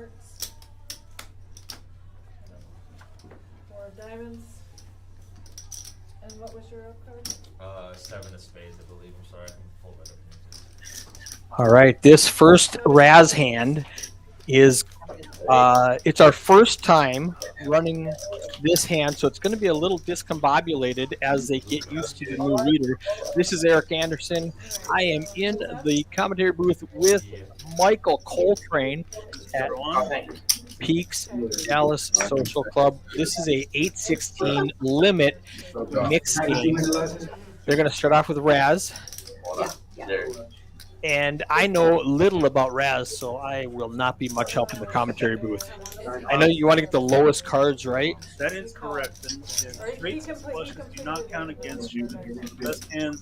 hearts. 4 of diamonds. And what was your up card? 7 of spades, I believe. I'm sorry, I can pull that up. All right, this first Razz hand is it's our first time running this hand, so it's going to be a little discombobulated as they get used to the new reader. This is Eric Anderson. I am in the commentary booth with Michael Coltrane at Peaks Dallas Social Club. This is a 8-16 limit mixed game. They're going to start off with Razz. And I know little about Razz, so I will not be much help in the commentary booth. I know you want to get the lowest cards, right? That is correct. And straights and flushes do not count against you. Best hand,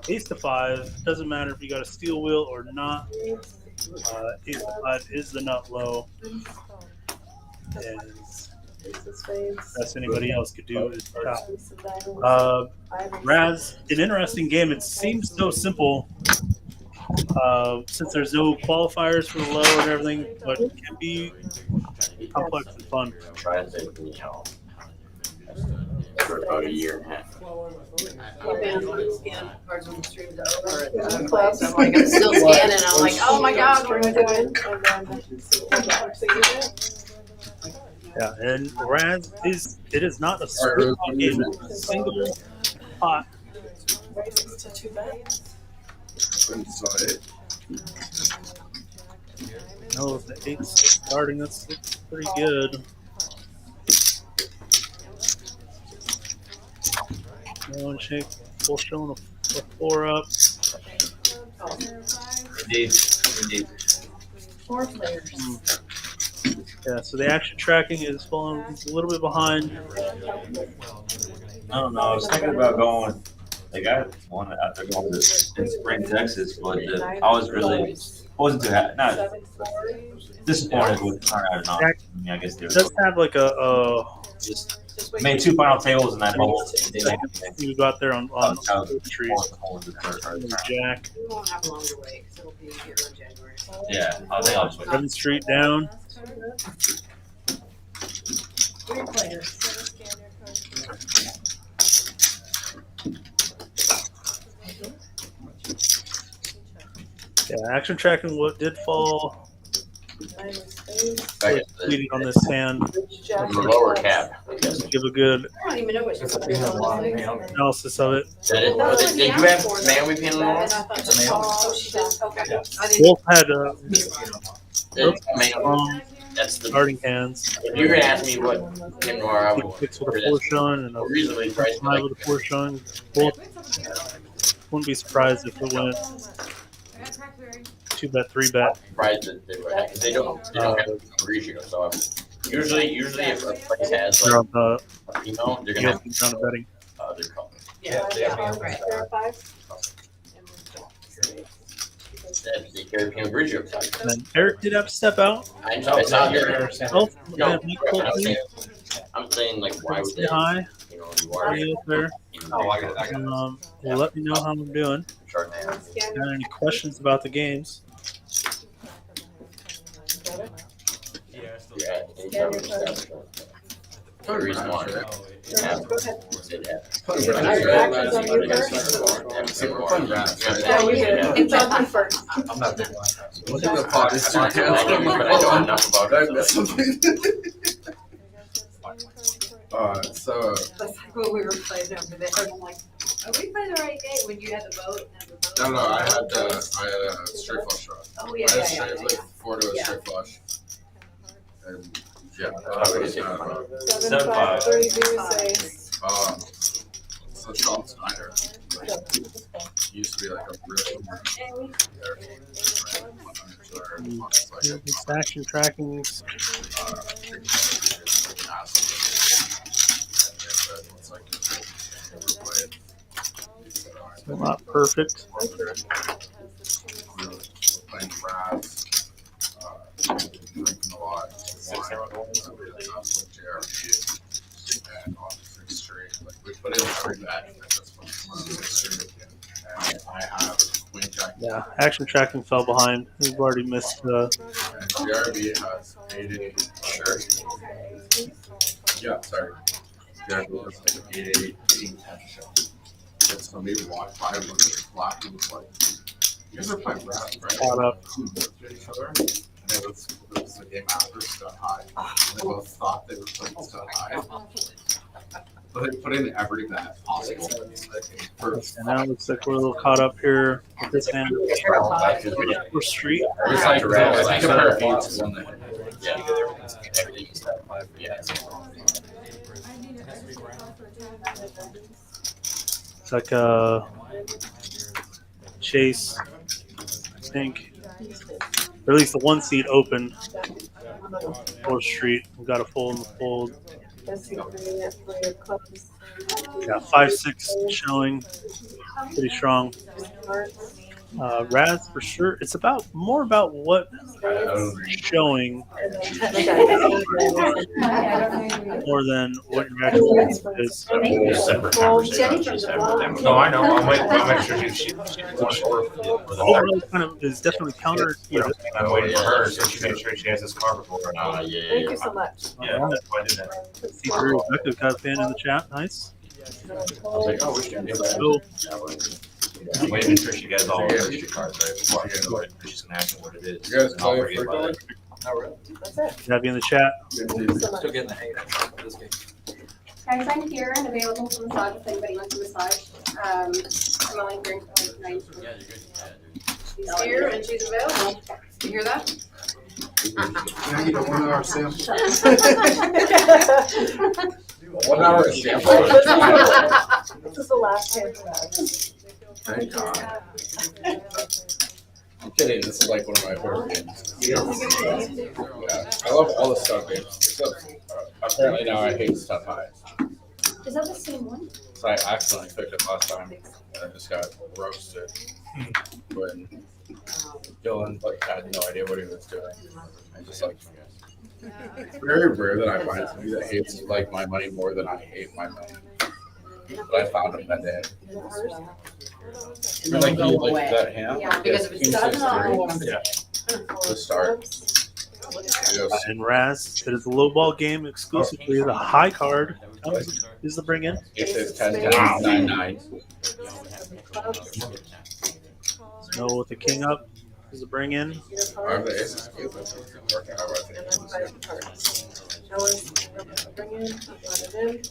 ace to 5. Doesn't matter if you got a steel wheel or not. Ace to 5 is the nut low. And best anybody else could do is top. Razz, an interesting game. It seems so simple. Since there's no qualifiers for the low and everything, but it can be complex and fun. For about a year and a half. I'm like, I'm still scanning. I'm like, oh my god, what am I doing? Yeah, and Razz is not a sprint game. It's a single pot. No, the 8's starting. That's pretty good. One shake, full showing a 4 up. Indeed. 4 players. Yeah, so the action tracking is falling a little bit behind. I don't know. I was thinking about going. Like I wanted out there going to Spring, Texas, but I wasn't too happy. Not disappointed with the turnout or not. I mean, I guess they It does have like a just made 2 final tables in that bowl. you got there on the tree. Jack. We won't have a longer wait because it'll be here in January. Yeah, I think I'll just wait. 7th Street down. 3 players. Yeah, action tracking what did fall Back at the, leading on this hand. the lower cap. I guess. Give a good I don't even know what she's doing. analysis of it. Is that it? Did you have man we pin on? Oh, she does. Okay. I didn't. Both had That's the. starting hands. If you're gonna ask me what pin noir I would want, 6 with a 4 showing and a reasonably priced 5 with a 4 showing. Both wouldn't be surprised if it went 2-bet, 3-bet. surprised that they would have, they don't have a ratio. So usually if a place has They're like on the a female, they're gonna have down to betting. their color. Yeah, right. That they carry pin ratio. And then Eric did have to step out. I know it's not your. Oh, No, yeah, Nick Colton, I'm saying like why would say they? hi. You know, you Are are. you up there? Let me know how I'm doing. Got any questions about the games? Yeah, I still Yeah, the reason why. Yeah, we did. It's open first. I'm not big one. But I know enough about it. So That's like when we were playing over there. I'm like, are we playing the right game when you had the vote? no, I had a straight flush draw. Oh, yeah, I had yeah, straight, yeah. like 4 to a Yeah. straight flush. And yeah, Seven, five, 3 deuce, ace. so Sean Snyder used to be like a really This action tracking. Still not perfect. Playing Razz, drinking a lot, and on 6 straight. Like we put in 3 bet at this point. 6 straight. And I have Queen Jack. Yeah, action tracking fell behind. We've already missed. And DRB has 8-8. Sure. Yeah, sorry. DRB has like 8-8, 8-10. It's somebody walked by and looked at black and was like, you guys are playing Razz, right? Caught up. Each other. And it was the game after Stud High. And they both thought they were playing Stud High. But they put in every bet possible. And now it looks like we're a little caught up here with this hand. We're street. It's like Razz. I think a pair of eights is on the head. Yeah. It's like a chase, I think. Or at least the one seat open. 4th Street. We've got a fold in the fold. Yeah, 5-6 showing. Pretty strong. Razz for sure. It's more about what showing more than what your actual is. Separate conversation. She's had with them. No, I know. I'll make sure she Overall kind of is definitely counter. I'm waiting for her, so she makes sure she has this car before. Thank you so much. Yeah, that's why I did that. See Drew Rebecca got a fan in the chat. Nice. I was like, oh, we should do that. Cool. I'm waiting to make sure she gets all the registry cards right before I go in, because she's gonna ask me what it is. You guys And I'll play bring it by then. That's it. Have you in the chat? Still getting the hang of this game. Guys, I'm here and available for massage if anybody wants a massage. I'm only here until like 9. She's here and she's available. You hear that? Can I get a 1 hour sample? 1 hour sample. This is the last hand for that. Thank God. I'm kidding. This is like one of my favorite games. Yeah, I love all the stuff games. Except apparently now I hate Stuff High. Is that the same one? So I accidentally picked it last time and I just got roasted when Dylan had no idea what he was doing. I just like. It's very rare that I find somebody that hates like my money more than I hate my money. But I found him that day. Like you like that hand? Yeah, because if it's done, To start. And Razz, it is a low ball game exclusively. The high card is the bring in. It says 10, 9, 9. So with the king up is the bring in. I'm the ace of spades. Working out right there. Bring in, let it in.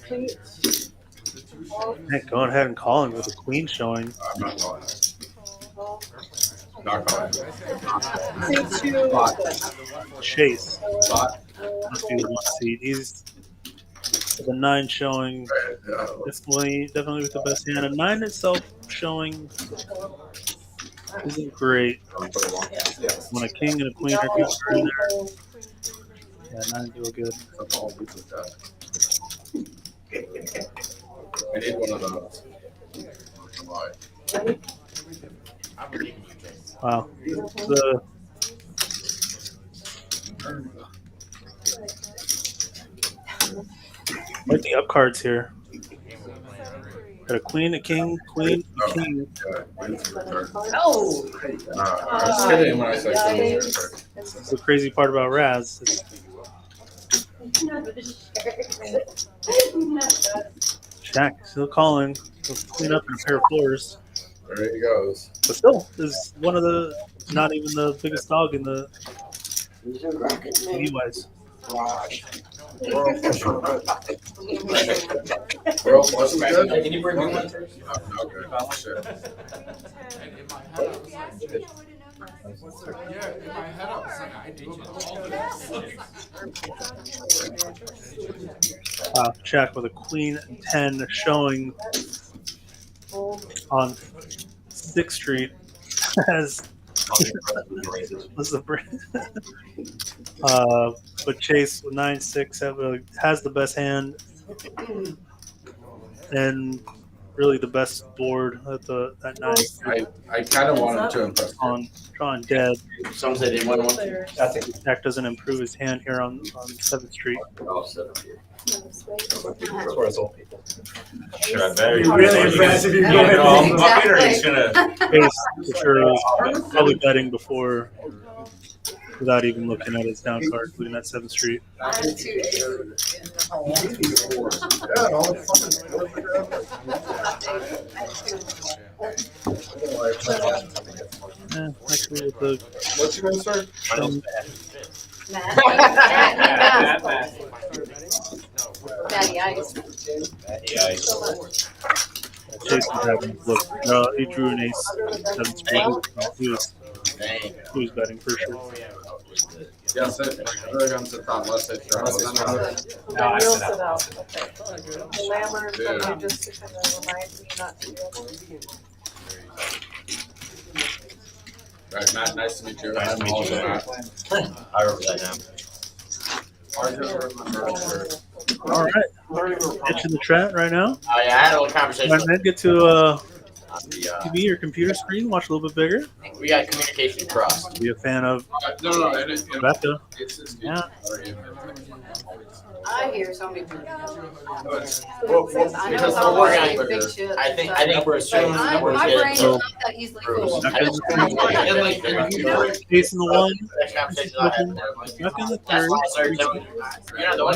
Complete. Heck, going ahead and calling with a queen showing. I'm not calling it. Not calling it. Chase Spot. must be the 1 seat. He's the 9 showing. Definitely with the best hand. A 9 itself showing isn't great. When a king and a queen are in there, yeah, 9 feel good. I need one of those. Wow. The like the up cards here. Got a queen, a king, queen, a king. Oh. I was kidding when I said That's the crazy part about Razz. Shaq still calling. He'll clean up in a pair of floors. there he goes. But still, is one of the not even the biggest dog in the wise. World plus good? Can you bring me one? Okay. Shit. Shaq with a queen 10 showing on 6th Street as but Chase with 9-6 has the best hand, and really the best board at that night. I kind of wanted to impress. Drawing dead. Some say they went one. Jack doesn't improve his hand here on 7th Street. Sure, I bet. Really impressed if you go ahead I'm and- bucking, or he's gonna. Ace for sure was probably betting before, without even looking at his down card, looking at 7th Street. I have 2 aces in the hole. Actually, with the What's your name, sir? Matty Ice. Yeah. Jason having look, he drew an ace 7th Street. He was betting for sure. Yes, I really got to the top left side. Then you'll sit out. Okay. Lammer, somebody just to kind of remind me not to do it. Right, Matt, nice to meet you. Nice to meet you. I remember that now. All right, itching the chat right now. I had a little conversation. Might then get to TV or computer screen, watch a little bit bigger. We got communication crossed. Be a fan of No, Rebecca. Yeah. I hear so many people. I know Because it's all we're about gonna- big shit. I think we're assuming My we're brain is getting. not that easily cool. Ace in the 1, Next conversation I had. Jack in the That's 3rd. why I started telling you. You know, the one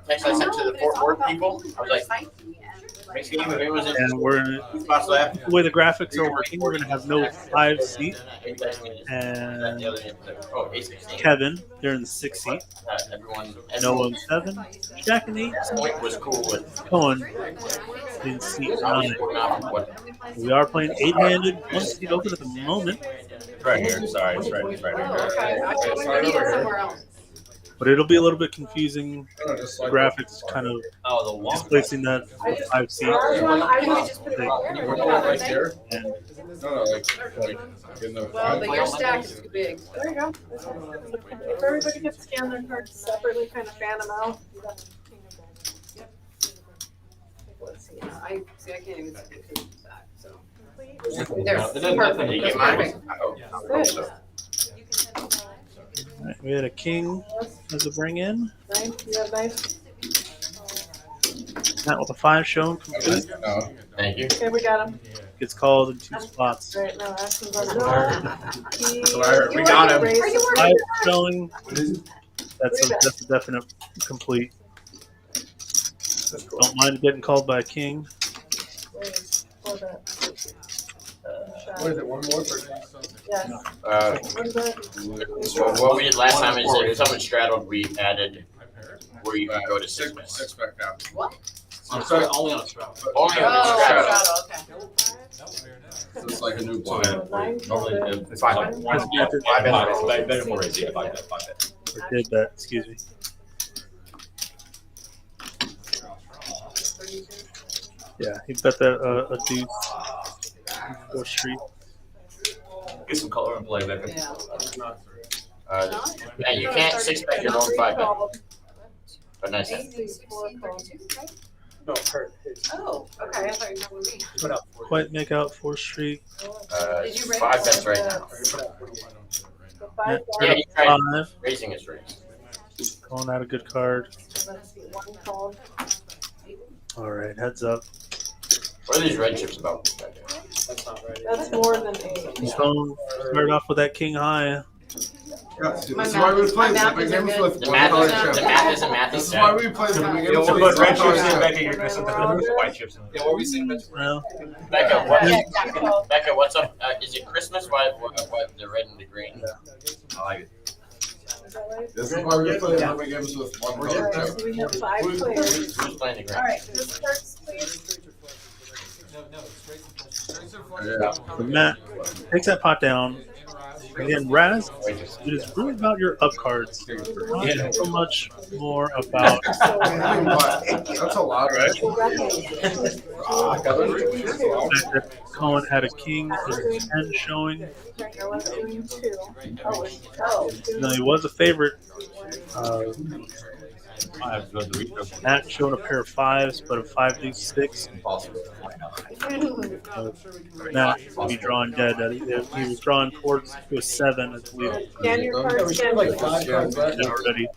text I sent to the Fort Worth people, I was like, next game, if it was in And we're in spots left. the way the graphics are working, we're going to have no 5 seat. And Kevin, they're in the 6 seat. Everyone, Noah in 7. Jack in 8. Point was cool with. Cohen in seat 9. We are playing 8-handed, 1 seat open at the moment. Right here, sorry, it's right here. Okay, I can read it somewhere else. But it'll be a little bit confusing. The graphics kind of Oh, the one. displacing that 5 seat. I just put it Right there? And No, like in the Well, but your stack is too big. There you go. If everybody could scan their cards separately, kind of fan them out. Let's see. I can't even see the stack, so. Complete. There's Did you perfect. get That's mine? perfect. Good. all right, we had a king as a bring in. Nice. You have nice. Not with a 5 shown complete. No. Thank you. Okay, we got him. Gets called in 2 spots. Right now, actions on the We got him. Are you 5 working? showing. That's a definite complete. Don't mind getting called by a king. What is it? One more for Yes. What is that? So what we did last time is if someone straddled, we added where you can go to six minutes. six back down. What? I'm sorry. Only on a straddle. Only on Oh, the straddle. straddle, okay. It's like a new blind. Normally, it's 5 bet. 5 bet. Bet more easy. 5 bet. 5 bet. Or did that, excuse me. Yeah, he bet that a deuce. 4th Street. Get some color and play, baby. Yeah. Yeah, you can't 6-bet your own 5 bet. But nice. No, hurt. Oh, okay, I thought you were with me. Put out. Quite make out 4th Street. Did you raise 5 bets right now. Yeah, Yeah, he tried 5. raising his raise. Calling out a good card. All right, heads up. What are these red chips about? That's not right. That's more than 8. Phone started off with that king high. This My is why we math- play my math the is games good. with The one math color isn't, the chip. math isn't math. This is why we play the games You'll with put one red color chips in chip. back here. Sometimes white chips in. Yeah, what were we saying? Well, Becca, Becca, what's up? Is it Christmas? Why the red and the green? I like it. This is why we play the games with one color chip. So we have 5 players. Who's playing the green? All right, this starts, please. Yeah. the Matt takes that pot down. Again, Razz, it is really about your up cards. Not so much more about. That's a lot, right? The fact that Cohen had a king and 10 showing. I was doing 2. Oh, Now, he was a favorite I have to go to the refresh. Not showing a pair of fives, but a 5-6. Impossible. Not to be drawn dead. He was drawn towards to a 7, I believe. Scan your Yeah, cards we should have again. like 5 cards left. Never ready.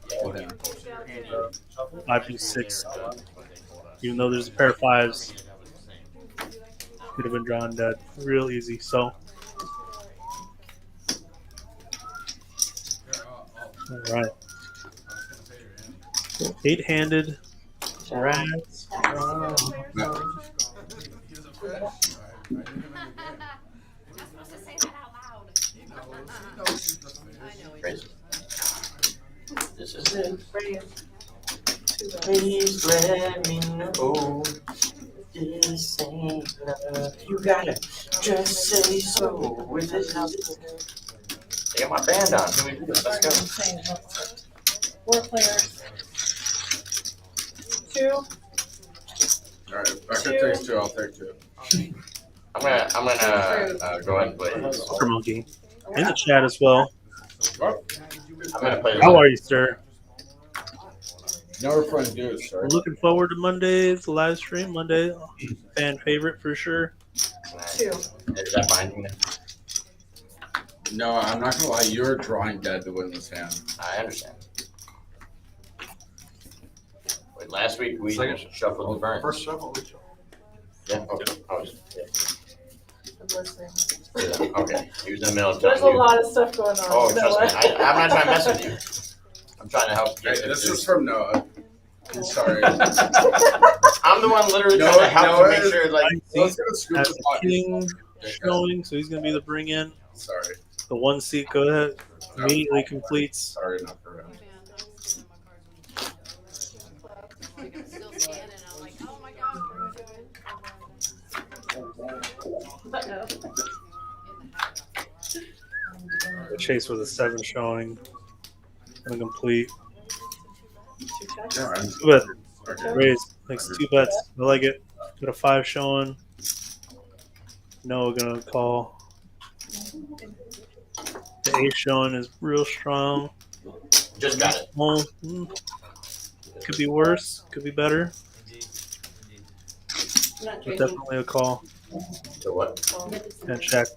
5-6. Even though there's a pair of fives, could have been drawn dead. Real easy. So, all right. 8-handed Razz. Crazy. This is it. Please let me know this ain't enough. You gotta just say so. With it, I got my band on. Can we do this? Let's go. 4 players. 2. All right, Becca takes 2. I'll take 2. I'm gonna go ahead and play. Poker Monkey. In the chat as well. I'm gonna play. How are you, sir? No refund dues, We're sorry. looking forward to Monday's live stream. Monday, fan favorite for sure. 2. Is that binding? No, I'm not gonna lie. You're drawing dead to win this hand. I understand. Wait, last week we shuffled the burn. First shuffle, we shuffle. Yeah. Okay. I was, I'm listening. yeah. Okay. He was in the middle of There's a telling you. lot of stuff going on. Oh, you know trust me. what? I'm not trying to mess with you. I'm trying to help. Hey, this is from Noah. I'm sorry. I'm the one literally No, trying to help no, to make sure, like, Let's get a scoop Has of a pot. king showing, so he's going to be the bring in. Sorry. The 1 seat, go ahead. Immediately completes. Sorry, not for him. Still scanning, I'm like, oh my god. The chase with a 7 showing. And complete. Yeah, I'm Good. okay. Raise. Makes 2 bets. I like it. Got a 5 showing. Noah gonna call. The 8 showing is real strong. just got it. Well, could be worse. Could be better. Not But definitely a call. So what? And check.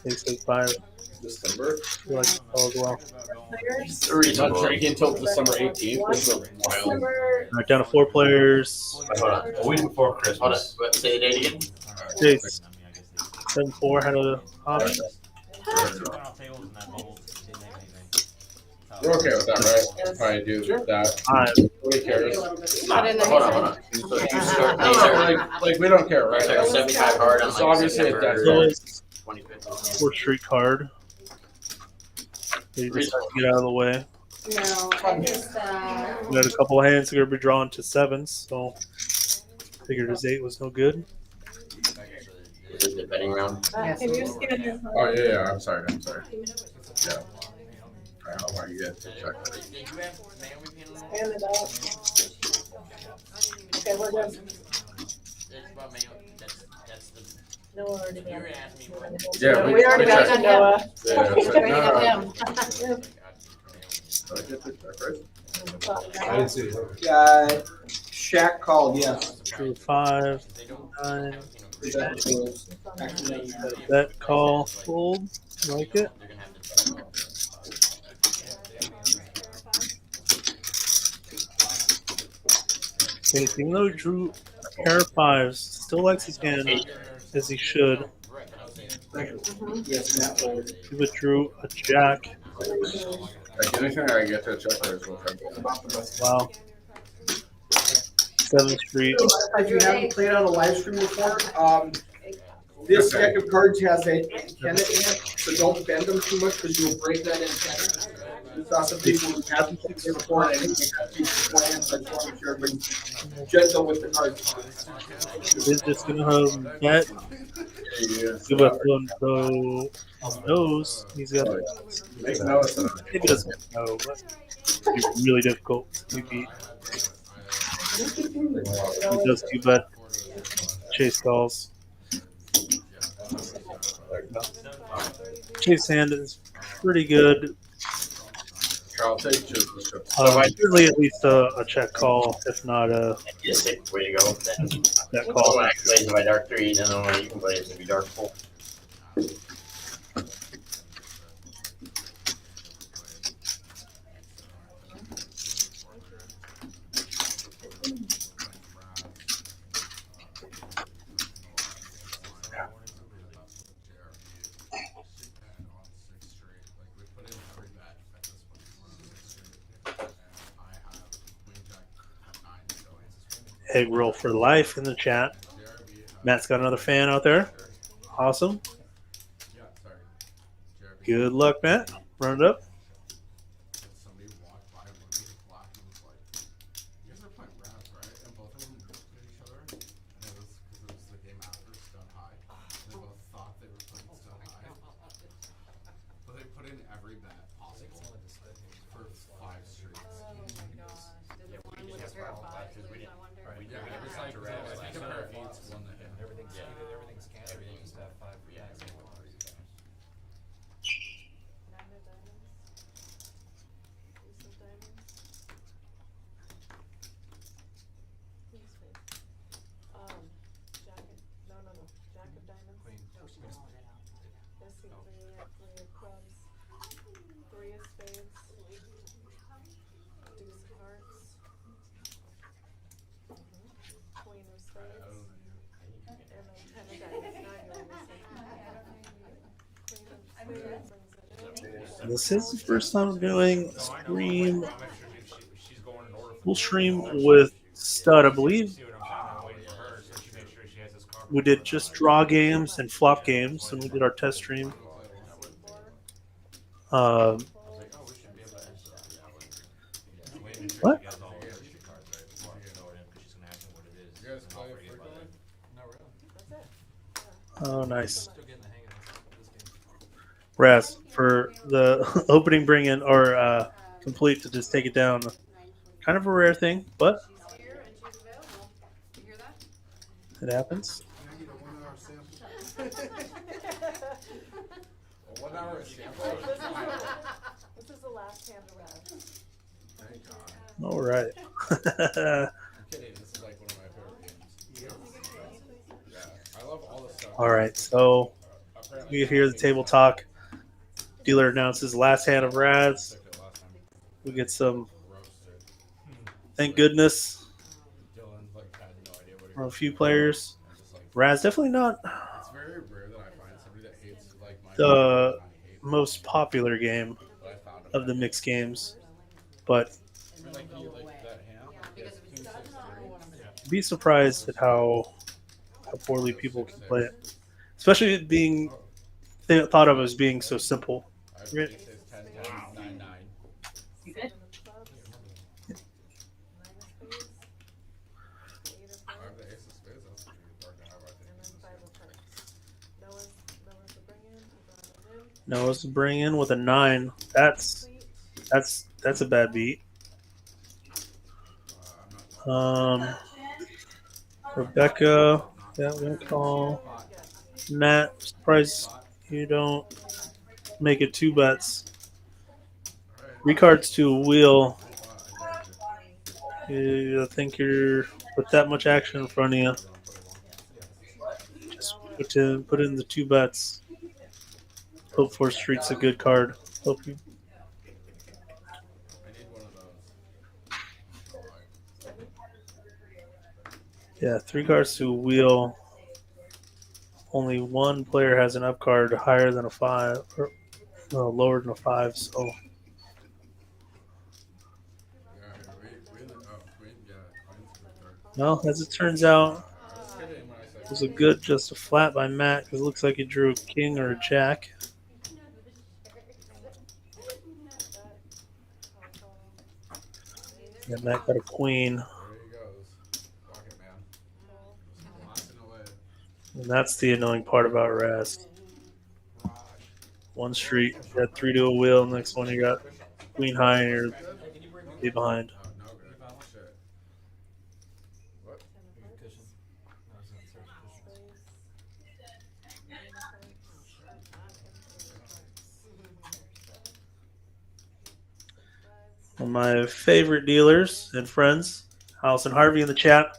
Ace 5. December. I like the call as well. Players. Not Reasonable. drinking until December 18th. This is wild. December. All right, down to 4 players. Wait, hold on. A week before Hold on. Christmas. What, say the date again? Chase. 7-4 had a option. We're okay with that, right? We'll probably do that. 5. Nobody cares. Hold on, hold on. So you start, No, you no, start, like we don't care, right? start 75 hard on It's like obviously a death September row. 25th. 4th Street card. You just have to get out of the way. No, I just, We had a couple of hands that are going to be drawn to 7s, so figured his 8 was no good. Is it the betting round? Can you scan your cards? Oh yeah, I'm sorry. Yeah. Alright, how about you guys check that? Scan it out. Okay, we're good. No, we're already done. Yeah, We already got checked. to Noah. Yeah, that's it. Bring it No, down. no. Did I get the check right? I didn't see it. Shaq called, yes. Drew 5, 9. Actually, Bet, call, fold. Like it. Okay, even though he drew a pair of 5s, still likes his hand as he should. yes, Matt folded. He withdrew a jack. Like anything I get to check right is what I'm Wow. 7th Street. If you haven't played on a live stream before, this deck of cards has an antenna in it, so don't bend them too much because you'll break that antenna. We saw some people who haven't played it before, and I think they got these plans, so I just want to make sure everybody's gentle with the cards. He's just gonna have bet. Give up the nose. He's got Make notes of it. maybe doesn't know, but it's really difficult to beat. He does 2 bet. Chase calls. Chase hand is pretty good. I'll take two for sure. Usually at least a check call, if not a Be a safe way to go. Then that I call. can play it by dark 3, then the way you can play it to be dark 4. Egg roll for life in the chat. Matt's got another fan out there. Awesome. Good luck, Matt. Run it up. Somebody walked by and looked at the clock and was like, "You guys are playing Razz, right?" And both of them looked at each other, and it was because it was the game after Stun High. And they both thought they were playing Stun High, but they put in every bet possible for 5 straight. Yeah, it's like I compare 8 to 1 to him. Everything's everything's top 5 for yeah. Jack of diamonds. Let's see, three of clubs, 3 of spades, deuce of hearts, queen of spades, and then 10 of diamonds. Now you're missing. Queen of spades brings it in. This is the first time I'm doing a stream, full stream with stud. I believe we did just draw games and flop games, and we did our test stream. What? Oh, nice. Razz, for the opening bring in or complete to just take it down. Kind of a rare thing, but She's here and she's available. You hear that? it happens. Can I get a 1-hour sample? A 1-hour sample? This is the last hand around. Thank God. All right. I'm kidding. This is like one of my favorite games. Yeah, I love all the stuff. All right, so we hear the table talk. Dealer announces last hand of Razz. We get some, thank goodness, for a few players. Razz definitely not It's very rare that I find somebody that hates like my the most popular game of the mixed games, but like that hand. Because if it's done, I don't want to. be surprised at how poorly people can play it, especially it being thought of as being so simple. I have aces, 10, 10, 9, 9. You good? I have the ace of spades. That's what you're dark to have, I think. Noah's bring in with a 9. That's a bad beat. Rebecca, that one call. Matt, surprised you don't make it 2 bets. 3 cards to a wheel. I think you're with that much action in front of you. Just put in the 2 bets. Hope for Street's a good card. Hope you. I need one of those. Yeah, 3 cards to a wheel. Only one player has an up card higher than a 5, or lower than a 5. So Yeah, queen, yeah, queen's a good card. well, as it turns out, I was kidding when I said it was a good, just a flat by Matt because it looks like he drew a king or a jack. And Matt got a queen, there he goes. Pocket man. Blasting away. and that's the annoying part about Razz. One street, you got 3 to a wheel. Next one, you got queen high, and you're way behind. Oh, no good. Shit. What? One of my favorite dealers and friends, Allison Harvey in the chat.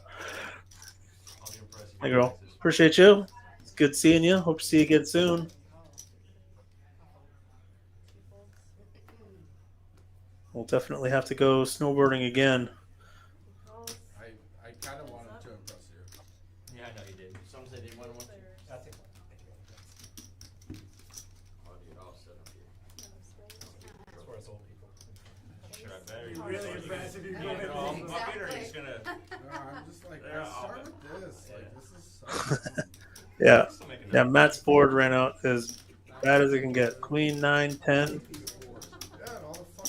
Hey, girl. Appreciate you. It's good seeing you. Hope to see you again soon. We'll definitely have to go snowboarding again. I kind of wanted to impress you. Yeah, I know you did. Some say they want to. I'll get all set up here. That's where us old people. Sure, I better. You're really impressed if you go in there. I'm just gonna. No, I'm just like, Yeah, start with this. Like, this is so. Yeah. Yeah, Matt's board ran out as bad as it can get. Queen, 9, 10.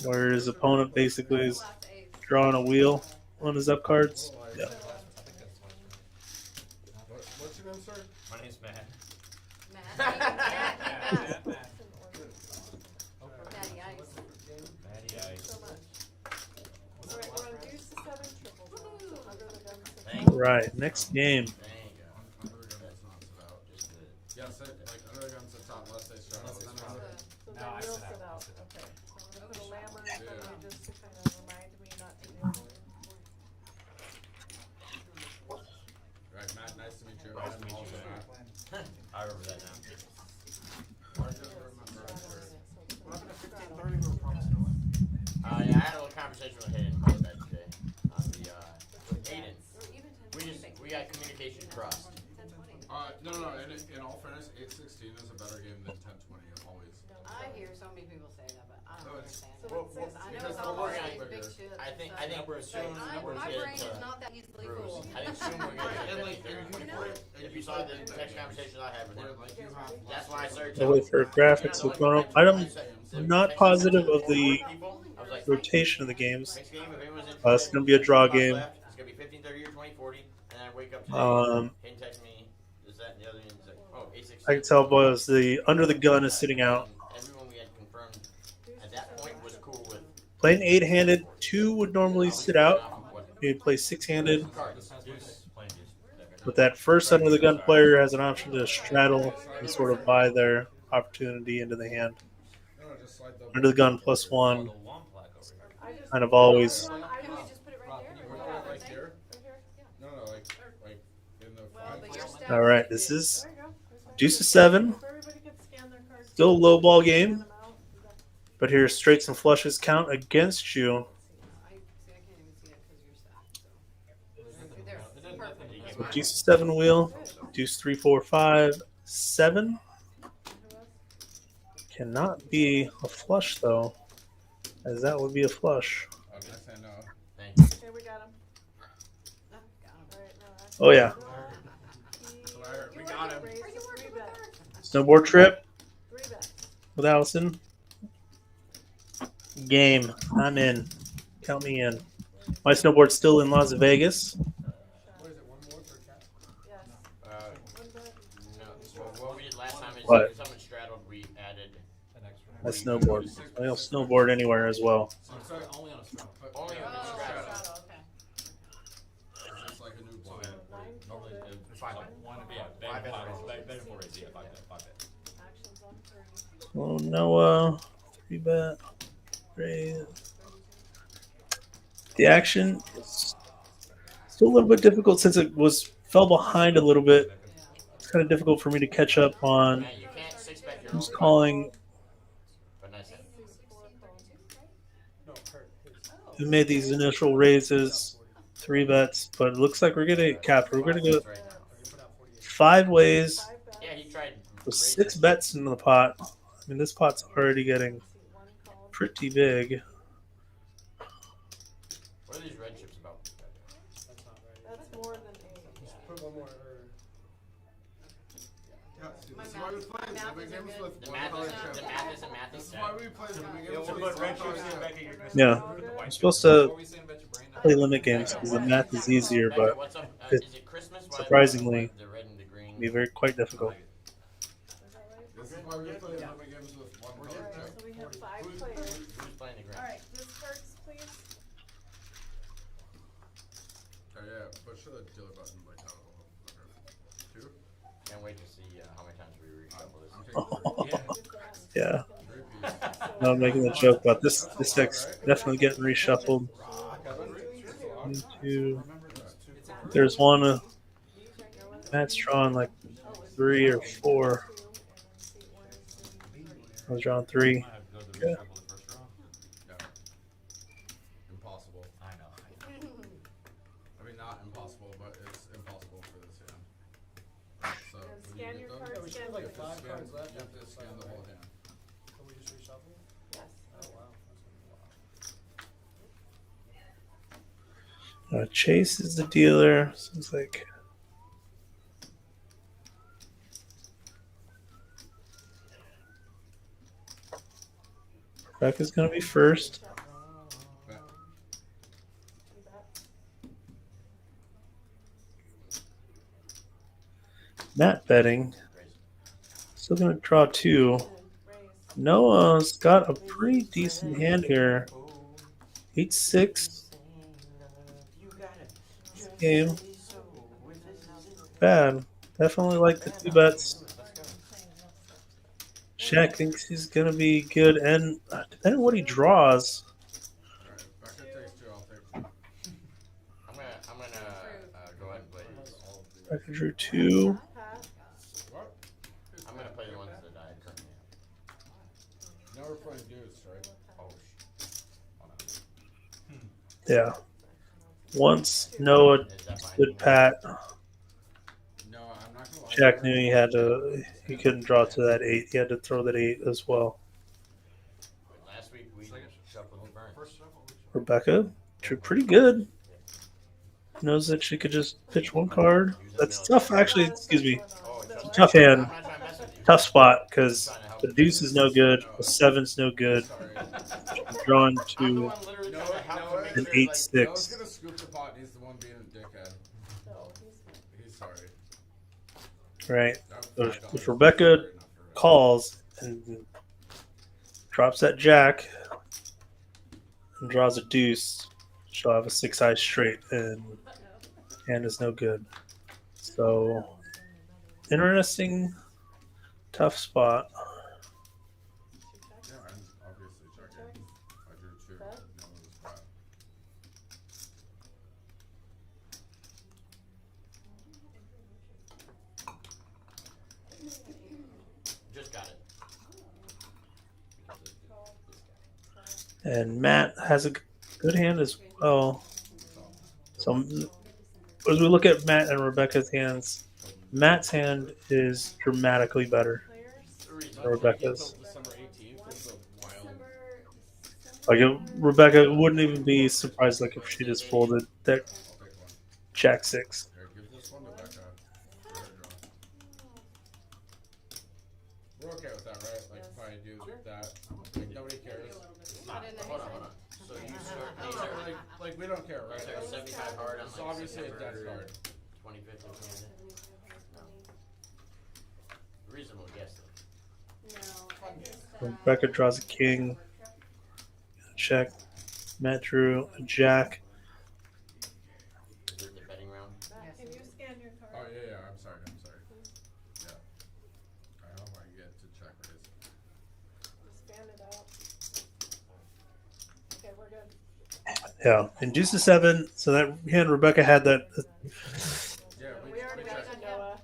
Where his opponent basically is drawing a wheel on his up cards. Yeah. What's your name, sir? My name's Matt. Matty Ice. Right, next game. Yeah, so, like, under the guns, the top left, they start with another. So No, then I you'll sit sit out. out, okay. So I'm gonna put a lammer in front of Yeah. me just to kind of remind me not to do it. Right, Matt, nice to meet you. Nice to meet you, Also Matt. Matt. I remember that now. I just remember I'm sure. Yeah, I had a little conversation with Hayden about that today. On the Hayden, we got communication crossed. No. In all fairness, 8-16 is a better game than 10-20 always. I hear so many people say that, but I don't No, it's- understand. So it. it says I know because it's the all word's about bigger. big shit. I think and stuff. soon we're My brain getting is not that easily Bruce. fooled. I think soon we're gonna And get like, if you saw the text conversation I had with him, like you have. that's why I started. I'll wait for graphics to come up. I'm not positive of the rotation of the games. Next game, if anyone's It's going to be a draw game. It's gonna be 15-30 or 20-40, and then I wake up today. Hayden texts me, is that and the other end? He's like, oh, 8-16. I can tell boys the under the gun is sitting out. Everyone we had confirmed at that point was cool with Playing 8-handed, 2 would normally sit out. You'd play 6-handed. cards. But that first under the gun player has an option to straddle and sort of buy their opportunity into the hand. No, just slide the. Under the gun +1, I just. kind of always. I Can we just. just put it right there? Put it like here? No, like in the Well, five. but your stack- All right, this is There you go. deuce of 7. If everybody could scan their cards. Still a low ball game, Scan them out. but here straights and flushes count against you. I can't even see it because you're stacked. So. There, perfect. So deuce of 7 wheel, deuce 3, 4, 5, 7. Cannot be a flush though, as that would be a flush. I say no. Thank you. Okay, we got him. Got 'em. All right, now that's. Oh yeah, So I heard, we got him. Raise Are you is working three with bets. her? snowboard trip 3 bets. with Allison. Game, I'm in. Count me in. My snowboard's still in Las Vegas. What is it, one more for cat? Yes. One bet. No, so what we did last time is What? if someone straddled, we added I snowboard. I'll snowboard anywhere as well. So only on a straddle. only on the Oh, straddle. straddle, okay. It's just like a new blind. Normally, Five. one, Five bets. Actions on 3. Oh Noah, 3 bet. Raise. The action is still a little bit difficult since it fell behind a little bit. It's kind of difficult for me to catch up on Matt, you can't 6-bet your who's own calling, but nice. who made these initial raises, 3 bets, but it looks like we're getting capped. We're going to go Right now. 5 ways 5 bets. Yeah, he tried. with raising 6 bets in the pot. I mean, this pot's already getting One call. pretty big. What are these red chips about? That's more than 8. Yeah. Put one more. Yeah, see, My this is why we math- play my math Zipping isn't games good. with The one math color isn't chip. the math isn't math. This is why we play Zipping games with Put red one chips color in chip. back of your Yeah, I'm supposed to play limit games because the math is easier, but What's up? it's Is it Christmas? surprisingly The red and the green. can be very quite difficult. This is why we play Zipping games with one color Alright, chip. so we have 5 players. Who's playing the green? Alright, discards, please. Oh yeah, but should the dealer button like out of the 2? Can't wait to see how many times we reshuffle this. I'm taking Yeah. 3 pieces. So I'm making a joke about this. This deck's definitely getting reshuffled. One, two. There's one. Matt's drawing like 3 or 4. I was drawing 3. Okay. Impossible. I know. I mean, not impossible, but it's impossible for this hand. So when you Scan get your those, cards, you scan have your to cards. scan- you have to scan the whole hand. Can we just reshuffle? Yes. Oh, wow. That's gonna be wild. Chase is the dealer. So it's like. Rebecca's gonna be first. Matt betting. Still gonna draw 2. Noah's got a pretty decent hand here. 8-6. Game. Bad. Definitely like the 2 bets. Shaq thinks he's gonna be good, and depending on what he draws. Alright, Becca takes 2, I'll take 2. I'm gonna go ahead and play these. Becca drew 2. What? I'm gonna play the ones that I currently have. Now we're playing deuce, right? Oh, Yeah. Once Noah is that fine? did Pat, No, I'm not gonna lie. Jack knew he couldn't draw to that 8. He had to throw that 8 as well. Last week we shuffled the burn. First shuffle. Rebecca drew pretty good. Knows that she could just pitch 1 card. That's tough, actually. Excuse me. Oh, it's just- Tough hand. I'm not trying to mess with you. Tough spot because I'm trying to help the you. deuce is no good. The 7's no good. Sorry. Drawing I'm the to one literally No, trying to help no, you make an sure, 8-6. Noah's gonna scoop the pot, and he's the one being a dickhead. He's sorry. Right. That So was if $5 Rebecca enough for her. calls and drops that jack and draws a deuce, she'll have a 6-eye straight, and hand is no good. So interesting, tough spot. Yeah, I'm obviously checking. I drew 2. No, it was bad. Just got it. And Matt has a good hand as well. So as we look at Matt and Rebecca's hands, Matt's hand is dramatically better than Rebecca's. December 18th was a wild. Like Rebecca wouldn't even be surprised like if she just folded that I'll take 1. jack 6. Here, give this one to Becca. For her draw. We're okay with that, right? Like if I do that, like nobody cares. Hold on. So you start, these are Like we don't care, right? these are 75 hard on It's like obviously a September dead card. 25th or something. Reasonable guess though. Rebecca draws a king. Check. Matt drew a jack. Is it the betting round? Can you scan your Oh card? yeah, I'm sorry. Yeah. I hope I get to check raise. Scan it out. Okay, we're good. Yeah. And deuce to 7. So that hand Rebecca had that Yeah, We already got to Noah.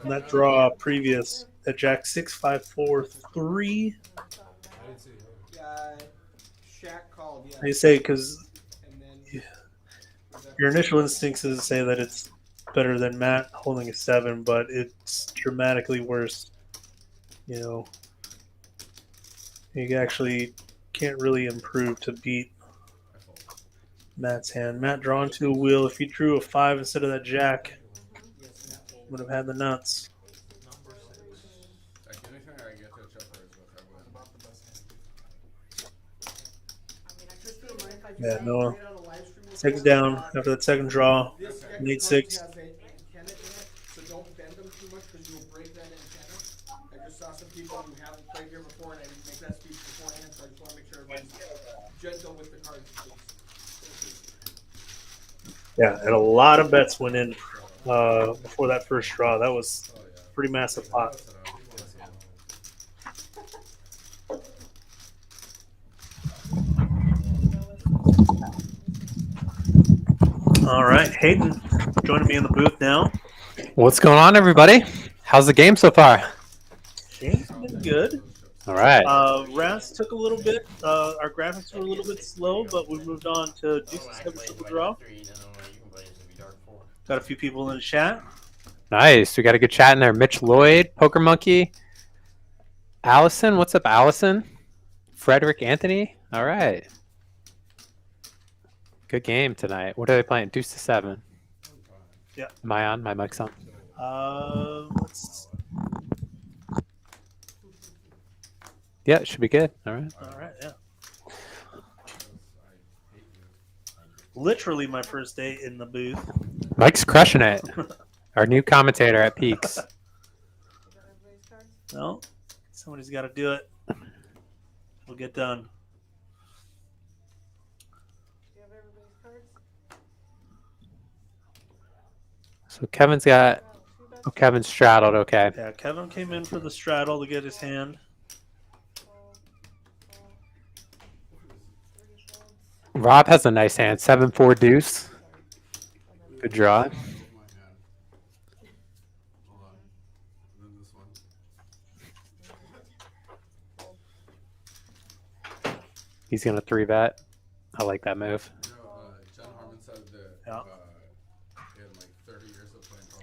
so that draw previous. That jack 6, 5, 4, 3. I didn't see it. Shaq called, yeah. I say because And then your initial instincts is to say that it's better than Matt holding a 7, but it's dramatically worse. You know, you actually can't really improve to beat Matt's hand. Matt drawn to a wheel. If he drew a 5 instead of that jack, would have had the nuts. like anything I get to check raise with, I win. About the best hand. just a reminder, if I Yeah, do Noah play it on a live stream before, takes down after that second draw. This deck of Need cards 6. has a antenna in it, so don't bend them too much because you'll break that antenna. I just saw some people who haven't played here before, and I didn't make that speech beforehand, so I just want to make sure everybody's gentle with the cards, please. Yeah, and a lot of bets went in before that first draw. That was Oh yeah. pretty massive pot. All right, Hayden joining me in the booth now. What's going on, everybody? How's the game so far? Game's been good. All right. Razz took a little bit. Our graphics were a little bit slow, but we moved on to Deuce 7 Triple Draw. Got a few people in the chat. Nice. We got a good chat in there. Mitch Lloyd, Poker Monkey. Allison, what's up, Allison? Frederick Anthony. All right. Good game tonight. What are they playing? Deuce to 7. Yeah. Am I on? My mic's on. Yeah, it should be good. All right. All right, yeah. Literally my first day in the booth. Mike's crushing it. Our new commentator at Peaks. No, somebody's got to do it. We'll get done. So Kevin's got. Oh, Kevin's straddled. Okay. Yeah, Kevin came in for the straddle to get his hand. Rob has a nice hand. 7-4 deuce. Good draw. He's going to 3-bet. I like that move. Yeah.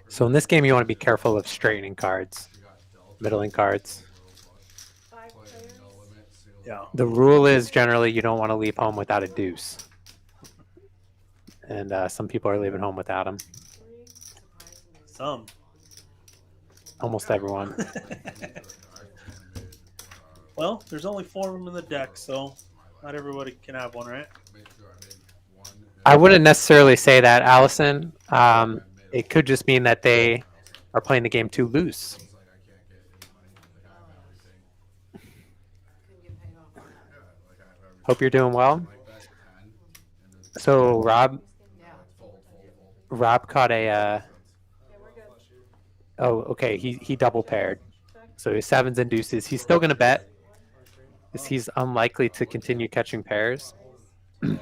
So in this game, you want to be careful of straightening cards, middling cards. Yeah. The rule is generally you don't want to leave home without a deuce. And some people are leaving home without them. Some. Almost everyone. Well, there's only 4 of them in the deck, so not everybody can have one, right? I wouldn't necessarily say that, Allison. It could just mean that they are playing the game too loose. Hope you're doing well. So Rob caught a. Oh, okay. He double paired. So his 7s and deuces. He's still gonna bet. Because he's unlikely to continue catching pairs. Yeah,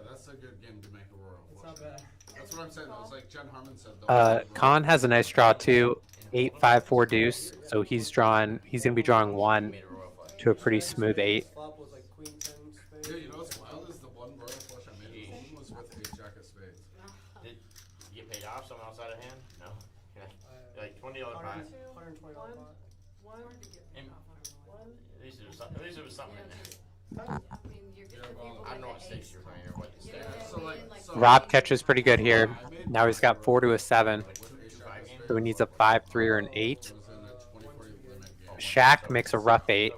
that's a good game to make a royal. It's not bad. That's what I'm saying. It was like Jen Harmon said. Khan has a nice draw too. 8-5-4 deuce. So he's gonna be drawing 1 to a pretty smooth 8. Yeah, you know what's wild is the one royal flush I made at home was with 8 jack of spades. Did you get paid off someone outside of hand? No. Like $20 fine. At least there was something in there. I don't know what stakes you're playing or what the stakes. Rob catches pretty good here. Now he's got 4 to a 7. So he needs a 5-3 or an 8. Shaq makes a rough 8.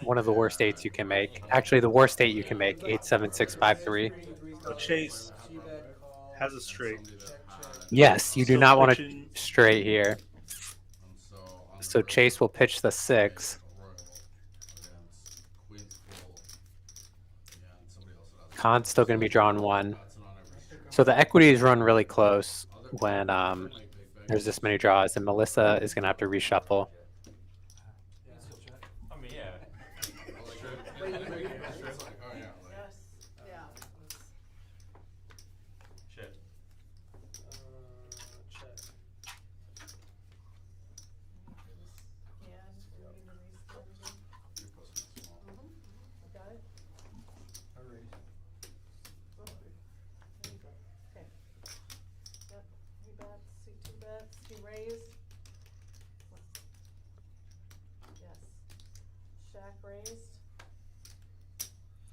One of the worst 8s you can make. Actually, the worst 8 you can make. 8-7-6-5-3. So Chase has a straight. Yes, you do not want to straight here. So Chase will pitch the 6. Khan's still going to be drawing 1. So the equities run really close when there's this many draws, and Melissa is going to have to reshuffle. I mean, yeah. Shit. He raised. Yes. Shaq raised.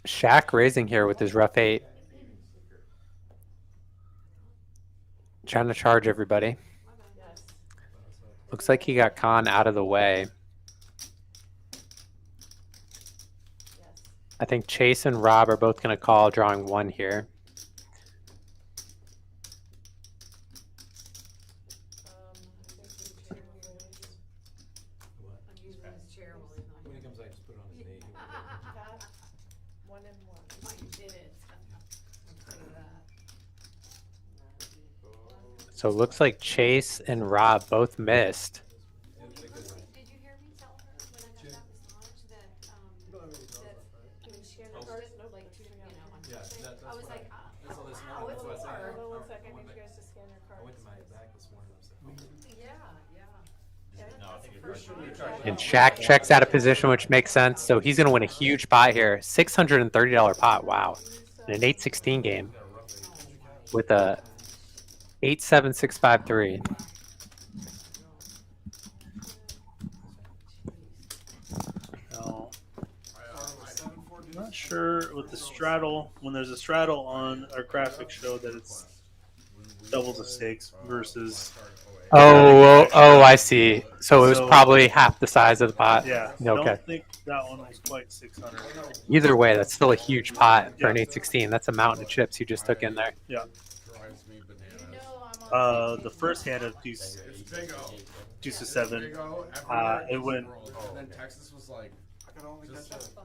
Shaq raising here with his rough 8. Trying to charge everybody. Yes. Looks like he got Khan out of the way. Yes. I think Chase and Rob are both going to call, drawing 1 here. So it looks like Chase and Rob both missed. Did you hear me tell her when I got that massage that scan your cards? Like, you know, on Yeah, Tuesday. that's I was why- like, that's what this wow, morning, it's that's why I said- more. Hold on 1 second, I need you guys to scan your cards. I went to my back this morning. I was like, Yeah, yeah. No, I think And Shaq checks out of position, which makes sense. So he's going to win a huge pot here. $630 pot. Wow. In an 8-16 game with a 8-7-6-5-3. Now, I'm not sure with the straddle, when there's a straddle on our graphics show that it's double the stakes versus. Oh, I see. So it was probably half the size of the pot. Yeah. I Okay. don't think that one was quite 600. Either way, that's still a huge pot for an 8-16. That's a mountain of chips you just took in there. Yeah. The first hand of deuce to 7. It went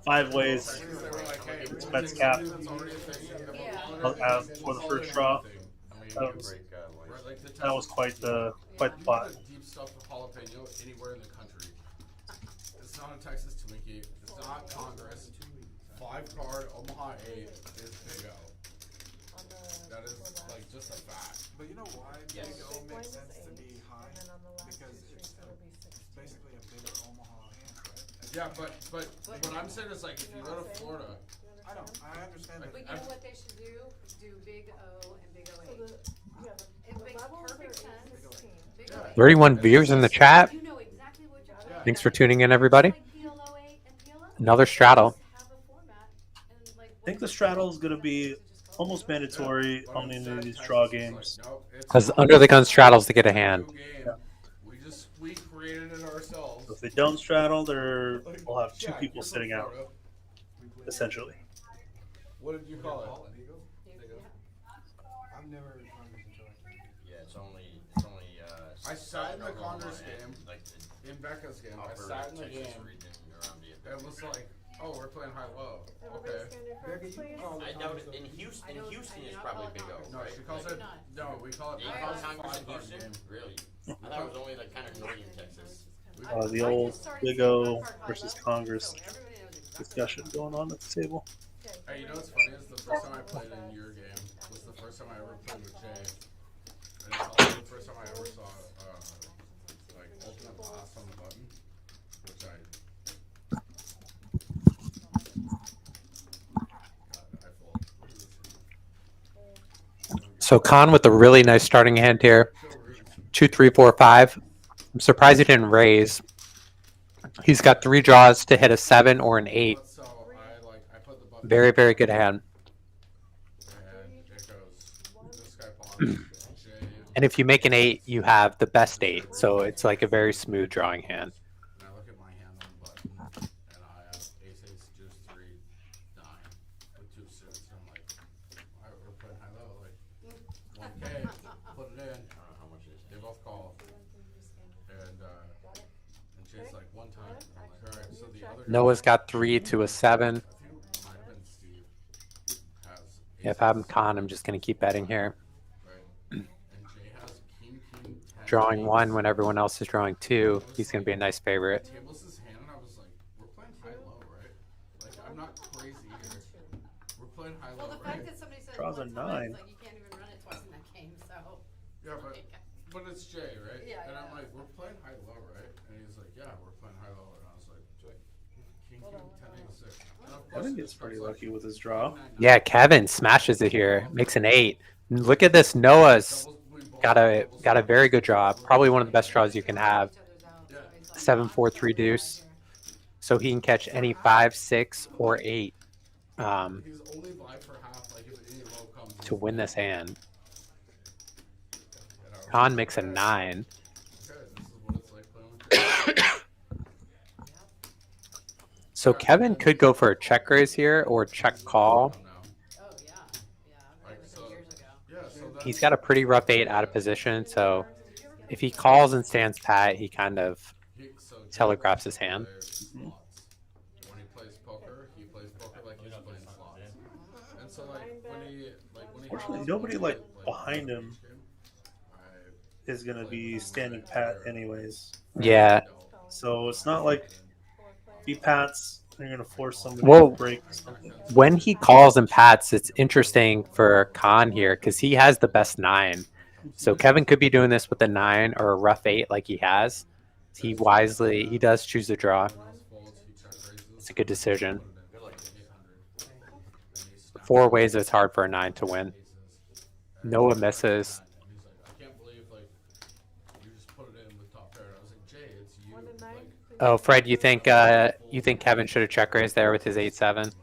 5 ways. It's bets cap for the first draw. That was quite the pot. Deep stuff with jalapeno anywhere in the country. It's not a Texas Twinkie. It's not Congress. 5-card Omaha 8 is Big O. That is like just a fact. but you know why Big O makes sense to be high? Because it's basically a bigger Omaha hand, right? Yeah, but what I'm saying is like if you go to Florida, I know, I understand that. But you know what they should do? Do Big O and Big O8. It makes perfect sense. Big O8. 31 viewers in the chat. You know exactly what you're talking Thanks for tuning in, everybody. Another straddle. I think the straddle is going to be almost mandatory on any of these draw games. Because under the gun straddles to get a hand. we created it ourselves. If they don't straddle, we'll have 2 people sitting out, essentially. What did you call it? I've never heard of Congress until Yeah, it's only. I sat in the Congress game, in Becca's game. I sat in the game. It was like, oh, we're playing high-low. Okay. I doubt it. In Houston, it's probably Big O. No, she calls it. No, we call it. They call it Congress in Houston? Really? I thought it was only like kind of northern Texas. The old Big O versus Congress discussion going on at the table. Hey, you know what's funny is the first time I played in your game was the first time I ever played with Jay. And it's also the first time I ever saw like ultimate blast on the button, which So Khan with a really nice starting hand here. 2, 3, 4, 5. I'm surprised he didn't raise. He's got 3 draws to hit a 7 or an 8. Very, very good hand. And if you make an 8, you have the best 8. So it's like a very smooth drawing hand. And I look at my hand on the button, and I have ace, deuce, 3, 9 with 2 suits. And I'm like, all right, we're playing high-low. Like, 1K, put it in. I don't know how much it is. They both call. And Jay's like, 1 time. I'm like, all right, so the other Noah's got 3 to a 7. If I'm Khan, I'm just going to keep betting here. Drawing 1 when everyone else is drawing 2. He's going to be a nice favorite. Tables' hand, and I was like, we're playing high-low, right? Like, I'm not crazy here. We're playing high-low, Well, the right? fact that somebody said Draws a 9. one time, it's like you can't even run it twice in that game, so. Yeah, but it's Jay, right? Yeah, and I'm yeah. like, we're playing high-low, right? And he's like, yeah, we're playing high-low. And I was like, king, 10, 8, 6. And of I course think it he's just pretty comes lucky with his draw. Yeah, Kevin smashes it here. Makes an 8. Look at this. Noah's got a very good draw. Probably one of the best draws you can have. 7, 4, 3 deuce. So he can catch any 5, 6, or 8 He's only live for half, like if any low comes. to win this hand. Khan makes a 9. Okay, this is what it's like playing with Jay. So Kevin could go for a check raise here or check call. Oh, yeah, yeah, that was years ago. Yeah, so that's, He's got a pretty rough 8 out of position, so if he calls and stands pat, he kind of telegraphs his hand. When he plays poker, he plays poker like he's playing slots. And so when he Fortunately, nobody behind him is going to be standing pat anyways. Yeah. So it's not like he pats and you're going to force somebody Well, to break something. when he calls and pats, it's interesting for Khan here because he has the best 9. So Kevin could be doing this with a 9 or a rough 8 like he has. He does choose a draw. It's a good decision. 4 ways it's hard for a 9 to win. Noah misses. Oh, Fred, you think Kevin should have check raised there with his 8-7?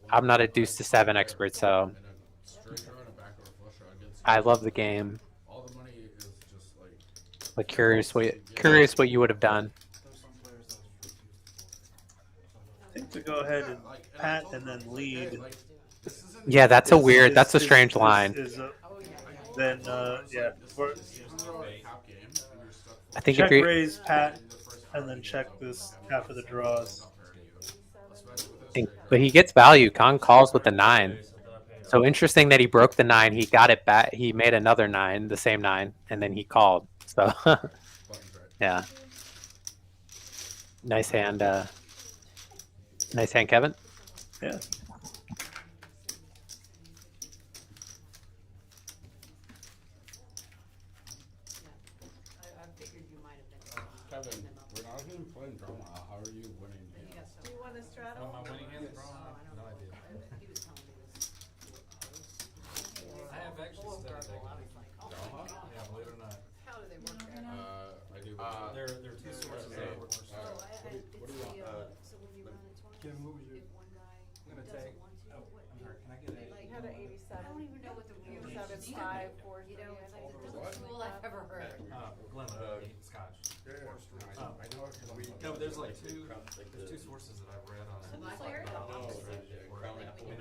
I'm not a deuce to 7 expert, so I love the game. But curious what you would have done. I think to go ahead and pat and then lead. Yeah, that's a strange line. Then yeah, I think check if you raise, pat, and then check this half of the draws. but he gets value. Khan calls with the 9. So interesting that he broke the 9. He got it back. He made another 9, the same 9, and then he called. So yeah, nice hand. Nice hand, Kevin. Yeah. Kevin, we're not even playing drama. How are you winning? Do you want to straddle? My winning hand is wrong. No idea. I have actually studied that game. Yeah, believe it or not. How do they work there? I do. There are 2 sources that work. What do you want? Kevin, what was your? I'm gonna take. Oh, I'm sorry. Can I get a? You had an 87. I don't even know what the You rules said it's 5, 4, You know, it's like the What? dumbest rule I've ever heard. Glen, Scotch. No, but there's like 2 sources that I've read on. And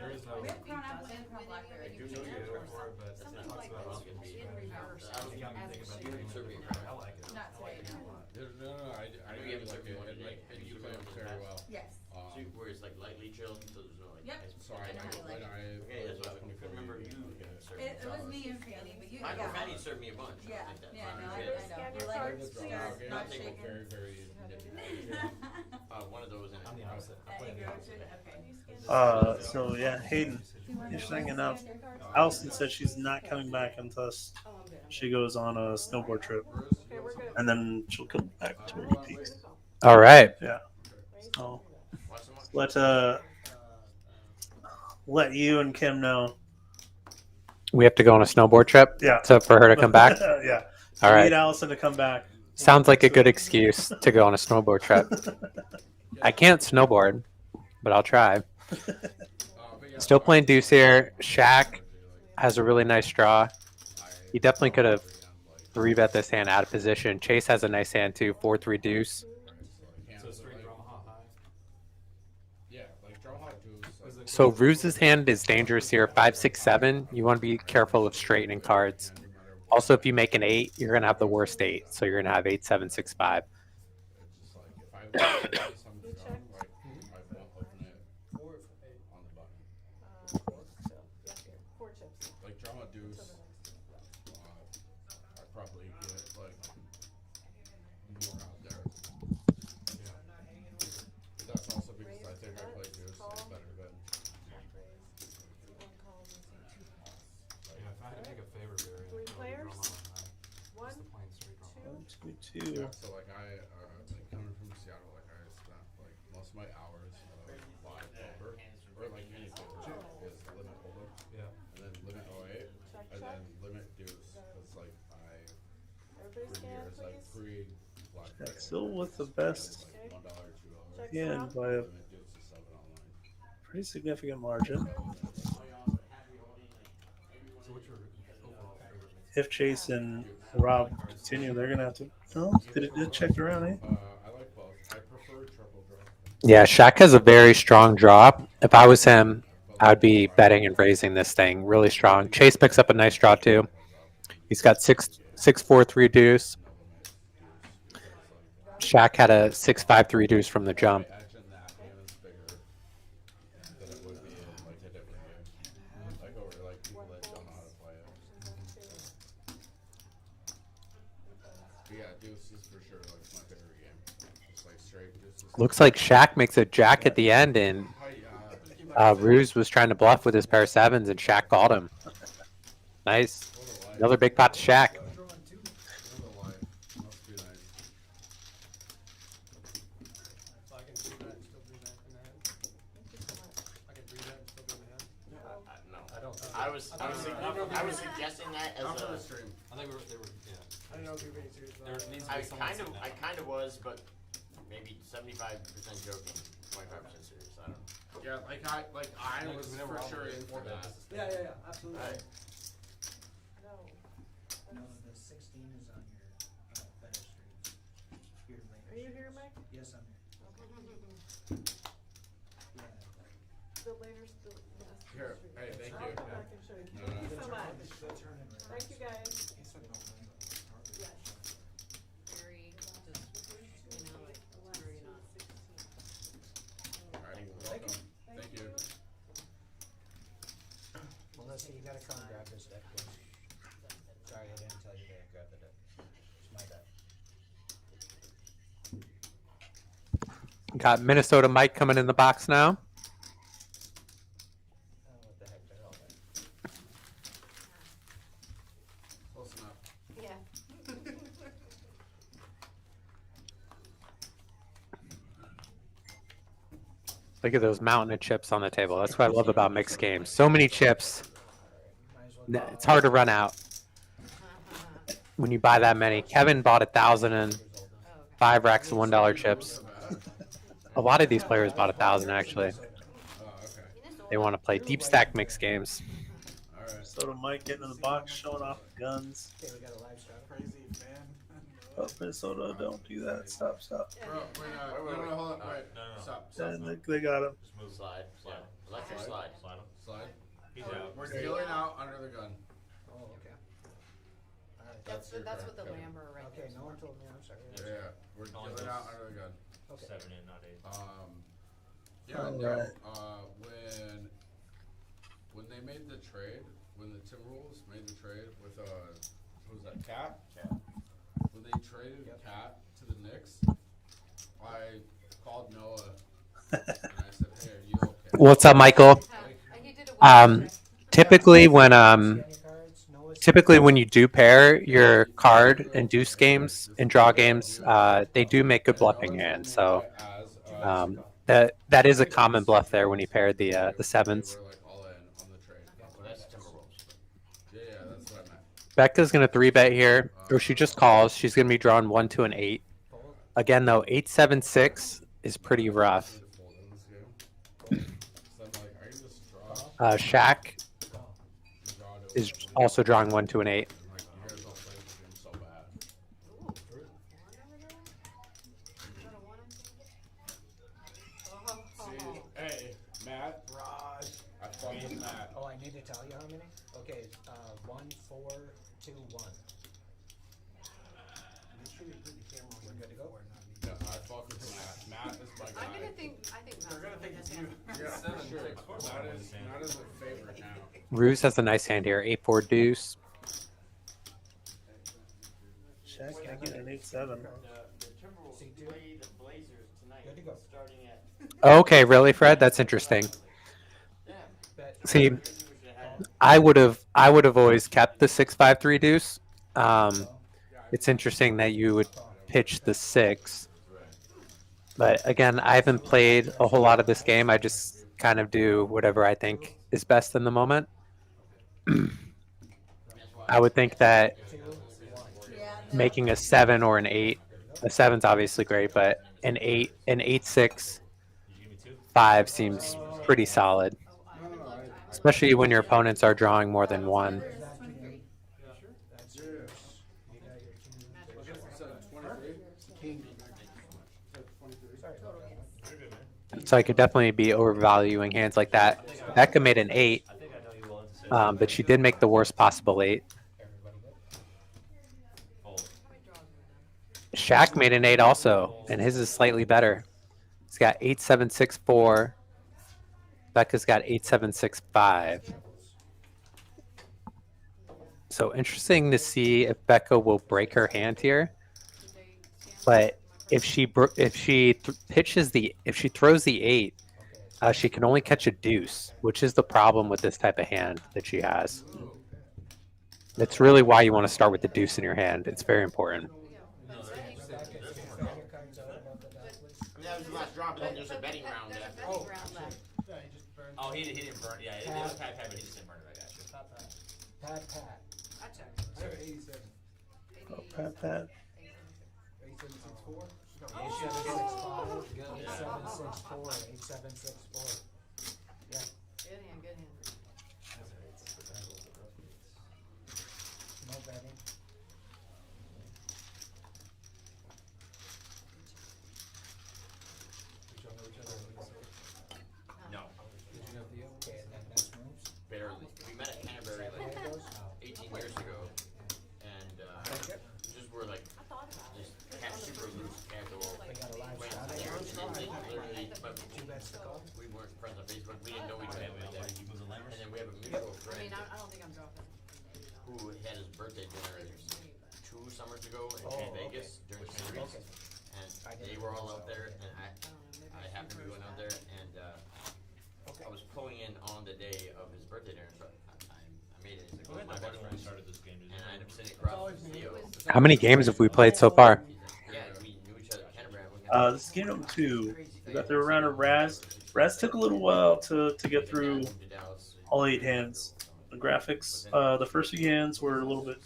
there is no. We have Crown Apple and Crown Blackberry. I do know you go for it, but it Something talks like about this options. in reverse. You got me thinking about doing it. I like it. Not today, no. No, I do like it, and you play it very well. Yes. Where it's like lightly chilled, so there's no like. Yep. So I Okay, that's what I remember you. It was me and Fanny, but you. I know Fanny served me a bunch. Yeah, like that. yeah, no, Fine. I know. We're like, please, not Very, shaking. very One of those in I'm it. the opposite. I play the opposite. So yeah, Hayden, interesting enough, Allison said she's not coming back unless she goes on a snowboard trip, Okay, we're good. and then she'll come back to Myrtle Peaks. All right. Yeah. So let you and Kim know. We have to go on a snowboard trip. Yeah. So for her to come back. Yeah. All right. Need Allison to come back. Sounds like a good excuse to go on a snowboard trip. I can't snowboard, but I'll try. Still playing deuce here. Shaq has a really nice draw. He definitely could have 3-bet this hand out of position. Chase has a nice hand too, 4-3 deuce. So straight draw high. Yeah, like draw high juice. So Ruse's hand is dangerous here, 5-6-7. You want to be careful of straightening cards. Also, if you make an 8, you're going to have the worst 8. So you're going to have 8-7-6-5. If I some drum, like I won't open it on the button. 4 chips. Like draw a deuce. I probably get like more out there. But that's also because I think I play deuce better than. Yeah, if I had to make a favorite variant, 3 players. What's 1, the plain straight draw? 2. Two. Yeah, so like like coming from Seattle, like I spent like most of my hours live poker or like any poker is limit hold'em. Yeah. And then limit 08 and then limit deuce because like Everybody for stand, years like please. Black Yeah, Friday, still with the best like $1, $2. Check hand out. by a Limit deuce is 7 online. pretty significant margin. So what's your overall favorite mix? If Chase and Rob continue, they're gonna have to. Oh, did it check around, eh? I like both. I prefer triple draw. Yeah, Shaq has a very strong draw. If I was him, I would be betting and raising this thing really strong. Chase picks up a nice draw too. He's got 6-4-3 deuce. Shaq had a 6-5-3 deuce from the jump. Edge in that game is bigger than it would be in like a different game. Like over like people that don't know how to play it. But yeah, deuce is for sure like my favorite game. Just like straight deuce is Looks like Shaq makes a jack at the end, and Ruse was trying to bluff with his pair of sevens, and Shaq called him. Nice. Another big pot to Shaq. I was suggesting that as a. I think they were, yeah. I don't know if you're being serious about it. I kind of was, but maybe 75% joking, 25% serious. I don't know. Yeah, I was for sure in for that. Yeah, absolutely. Alright. No. No, the 16 is on your better streams. Your later Are you here, streams. Mike? Yes, I'm here. Yeah. The later, the last. Here, hey, thank I'll you. come back and show you. No, Thank you no. so much. The tournament. Thank you, guys. He said no, Yes. Very, just, you know, like, very not. Alright, welcome. Thank you. Melissa, you gotta come grab this deck, please. Sorry, I didn't tell you to grab the deck. It's my deck. Got Minnesota Mike coming in the box now. Oh, what the heck, they're all there. Close enough. Yeah. Look at those mountain of chips on the table. That's what I love about mixed games. So many chips. Might as well. It's hard to run out when you buy that many. Kevin bought 1,005 racks of $1 chips. A lot of these players bought 1,000 actually. Oh, okay. They want to play deep stack mixed games. Alright. Soda Mike getting in the box, showing off the guns. Okay, we got a live shot. Crazy fan. Oh, Minnesota, don't do that. Stop. Bro, wait, no, hold on. Wait, stop. And they got him. Just move. Slide. Electric slide. Slide. He's out. We're dealing out under the gun. Oh, okay. Alright. That's your what card, the Kevin. Lamber right there. Okay, no one told me, I'm sorry. Yeah, we're Only dealing goes- out under the gun. Okay. 7 in, not 8. Yeah, Alright. when they made the trade, when the Timberwolves made the trade with who was that, Cat? When they traded Cat to the Knicks, I called Noah and I said, "Hey, are you okay?" What's up, Michael? He did a Um, typically when Scanning cards, Noah's- typically when you do pair your card and deuce games and draw games, they do make good bluffing hands. So that is a common bluff there when you pair the sevens. We're like all in on the trade. Well, that's Timberwolves. Yeah, that's what I meant. Becca's gonna 3-bet here, or she just calls. She's gonna be drawing 1, 2, and 8. Again, though, 8, 7, 6 is pretty rough. To fold in this game. So I'm like, I can just draw. Shaq And draw it is over. also drawing 1, 2, and 8. I'm like, you guys all play this game so bad. See, hey, Matt, Raj. I fucking Matt. Oh, I need to tell you how many? Okay, 1, 4, 2, 1. Make sure you put the camera on. We're good to go. Yeah, I fuck with Matt. Matt is my guy. I think They're gonna think it's you. Yeah, Seven, for sure. six, four. Matt is a favorite now. Ruse has a nice hand here. 8, 4 deuce. Shaq can't get an 8-7. The Timberwolves See, dude. play the Blazers tonight, Good to go. starting at. Okay, really, Fred? That's interesting. Yeah. Bet. See, I would have always kept the 6, 5, 3 deuce. It's interesting that you would pitch the 6. But again, I haven't played a whole lot of this game. I just kind of do whatever I think is best in the moment. I would think that 2, 1. making a 7 or an 8, a 7's obviously great, but an 8, 6, 5 seems pretty solid, especially when your opponents are drawing more than 1. That's yours. You got your king. So 23? King. So I could definitely be overvaluing hands like that. Becca made an 8, but she did make the worst possible 8. Everybody good? Shaq made an 8 also, and his is slightly better. He's got 8, 7, 6, 4. Becca's got 8, 7, 6, 5. So interesting to see if Becca will break her hand here. But if she throws the 8, She can only catch a deuce, which is the problem with this type of hand that she has. That's really why you want to start with the deuce in your hand. It's very important. That was the last draw, but then there's a betting round after. Oh, he didn't burn. Yeah, it was pat, but he just didn't burn it. I got you. Pat. I checked. 87. Oh, Pat. 8764. 8765. 8764. 8764. Yeah. Good hand, good hand. No betting. No. Did you know Theo? Okay, and then that's rooms. Barely. We met at Canterbury like 18 years ago, and just were like super loose, casual. Went there, literally, but we weren't friends on Facebook. We didn't know each other. And then we have a mutual I friend mean, I don't think I'm dropping. who had his birthday dinner 2 summers ago in Vegas during the series, and they were all out there, and I happened to be going out there, and I was pulling in on the day of his birthday dinner, so I made it. He's like, my best friend started this game, and I ended up sitting across from Theo. How many games have we played so far? Yeah, we knew each other at Canterbury. This is game number 2. We got through a round of Razz. Razz took a little while to get through all 8 hands. The graphics, the first few hands were a little bit.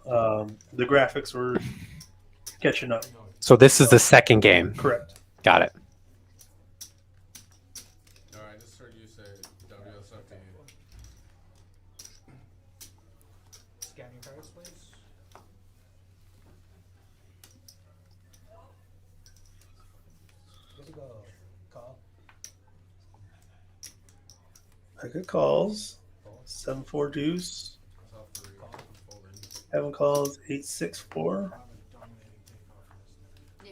The graphics were catching up. So this is the second game. Correct. Got it. I just heard you say WSFD. Scan your cards, please. Good to go. Call. Pack of calls. 7-4 deuce. Having calls 8-6-4. Yeah.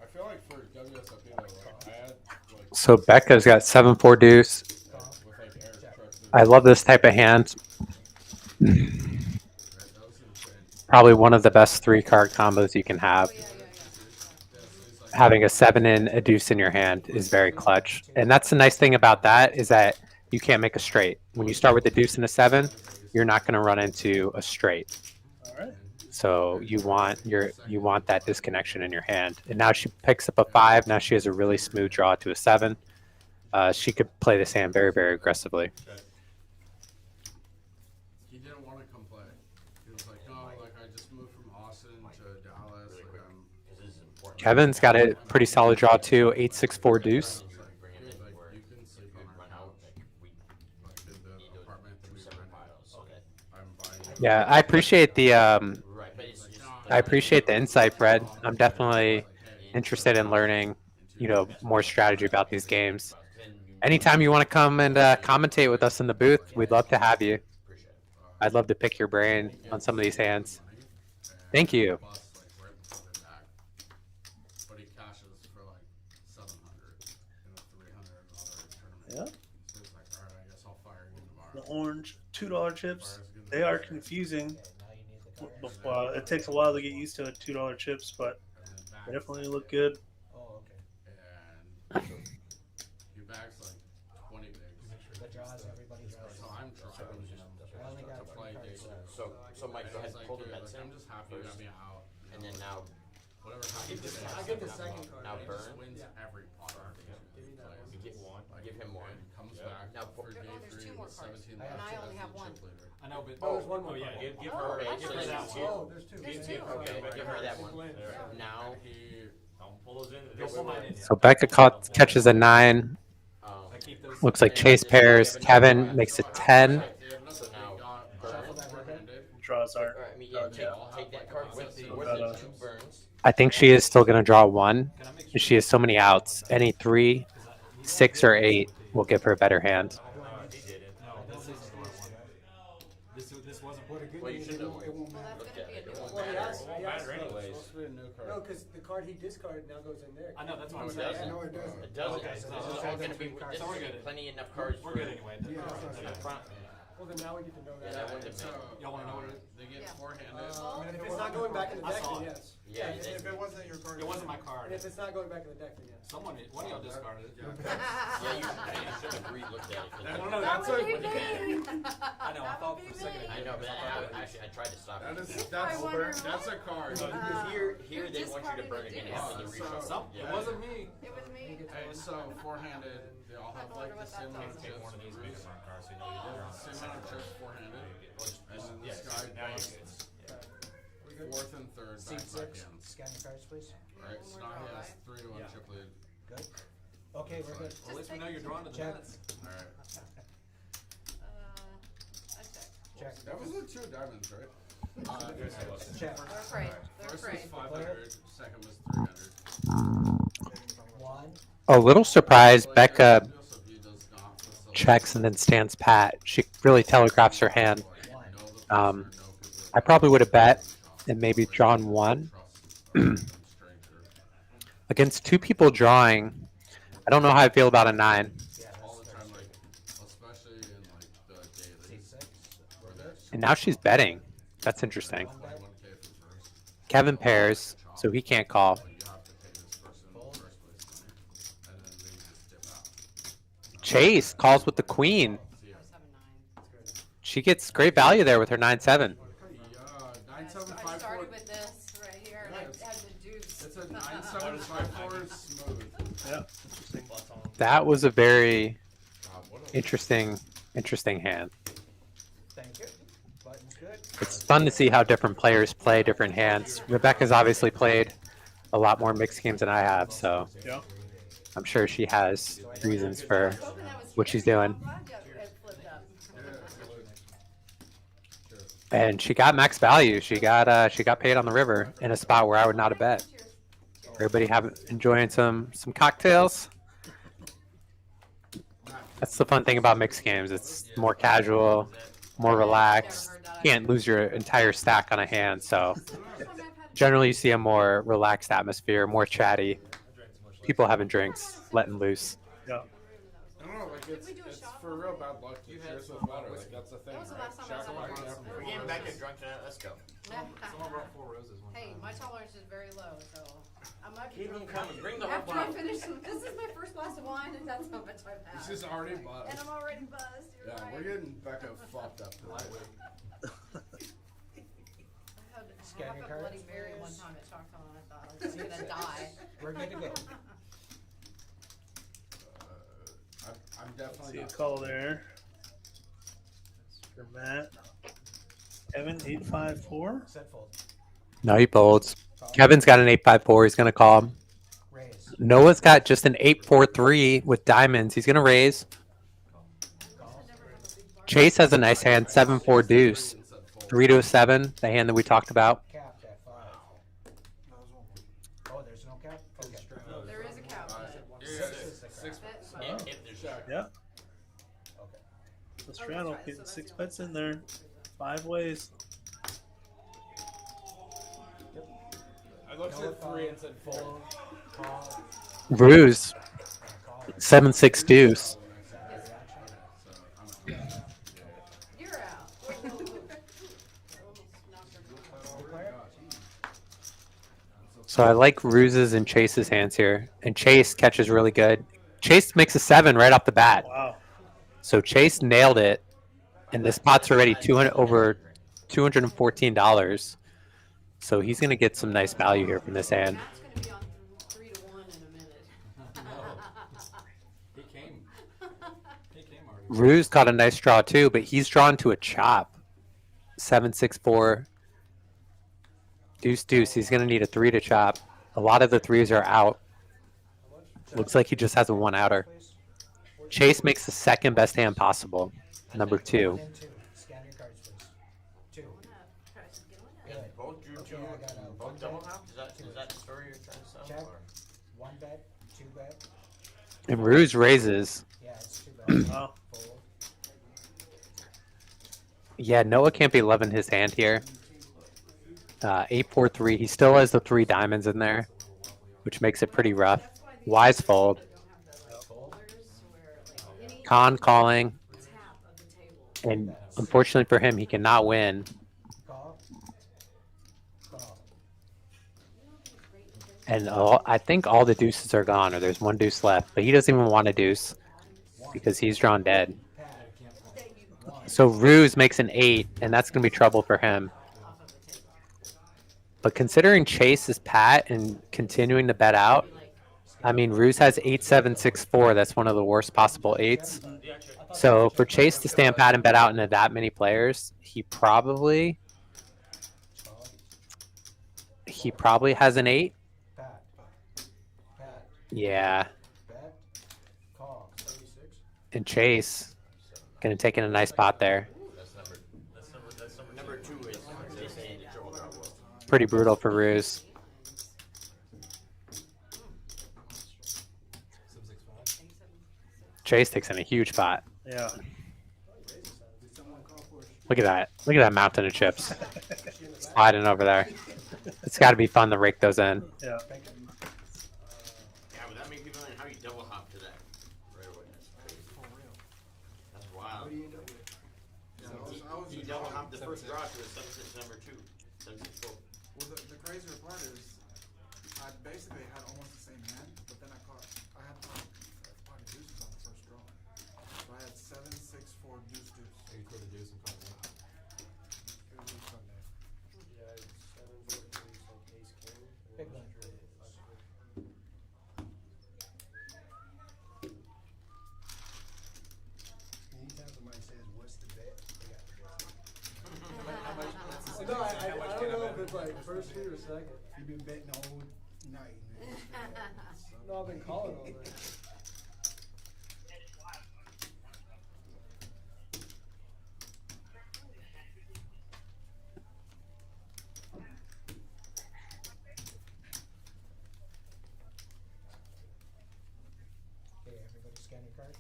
I feel like for WSFD though, like I had like So Becca's got 7-4 deuce. with like Eric Trucks. I love this type of hand. Probably one of the best 3-card combos you can have. Having a 7 in, a deuce in your hand is very clutch. And that's the nice thing about that is that you can't make a straight. When you start with a deuce and a 7, you're not going to run into a straight. All right. So you want that disconnection in your hand. And now she picks up a 5. Now she has a really smooth draw to a 7. She could play this hand very, very aggressively. He didn't want to come play. He was like, no, like I just moved from Austin to Dallas. Like Kevin's got a pretty solid draw too. 8-6-4 deuce. Yeah, I appreciate the insight, Fred. I'm definitely interested in learning, more strategy about these games. Anytime you want to come and commentate with us in the booth, we'd love to have you. I'd love to pick your brain on some of these hands. Thank you. But he cashes for like 700 and a 300 and other tournament. Yeah. So he's like, all right, I guess I'll fire you The tomorrow. orange $2 chips. They are confusing. It takes a while to get used to $2 chips, but they definitely look good. Oh, okay. And he bags like 20 bigs. The draws, everybody draws. So I'm trying I only got to play 20 day cards. two. So Mike, go ahead He's and like, pull the dude, bets like, in. I'm just happy you got me out. And then now, Whatever happens today, I get the second card. now he burn. just wins every pot. You get one. Give him one. And comes back Now, for day there's 3 two more with cards. 17 And left I as only the have one. chip leader. I know, but Oh, there's one more. yeah, give Oh, her. I Give thought her it that was one. two. Oh, there's two. There's two. Okay, give her that one. Now, He Don't pull those in. Don't pull mine in. So Becca catches a 9. I keep those. Looks like chase pairs. Kevin makes it 10. so now, burn. Draws are. I mean, yeah, take that card with the 2 burns. I think she is still going to draw 1. She has so many outs. Any 3, 6, or 8 will give her a better hand. He did it. No, this wasn't. What a good Well, you news, should it have won't matter. looked at it. It won't Well, he matter. asked- It won't he asked- matter anyways. supposed to be a new card. No, because the card he discarded now goes in there. I know that's what No, I'm it saying. doesn't. No, it doesn't. It doesn't. Okay, This so is this all is gonna be. cards. This So we're is good. plenty enough cards. We're for good anyway. Yeah, that's the right. front. Well, then now we get to know Yeah, that. that wouldn't have So, been. Y'all wanna know what it is? They get Yeah. four-handed. I mean, if it's not going back in the I deck, saw then it. yes. Yeah, if it- it wasn't your card. It wasn't my card. And if it's not going back in the deck, then yes. Someone, one of y'all discarded it. Yeah. Yeah, you should have looked at it. 'cause No, that- no, That that's would a. be me. I know, I thought for a second. I know, but actually, I tried to stop That it. is, I wonder that's a card. Here they want you to burn again after the So- reshuffle. Some, it wasn't me. It was me. Hey, so four-handed, they all have like the same amount of Take chips. one of these bigger cards, so you know you did. Same amount of chips four-handed. And then this guy Now you busts fourth and third Seat back 6. ends. Scan your cards, please. Right, so now he has 3-1 Yeah. chip lead. Good. Okay, we're good. Well, at least we know you're drawing to the Check. nuts. Alright. I checked. Check. That was the 2 diamonds, right? Check. They're afraid. They're First afraid. was 500, second was 300. 1. A little surprised Becca So if he does not with some- checks and then stands pat. She really telegraphs her hand. No, I probably would have bet and maybe drawn one. Against 2 people drawing, I don't know how I feel about a 9. all the time, like, especially in like the dailies, where there's And now she's betting. That's interesting. 21K for first. Kevin pairs, so he can't call. You have to pay this person first place money, and then they just dip out. Chase calls with the queen. She gets great value there with her 9-7. Yeah, I 9754. started with this right here and I had the deuce. It's a 9754 smooth. Yeah. Interesting. That was a very interesting hand. Thank you. Button's good. It's fun to see how different players play different hands. Rebecca's obviously played a lot more mixed games than I have, so Yeah. I'm sure she has reasons for what she's doing. I'm glad it flipped up. And she got max value. She got paid on the river in a spot where I would not have bet. Everybody enjoying some cocktails. That's the fun thing about mixed games. It's more casual, more relaxed. You can't lose your entire stack on a hand, so generally you see a more relaxed atmosphere, more chatty. People having drinks, letting loose. Yeah. I don't know, like it's for real bad luck to cheers with water. Like that's the thing, That was the right? last time I saw Shaq you. Martin We're getting back to drunk tonight. Let's go. Someone brought 4 roses one Hey, time. my tolerance is very low, so I might be Keep them drunk. coming. Bring the whole After I bottle. finish, this is my first glass of wine and that's how much I've had. She's already buzzed. And I'm already buzzed, you're Yeah, right. we're getting Becca fucked up tonight. I had Scan half your a cards, Bloody Mary one please. time at Choctaw and I thought I was gonna die. We're good to go. I'm definitely See a not. call there. For Matt. Kevin, 854. Set fold. No, he folds. Kevin's got an 8-5-4. He's going to call him. Raise. Noah's got just an 8-4-3 with diamonds. He's going to raise. Call. Chase has a nice hand, 7-4 deuce. 3 to a 7, the hand that we talked about. Capped at 5. Oh, there's no cap? Okay. There is a cap. Yeah, six. If there's Yeah. Okay. Pastrano getting 6 bets in there. 5 ways. I looked at 3 and said 4. Call. Ruse, Call. 7-6 deuce. You're out. Declare. So I like Ruse's and Chase's hands here. And Chase catches really good. Chase makes a 7 right off the bat. Wow. So Chase nailed it. And this pot's already over $214. So he's going to get some nice value here from this hand. Matt's gonna be on 3 to 1 in a minute. He came. He came already. Ruse caught a nice draw too, but he's drawn to a chop. 7-6-4. Deuce, deuce. He's going to need a 3 to chop. A lot of the 3s are out. Looks like he just has a 1-outer. Chase makes the second best hand possible. Number 2. Then 2. Scan your cards, please. 2. Good. both drew Okay, two. I got a Both 1 double bet. top? Is that the story you're trying to sell? Check. or- 1 bet. 2 bet. And Ruse raises. Yeah, it's 2 bet. Wow. Fold. Yeah, Noah can't be loving his hand here. 8-4-3. He still has the 3 diamonds in there, which makes it pretty rough. Wise fold. Fold. Con calling. And Unfortunately for him, he cannot win. And I think all the deuces are gone, or there's one deuce left. But he doesn't even want a deuce because he's drawn dead. So Ruse makes an 8, and that's going to be trouble for him. But considering Chase is Pat and continuing to bet out, I mean, Ruse has 8-7-6-4. That's one of the worst possible 8s. So for Chase to stand pat and bet out into that many players, he probably has an 8. Yeah. And Chase gonna take in a nice spot there. Number 2 is they say Pretty brutal for Ruse. Chase takes in a huge pot. Yeah. Look at that. Look at that mountain of chips sliding over there. It's got to be fun to rake those in. Yeah. Yeah, but that makes me wonder how you double hop to that right away. That's crazy. That's wild. You double hop the first draw to a 7-6 number 2. 7-6-4. Well, the crazier part is, I basically had almost the same hand, but then I had pocket deuces on the first draw. So I had 7-6-4 deuce deuce. You throw the deuce and call it. It was just Sunday. Yeah, it's 7, 4, 3, so ace king. Big one. Anytime somebody says, what's the bet? They got the bet. No, I don't know if it's like first shoot or second. You've been betting the whole night, man. No, I've been calling all day. Okay, everybody scan your cards.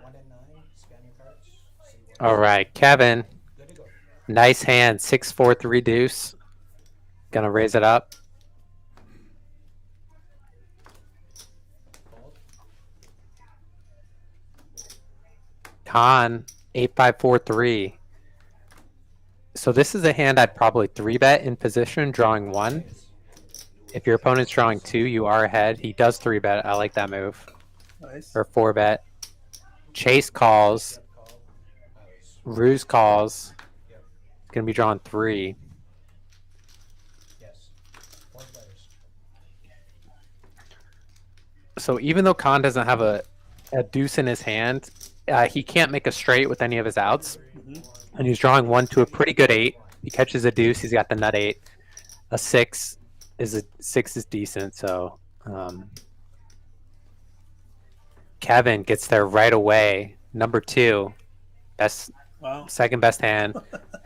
1 and 9, scan your cards. See what All right, Kevin. good to go. Nice hand. 6-4-3 deuce. Gonna raise it up. Fold. Con 8-5-4-3. So this is a hand I'd probably 3-bet in position, drawing 1. If your opponent's drawing 2, you are ahead. He does 3-bet. I like that move. Nice. Or 4-bet. Chase calls. Call. Ruse calls. Gonna be drawing 3. Yes. 4 players. So even though Khan doesn't have a deuce in his hand, he can't make a straight with any of his outs. And he's drawing 1 to a pretty good 8. He catches a deuce. He's got the nut 8. A 6 is decent. So Kevin gets there right away. Number 2, best, Wow. second best hand.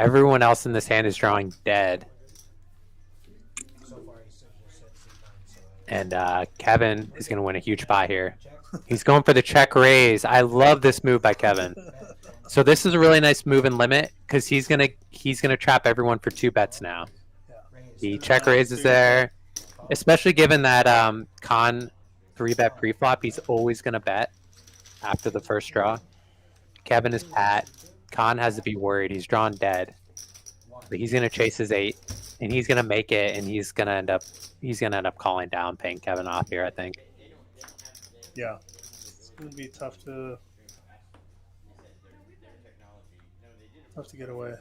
Everyone else in this hand is drawing dead. So far, he said C9, so And Kevin is going to win a huge spot here. He's going for the check raise. I love this move by Kevin. So this is a really nice move in limit because he's gonna trap everyone for 2 bets now. The check raise is there, especially given that Khan 3-bet pre-flop. He's always gonna bet after the first draw. Kevin is pat. Khan has to be worried. He's drawn dead, but he's gonna chase his 8, and he's gonna make it, and he's gonna end up calling down, paying Kevin off here. I think. Yeah. It's gonna be tough to get away.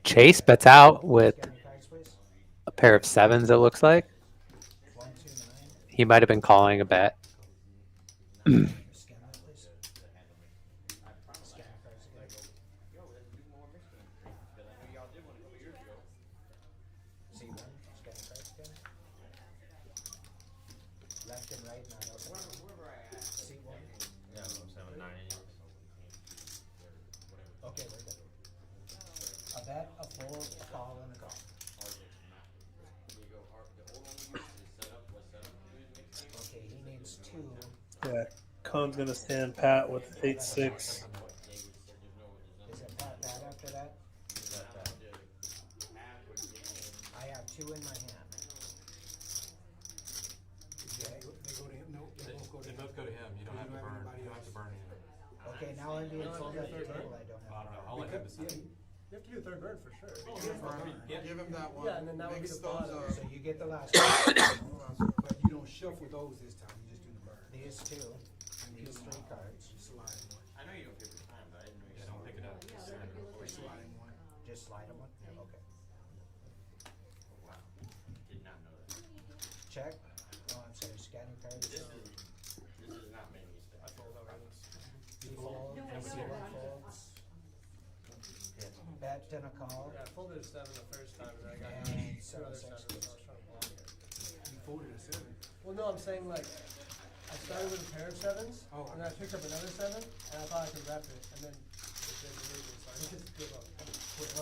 Chase bets out with scan your cards, please. a pair of 7s. It looks like 1, 2, 9. he might have been calling a bet. Scan that, please. Scan your cards again. C1, scan your cards again. Left and right, not up. C1. Yeah, 7-9. Okay, we're good. A bet, a fold, a call, and a call. Okay, he needs 2. Yeah. Khan's gonna stand pat with 8-6. Is it pat after that? I have 2 in my hand. Okay. They go to him. No, they both go to him. You don't have to burn. You don't have to burn anything. Okay, now I'm being told at the table I don't I have. don't know. I'll let him decide. You have to do a third burn for sure. Yeah. Give him that one. Yeah, and then that would be Mix the those bottom. up. So you get the last one. But you don't shuffle those this time, you just do the burn. These two, and these three cards. Slide one. I know you don't give me time, but I didn't know you. Yeah, don't pick it up. Sliding one. Just slide them one? Yeah, okay. Wow. Did not know that. Check. Oh, I'm sorry, scanning cards. This is not making me step. I told already. You fold, and see one folds. Bet, then a call. Yeah, I folded a 7 the first time, and then I got And 2 seven, other six, 7s, so I was trying to block it. You folded a 7. Well, no, I'm saying like, I started with a pair of 7s, Oh. and then I picked up another 7, and I thought I could rep it, and then it didn't move it, so I just give up.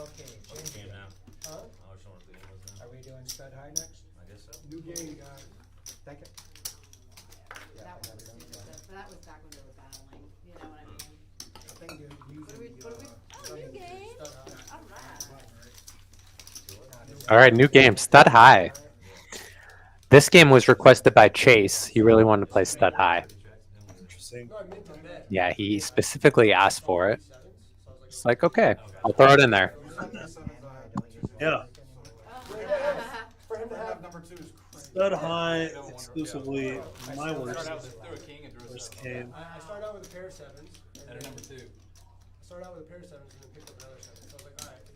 Okay, change it. Huh? I was showing what the game was now. Are we doing stud high next? I guess so. New game, guys. Thank you. Yeah, I That got was, it. but that was back when they were battling, you know what I mean? I think you're using Oh, new game? Alright. All right, new game, Stud High. This game was requested by Chase. He really wanted to play Stud High. Interesting. No, I made my bet. Yeah, he specifically asked for it. It's like, okay, I'll throw it in there. Yeah. For him to have number 2 is crazy. Stud High exclusively my worst Threw a king and drew a worst 7. game. I started out with a pair of 7s, And a number 2. I started out with a pair of 7s, and then picked up another 7, so I was like, alright, I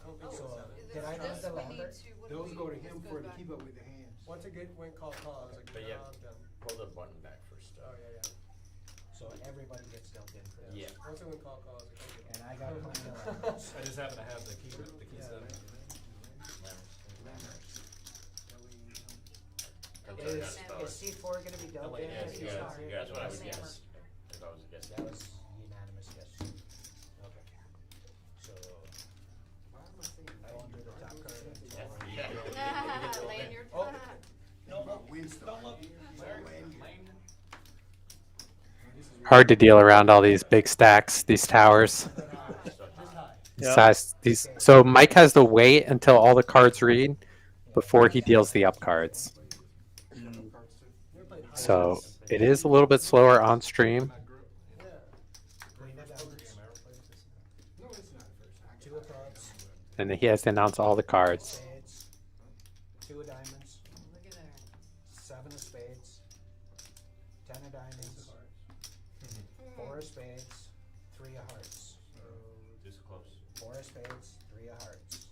don't think it's So, a 7. did I have the ladder? Those go to him for to keep up with the hands. Once it went call, I was like, But no, yeah. I'm done. Pull the button back first. Oh, yeah, yeah. So everybody gets dealt in for this. Yeah. Once it went call, I was like, okay. And I got plenty of rounds. I just happen to have the key 7. Is C4 gonna be dealt in? Yes, if yeah, he's not here? that's what I would guess. If I was guessing. That was unanimous, yes. Okay. So, I won't do the top card until. Laying your. Oh. Hard to deal around all these big stacks, these towers. Yeah. So Mike has to wait until all the cards read before he deals the up cards. So it is a little bit slower on stream. Two of clubs, And he has to announce all the cards. spades, two of diamonds, Look at that. 7 of spades, 10 of diamonds, 4 of spades, 3 of hearts. Just close. 4 of spades, 3 of hearts.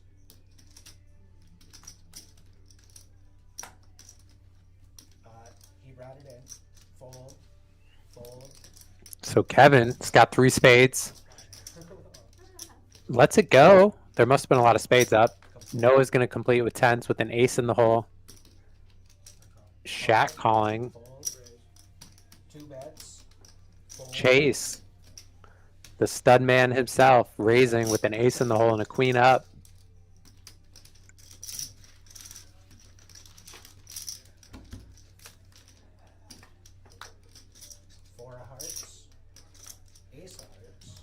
He brought it in. Fold, fold. So Kevin's got 3 spades. Lets it go. There must have been a lot of spades up. Noah's going to complete with 10s with an ace in the hole. Shaq calling. Fold. 2 bets. Fold. Chase, the stud man himself, raising with an ace in the hole and a queen up. Four of hearts, ace of hearts,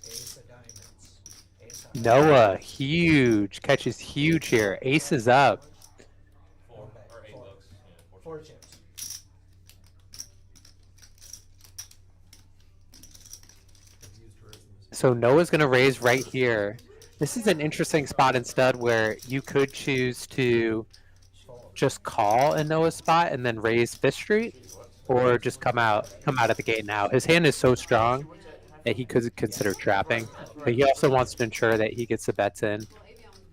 ace of diamonds, ace of hearts. Noah, huge. Catches huge here. Ace is up. 4 or 8 Four. looks. Yeah, 4 chips. So Noah's going to raise right here. This is an interesting spot in stud where you could choose to just call in Noah's spot and then raise Fifth Street, or just come out of the gate now. His hand is so strong that he could consider trapping, but he also wants to ensure that he gets the bets in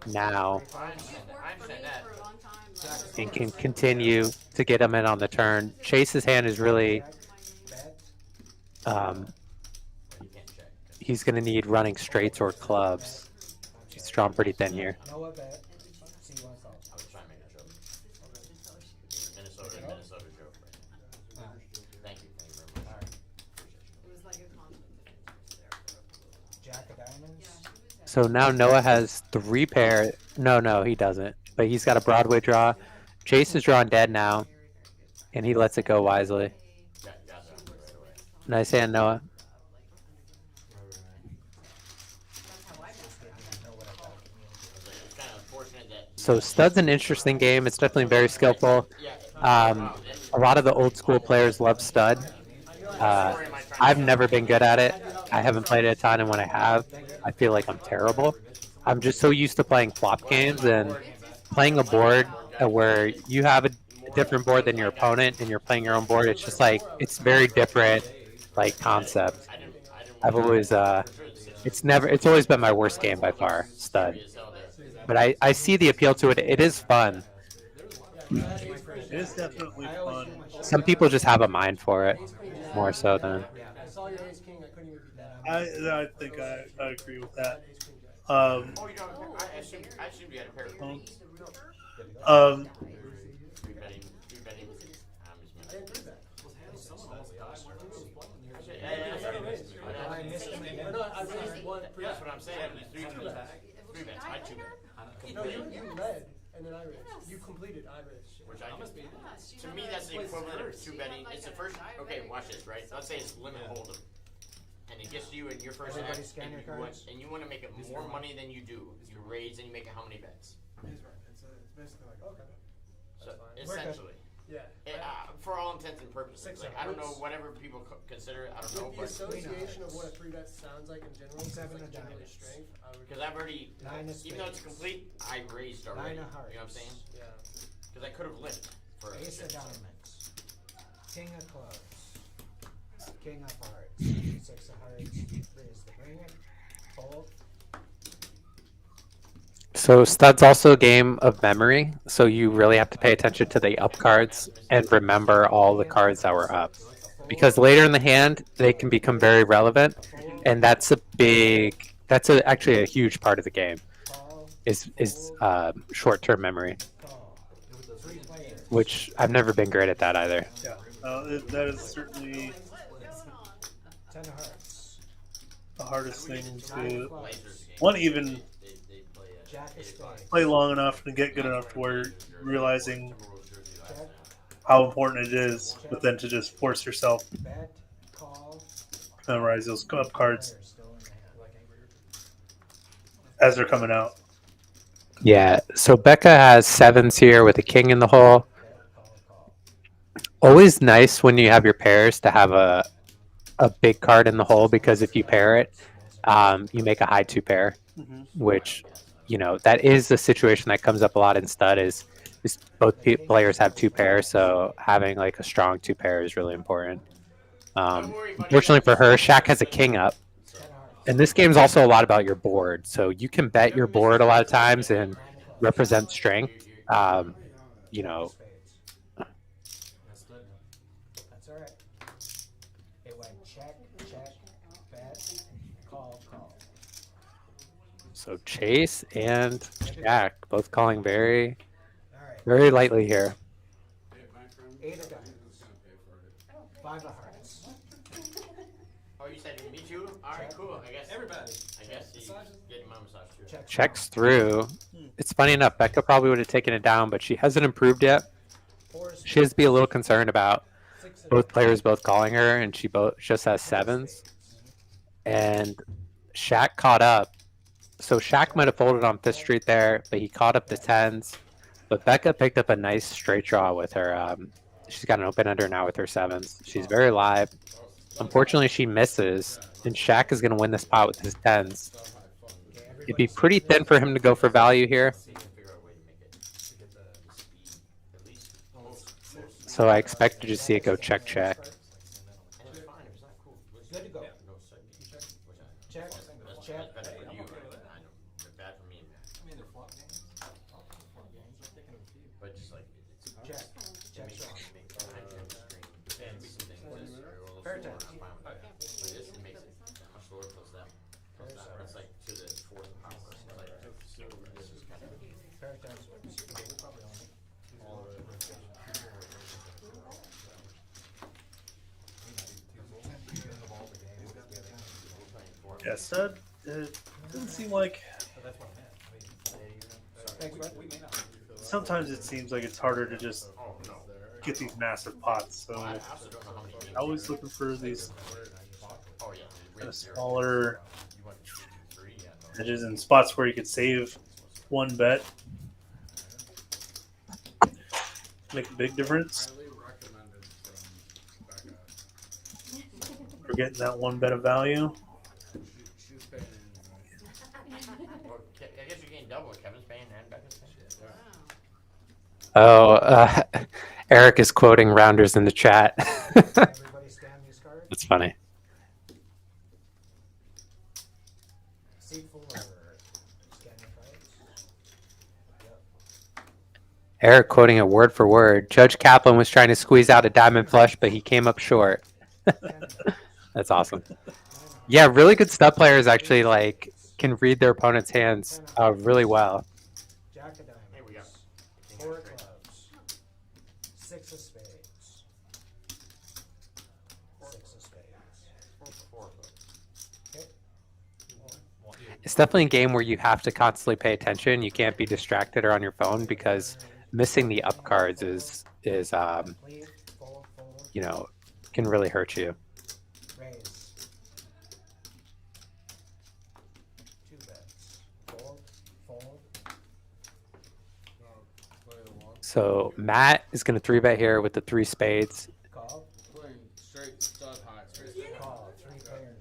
now and can continue to get him in on the turn. Chase's hand is really he's going to need running straights or clubs. He's drawn pretty thin here. Noah bet, C1 call. I was trying to make that joke. Minnesota joke right now. Thank you very much. It was like a conflict of interest there. Jack of diamonds, So now Noah has 3 pair. No, he doesn't. But he's got a Broadway draw. Chase is drawn dead now, and he lets it go wisely. Yeah, you got that right away. Nice hand, Noah. It's kind of unfortunate that. So stud's an interesting game. It's definitely very skillful. A lot of the old school players love stud. I've never been good at it. I haven't played it a ton, and when I have, I feel like I'm terrible. I'm just so used to playing flop games and playing a board where you have a different board than your opponent, and you're playing your own board. It's just like it's very different, like concept. I've always it's always been my worst game by far, stud. But I see the appeal to it. It is fun. It is definitely fun. Some people just have a mind for it more so than. I saw your ace king. I couldn't even beat that. I think I agree with that. Oh, you don't. I assumed you had a pair of queens. Three betting. I'm just messing. That's what I'm saying. Three bets. I two bet. No, you led, and then I raised. You completed, I raised. Which I must be. To me, that's the equivalent of two betting. It's the first. Okay, watch this, right? Let's say it's limit hold'em, and it gets to you in your first act, and you want to make it more money than you do. You raise and you make it how many bets? He's right. It's basically like, okay. So essentially, Yeah. for all intents and purposes, like I don't know whatever people consider it. I don't know, The but association of what a 3-bet sounds like in general, like generally strength, I would. because I've already, even though it's complete, I raised already. You know what I'm saying? Yeah. Because I could have lived for a Ace of bit. diamonds, king of clubs, king of hearts, 6 of hearts, raise the bring it, fold. So stud's also a game of memory, so you really have to pay attention to the up cards and remember all the cards that were up. Because later in the hand, they can become very relevant, and that's actually a huge part of the game, is short-term memory, which I've never been great at that either. Yeah, that is certainly 10 of hearts, the hardest thing to even jack of spades, play long enough and get good enough to where you're realizing how important it is, but then to just force yourself bet, call, to memorize those up cards they're still in the hand. as they're coming out. Yeah, so Becca has 7s here with a king in the hole. Always nice when you have your pairs to have a big card in the hole, because if you pair it, you make a high 2 pair, which, that is the situation that comes up a lot in stud is both players have 2 pairs, so having like a strong 2 pair is really important. Unfortunately for her, Shaq has a king up. And this game is also a lot about your board, so you can bet your board a lot of times and represent strength. That's alright. It went check, bet, call. So Chase and Shaq both calling very, Alright, very lightly here. 8 of diamonds, 5 of hearts, Oh, you said me too? Alright, cool. I guess everybody. I guess he's getting my massage too. check. Checks through. It's funny enough, Becca probably would have taken it down, but she hasn't improved yet. She has to be a little concerned about both players both calling her, and she just has 7s. And Shaq caught up. So Shaq might have folded on 5th Street there, but he caught up the 10s. But Becca picked up a nice straight draw with her. She's got an open ender now with her 7s. She's very live. Unfortunately, she misses, and Shaq is going to win this pot with his 10s. It'd be pretty thin for him to go for value here. So I expect to just see it go check. Good to go. Check, check. But just like Check, check strong. Fair time. this makes it that much lower plus that. It's like to the 4th power. Like this is kind of Fair time. Yeah, stud. It doesn't seem like. Thanks, bud. Sometimes it seems like it's harder to just get these massive pots. So I'm always looking for these kind of smaller edges and spots where you could save one bet. Make a big difference. getting that one bet of value. She's paying I guess you're getting double. Kevin's paying and Becca's paying. Oh, Eric is quoting Rounders in the chat. Everybody scan these cards. That's funny. Seat full or scan your cards. Yep. Eric quoting it word for word. Judge Kaplan was trying to squeeze out a diamond flush, but he came up short. That's awesome. Yeah, really good stud players actually like can read their opponent's hands really well. Jack of diamonds. Here we go. 4 of clubs. 6 of spades. 6 of spades. Okay. It's definitely a game where you have to constantly pay attention. You can't be distracted or on your phone because missing the up cards is Leave, fold, fold. you know, can really hurt you. Raise. 2 bets. Fold, fold. So Matt is going to 3-bet here with the 3 spades. Call. Playing straight stud high. Straight Call. 3 pairs.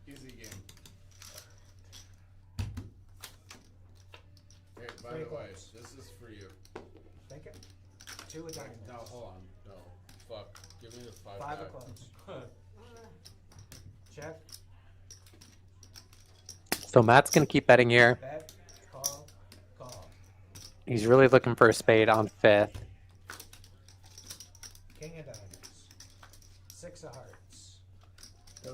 Easy game. Hey, by 3 the way, clubs. this is for you. Thank you. 2 of diamonds. No, hold on. No. Fuck. Give me the 5 5 back. of clubs. Check. So Matt's going to keep betting here. Bet. Call. Call. He's really looking for a spade on 5th. King of diamonds. 6 of hearts.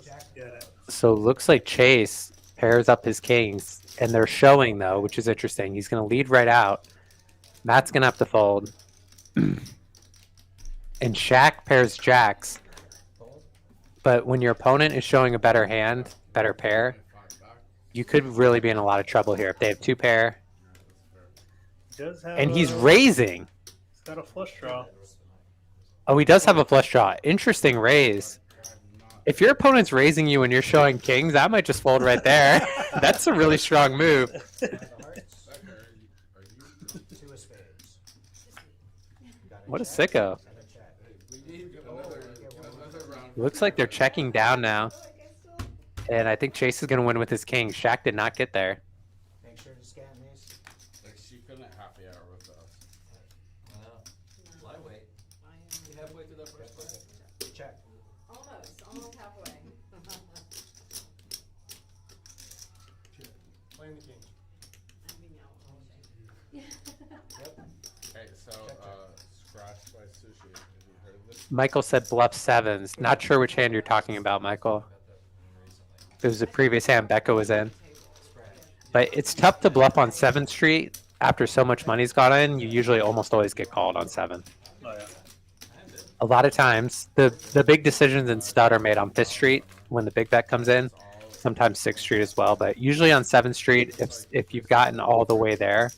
Jack of Get it. clubs. So looks like Chase pairs up his kings, and they're showing though, which is interesting. He's going to lead right out. Matt's going to have to fold. And Shaq pairs jacks. Fold. But when your opponent is showing a better hand, better pair, you could really be in a lot of trouble here if they have 2 pair. He does have And he's a- raising. He's got a flush draw. Oh, he does have a flush draw. Interesting raise. If your opponent's raising you and you're showing kings, that might just fold right there. That's a really strong move. 5 of hearts. 2 of spades. Got What a check sicko. and a check. We need another round. Looks like they're checking down now. And I think Chase is going to win with his king. Shaq did not get there. Make sure to scan these. Like, she couldn't happy hour with us. Lightweight. You halfway through that first play? Check. Almost halfway. Playing the king. Hey, so, Scratch by Sushi. Have you heard of this? Michael said bluff 7s. Not sure which hand you're talking about, Michael. It was the previous hand Becca was in. But it's tough to bluff on 7th Street. After so much money's gone in, you usually almost always get called on 7. Oh, yeah. A lot of times, the big decisions in stud are made on 5th Street when the big bet comes in. Sometimes 6th Street as well, but usually on 7th Street, if you've gotten all the way there,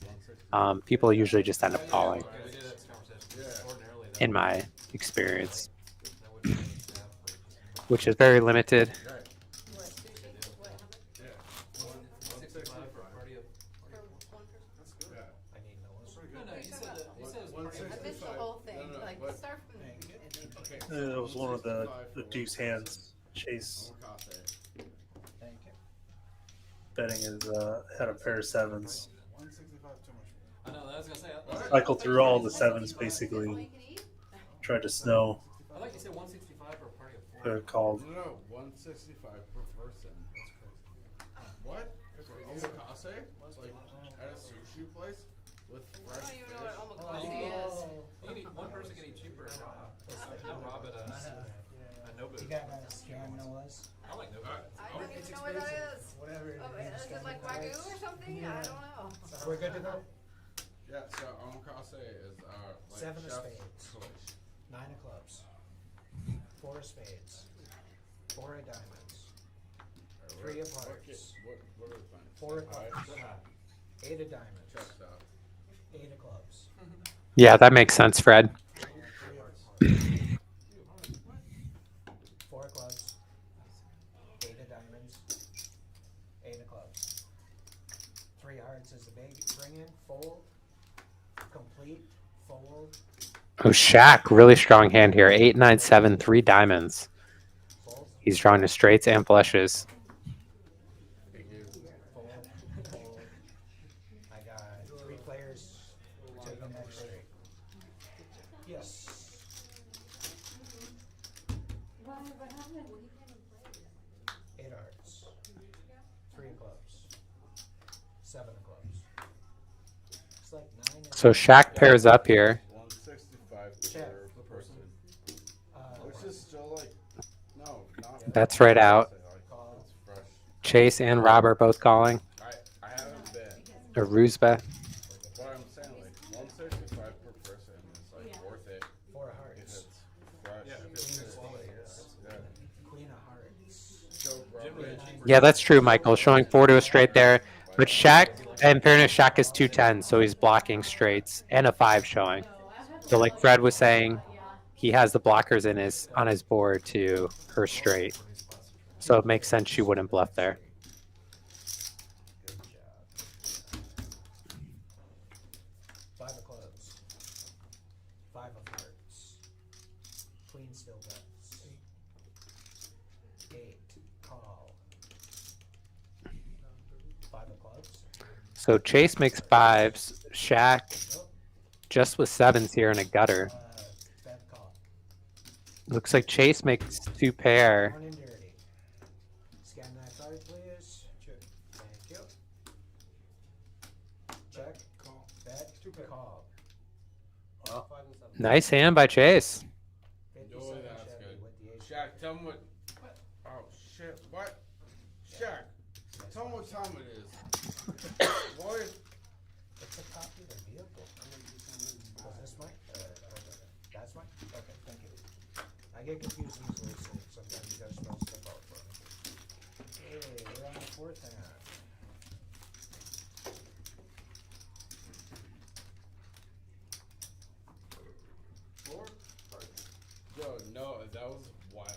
people usually just end up calling, We did this conversation. Ordinarily, that in my experience, which is very limited. 165 for a party of. I need those. No, he said it was party of. I missed the whole thing, like, start from. It was one of the deuce hands. Chase Thank you. betting his had a pair of 7s. 165 too much. I know, I was gonna say. Cycled through all the 7s basically. Tried to snow. I like you said 165 for a party of 4. They're called. No, 165 per person. That's crazy. What? For omakase? Like, at a sushi place? With fresh I don't even know fish? what omakase is. You can eat, one person can eat cheaper. Rob at a Nobu. You got a scan Noah's? I like Nobu. I don't even know what that is. Whatever. Oh, is it like Wagyu or something? I don't know. We're good to go? Yeah, so omakase is like 7 of chef's spades. choice. 9 of clubs. 4 of spades. 4 of diamonds. 3 of hearts. What are we playing? 4 of High? clubs. 8 of diamonds. Checks out. 8 of clubs. Yeah, that makes sense, Fred. 4 of clubs. 8 of diamonds. 8 of clubs. 3 hearts is the big bring in. Fold. Complete. Fold. Oh, Shaq, really strong hand here. 8, 9, 7, 3 diamonds. He's drawing to straights and flushes. I got 3 players taking that straight. Yes. Eight hearts. 3 of clubs. 7 of clubs. It's like 9 and So Shaq pairs up here. 165 per person. Which is still like, no, not. Bets right out. It's fresh. Chase and Rob are both calling. I haven't been. A ruse bet. But I'm saying like 165 per person is like worth it. 4 of If hearts. it's fresh. Queen of spades. Yeah. Queen of hearts. Joe Robert. Yeah, that's true, Michael. Showing 4 to a straight there. But Shaq, in fairness, Shaq is 210, so he's blocking straights and a 5 showing. So like Fred was saying, he has the blockers in his on his board to her straight. So it makes sense she wouldn't bluff there. Good job. 5 of clubs. 5 of hearts. Queen still bets. 8. Call. 5 of clubs. So Chase makes 5s. Shaq just with 7s here in a gutter. Bet call. Looks like Chase makes 2 pair. 1 and dirty. Scan that card, please. Check. Thank you. Check. Call. Bet. Call. Nice hand by Chase. 57 Oh, that's Chevy good. with the ace. Shaq, tell him what. Oh shit! What? Shaq, tell him what time it is. What? It's a popular vehicle. Was this mine? That's mine? Okay, thank you. I get confused easily, so sometimes you guys spell stuff out for me. Hey, we're on the 4th hand. Yo, no, that was wild.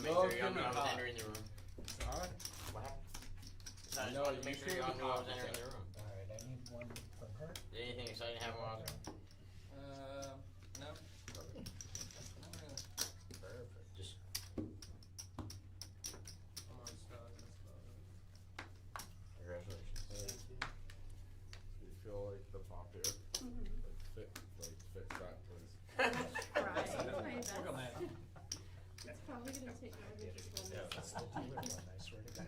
Make No, sure y'all come knew I on. was entering the room. Huh? What happened? So I just No, wanted to make you sure y'all shouldn't knew I was have entering that. the room. Alright, I need one from her. Did anything exciting happen while I was there? No. Perfect. Just I'm on star. congratulations. You feel like the pop here? Like fix that, please. I swear to God.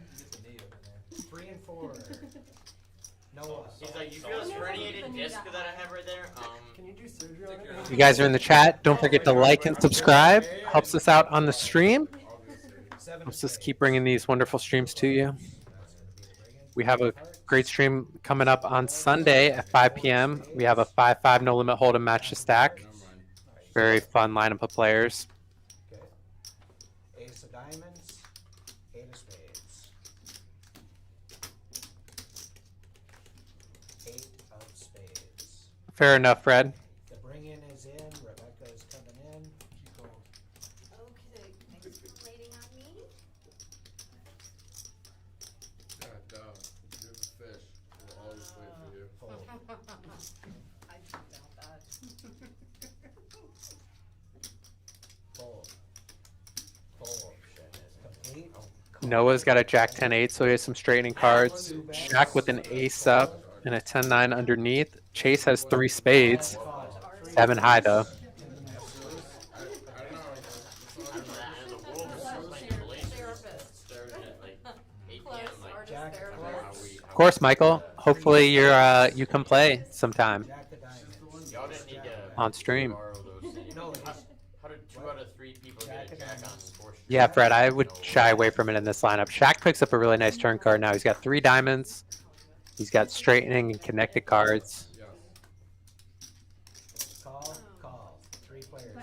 3 and 4. Noah. He's like, you feel this herniated disc that I have right there? Can you do surgery on it? You guys are in the chat. Don't forget to like and subscribe. Helps us out on the stream. Let's just keep bringing these wonderful streams to you. We have a great stream coming up on Sunday at 5 p.m. We have a 5-5 no limit hold'em match to stack. Very fun lineup of players. Okay. Ace of diamonds. 8 of spades. 8 of spades. Fair enough, Fred. The bring in is in. Rebecca is coming in. Okay, thanks for waiting on me. God, you're the fish. We'll always wait for you. Fold. I doubt that. Fold. Fold. Complete. Noah's got a Jack 10-8, so he has some straightening cards. Shaq with an ace up and a 10-9 underneath. Chase has 3 spades. 7 high though. Of course, Michael. Hopefully you can play sometime Y'all didn't need to on stream. borrow those things. How did 2 out of 3 people get a jack on 4 streets? Yeah, Fred, I would shy away from it in this lineup. Shaq picks up a really nice turn card now. He's got 3 diamonds. He's got straightening and connected cards. Call. Call. 3 players.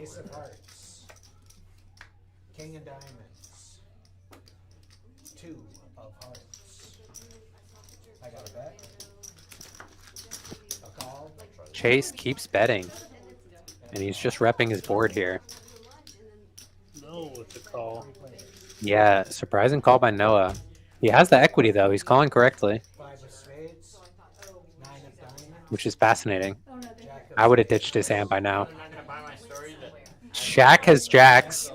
Ace of hearts. King of diamonds. 2 of hearts. I got a bet. A call. Chase keeps betting. And he's just repping his board here. No with the call. Yeah, surprising call by Noah. He has the equity though. He's calling correctly. 5 of which is fascinating. Jack of I would have ditched his hand by now. I'm not gonna buy my story that Shaq has jacks,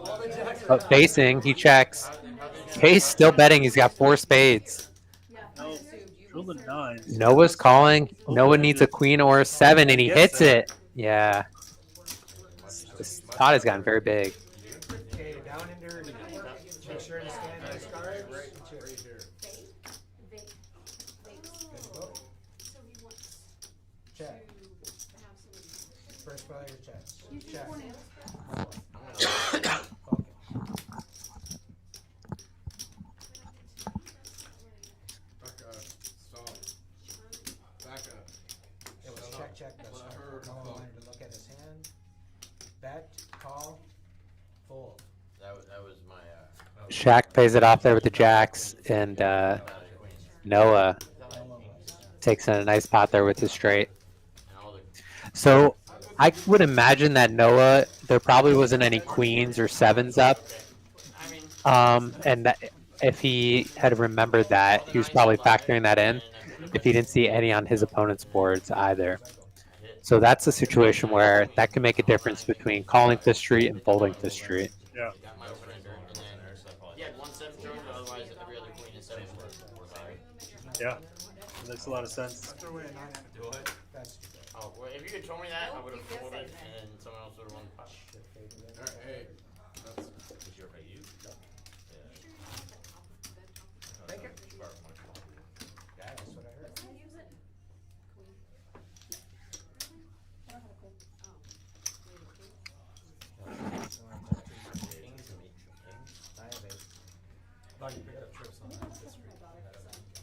but facing, he checks. Kay's still betting. He's got 4 spades. No, drill the 9. Noah's calling. Noah needs a queen or a 7, and he hits it. Yeah. This pot has gotten very big. Okay, down and dirty. Make sure to stand these cards. Right here. Good to go. Check. First player checks. Check. Okay. Stop. Back up. It was check. That's Let right. her No one call. wanted to look at his hand. Bet, call, fold. that was my Shaq pays it off there with the jacks, and Noah takes in a nice pot there with his straight. So I would imagine that Noah, there probably wasn't any queens or 7s up. And that if he had remembered that, he was probably factoring that in if he didn't see any on his opponent's boards either. So that's a situation where that can make a difference between calling Fifth Street and folding Fifth Street. Yeah. he had 1 7 throws, otherwise every other queen is 7 Yeah. That makes a lot of sense. Throw away a 9 and a 2. That's Oh, well, if you had told me that, I would have folded, and then someone else would have won the pot. Alright, hey. That's Thank you. Yeah, that's what I heard. I have 8. No, you picked up trips on that history.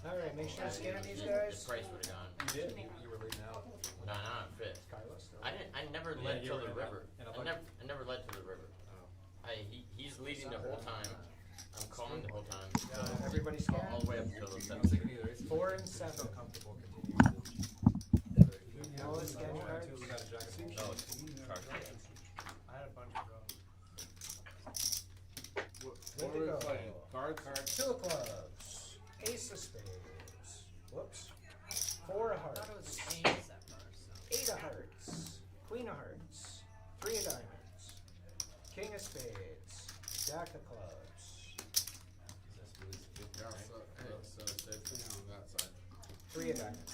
All right, make sure to scan these guys. Price would have gone. You did. You were leading out. No, not fifth. I never Yeah, led you till were the in river. and I never led to the river. He's leading the whole time. I'm calling the whole time. Everybody scan. All the way up until the I 7th. was thinking either ace. 4 and 7. So comfortable continuing. Noah, scan your cards. We got a jack of Oh, it's charged. I had a bunch of draws. what are we playing? Cards? 2 of clubs. Ace of spades. Whoops. 4 of hearts. 8 of hearts. Queen of hearts. 3 of diamonds. King of spades. Jack of clubs. Yeah, so same thing on that side. 3 of diamonds.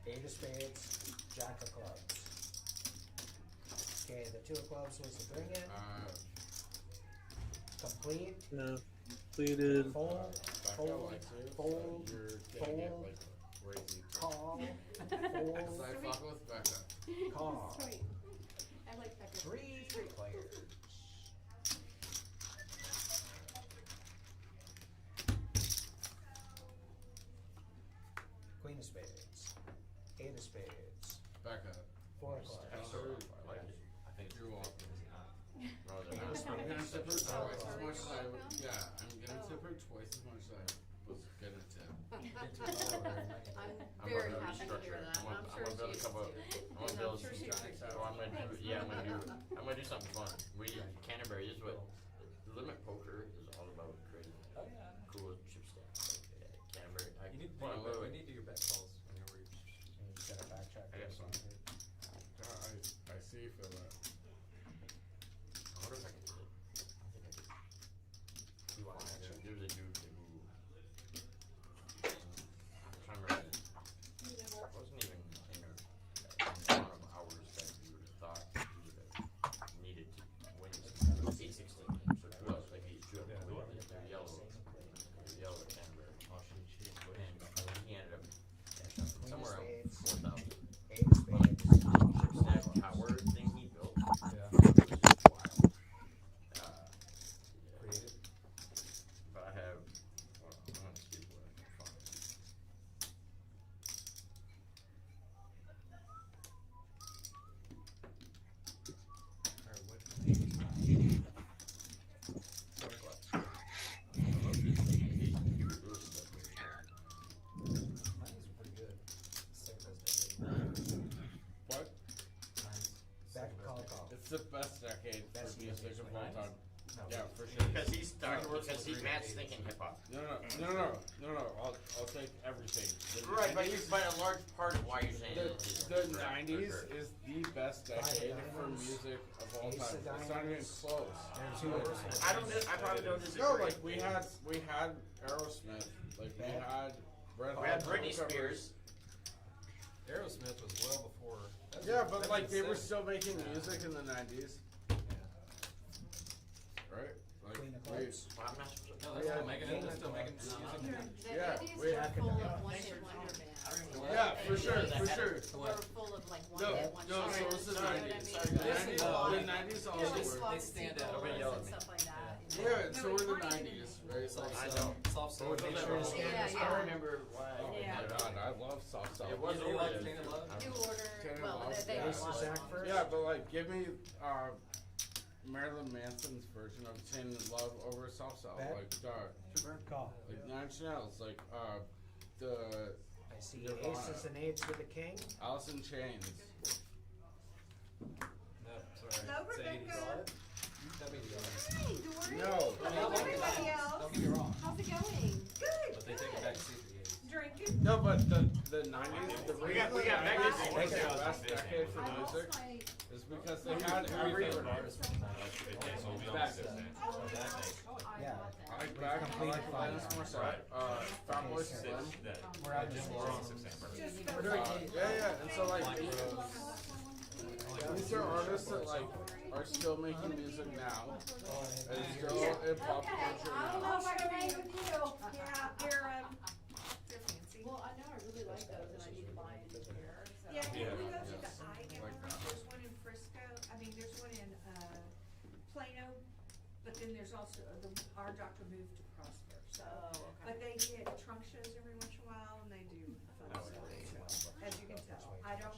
8 of spades. Jack of clubs. Okay, the 2 of clubs was the bring it. Complete. Yeah. Completed. Fold. Fold. Fold. You're getting it Fold. like crazy. Call. Because Fold. I fuck with Becca. Call. I like that. 3 players. Queen of spades. 8 of spades. Becca. 4 of clubs. I like it. I think You're welcome. No, they're I'm not. gonna tip her twice as much as I would. Yeah, I'm gonna tip her twice as much as I was gonna tip. I'm I'm very gonna happy to hear restructure. that. I'm I'm gonna sure build a she is couple. too. I'm gonna build I'm sure she some. appreciates So I'm gonna do something fun. We Canterbury. This is what limit poker is all about. Creating cool chip stacks. Canterbury. You need, Hold on, wait, you wait. need to do your bet calls when you're where you. You just gotta backtrack. I got some. I see you feel that. I wonder if I can do it. I think I could. You want to There was a dude who. I'm trying to remember. It wasn't even in a amount of hours that you would have thought he would have needed to win. 8-16. So 2 hours, like he's 2 hours. Yellow Canberra. And he ended up somewhere around 4,000. 8 of spades. That tower thing he built. Yeah. It was just wild. Creative. But I have. Well, I'm gonna see what I can find. Alright, what? Mine is pretty good. Same as the What? mine's Back second call, best. call. It's the best decade Best for music music of all time. Yeah, for sure. Because Matt's thinking hip hop. No. I'll take everything. Right, but a large part of why you're saying the 90s is the best decade for music of all time. It's not even close. I probably don't disagree. No, like we had Aerosmith, like we had Red Hot. We had Britney Spears. Aerosmith was well before. Yeah, but like they were still making music in the 90s. Right? Like No, they're still making music. Yeah, for sure. We're full of like one hit wonders. So it's the 90s. The 90s also They stand out. And stuff like that. Yeah, so were the 90s, right? Soft cell. I remember why. Yeah. God, I love soft cell. It wasn't like really- Tainted Love? New Order, well, they Yeah. were Zach first? Yeah, but like, give me Marilyn Manson's version of Tainted Love over soft cell. Bet. Like, Call. like Nine Inch Nails, like the I see Nirvana. aces and eights with the king. Alice in Chains. No, sorry. Hello, It's the Rebecca. 80s. That'd be the others. Hey, Dory. No. Hello, everybody else. Don't get me wrong, How's it going? Good. but they take it back to the 80s. Drinking. No, but the 90s, the We got reason the Vegas 90s in was the 2000. best decade for I lost music my. is because they had every. Yeah. I like back, I like Alanis Morissette, Fatboy Slim. We're on the Just Yeah, and so like these are artists that like are still making music now and still in pop culture I don't now. know if I can hang with you. Yeah, they're fancy. Well, I know I really like those and I need to buy it here, so. Yeah, can we go to the there's one in Frisco, I mean, there's one in, Plano, but then there's also, our doctor moved to Prosper, so. Oh, okay. But they get trunk shows every once in a while, and they do fun stuff, so, as you can tell, I don't,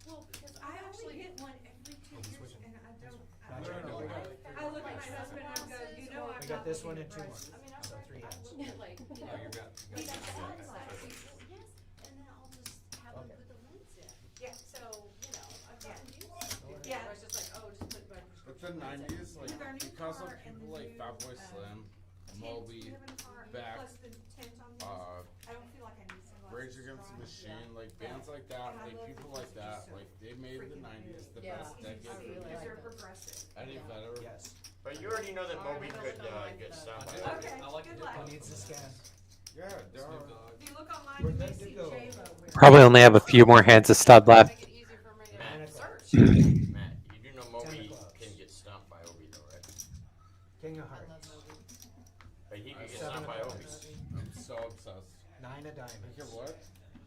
Well, because I I only actually, get one every 2 years, and I don't, No, we got I look at my husband and I go, you know, I'm We not got this one looking in at 2 prices. months. I mean, I So like, 3 I hands. look at like, you know. Oh, you've got These that. sunglasses, yes, and then I'll just have them put the lens in. Yeah. So, you know, I've gotten used to it. Yeah. I was just like, oh, just put my But the prescription lens in. 90s, like With our new because of car and people the like new, Fatboy Slim, Moby, we have in the car, Beck, plus the tent on these. I don't feel like I need sunglasses. Rage Against the Machine, like bands like that, like people like that, like they made the 90s the Yeah. best decade I for really music. Because like they're them. progressive. Any better? Yes. But you already know that Moby could get stopped by Obi. Okay, I like good it. luck. Who needs the scan? Yeah, there are. Snoop Dogg. If you look online, We're you may good to see go. J-Lo with. Probably only have a few more hands of stud left. Make it easier for me to Matt. search. Matt, you do know 10 Moby o'clock. can get stomped by Obi though, right? King of I love hearts. Moby. But he could get 7 stomped by of Obi. hearts. I'm so obsessed. 9 of Okay, diamonds. what?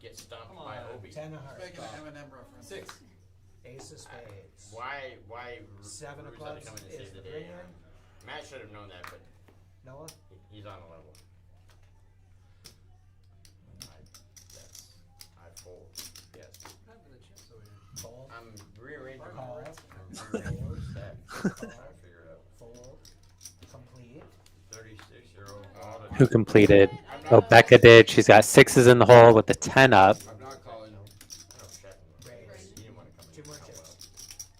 Get stomped Come by on. Obi. 10 of hearts. Making an Eminem reference. 6. Ace of spades. Why 7 of Rue's clubs coming to is save the the bring day? in. Matt should have known that, but Noah? he's on a level. I fold. Yes. What happened to the chips over here? Fold. I'm rearranging my Call. I'm rearranging my stack. I'm trying to figure it out. Fold. Complete. 36-year-old. Who completed? Oh, Becca did. She's got 6s in the hole with the 10 up. I'm not calling. Raise. He didn't want to come in. 2 more chips.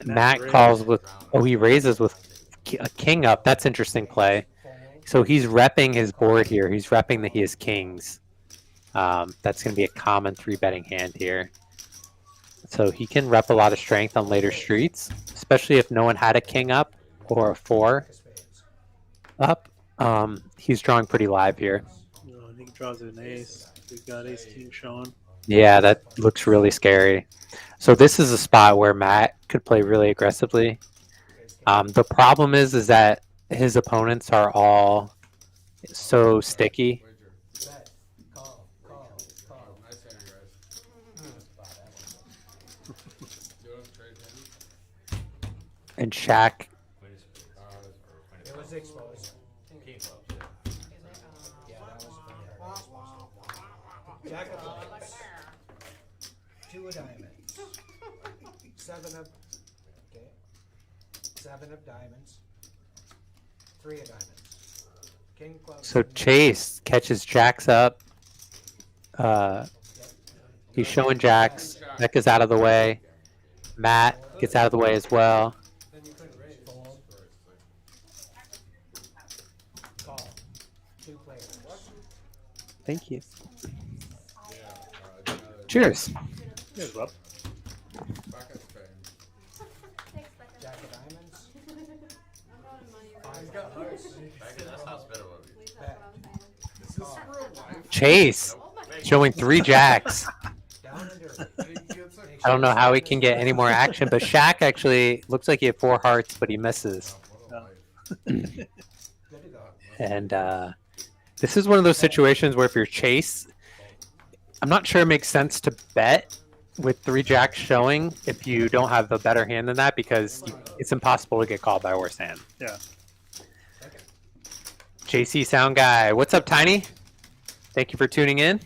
Matt calls with. Oh, he raises with a king up. That's interesting play. Fold. So he's repping his board here. He's repping that he has kings. That's going to be a common 3-betting hand here. So he can rep a lot of strength on later streets, especially if no one had a king up or a 4 Jack of spades. up. He's drawing pretty live here. I think he draws an ace. We've got ace king showing. Yeah, that looks really scary. So this is a spot where Matt could play really aggressively. The problem is that his opponents are all so sticky. Wager. Bet. Call. Call. Call. Nice hand, guys. You want to trade him? And Shaq, It was exposed. King clubs. Yeah, that was Jack of clubs. 2 of diamonds. 7 of. Okay. 7 of diamonds. 3 of diamonds. King clubs. so Chase catches jacks up. He's showing jacks. Becca's out of the way. Matt gets out of the way as well. Then you couldn't raise. Fold. Thank you. Cheers. Cheers, Bob. Jack of diamonds. Chase showing 3 jacks. I don't know how he can get any more action, but Shaq actually looks like he had 4 hearts, but he misses. And this is one of those situations where if you're Chase, I'm not sure it makes sense to bet with 3 jacks showing if you don't have a better hand than that, because it's impossible to get called by a worse hand. Yeah. JC Sound Guy. What's up, Tiny? Thank you for tuning in.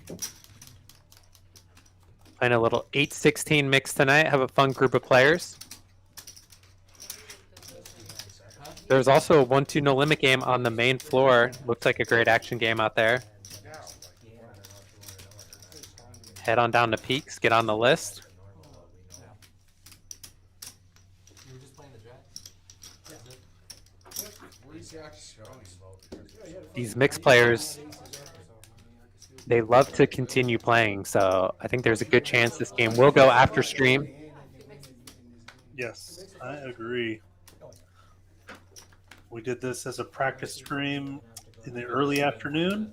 Playing a little 8-16 mix tonight. Have a fun group of players. There's also a 1-2 no limit game on the main floor. Looks like a great action game out there. Head on down to Peaks. Get on the list. These mixed players, they love to continue playing, so I think there's a good chance this game will go after stream. Yes, I agree. We did this as a practice stream in the early afternoon,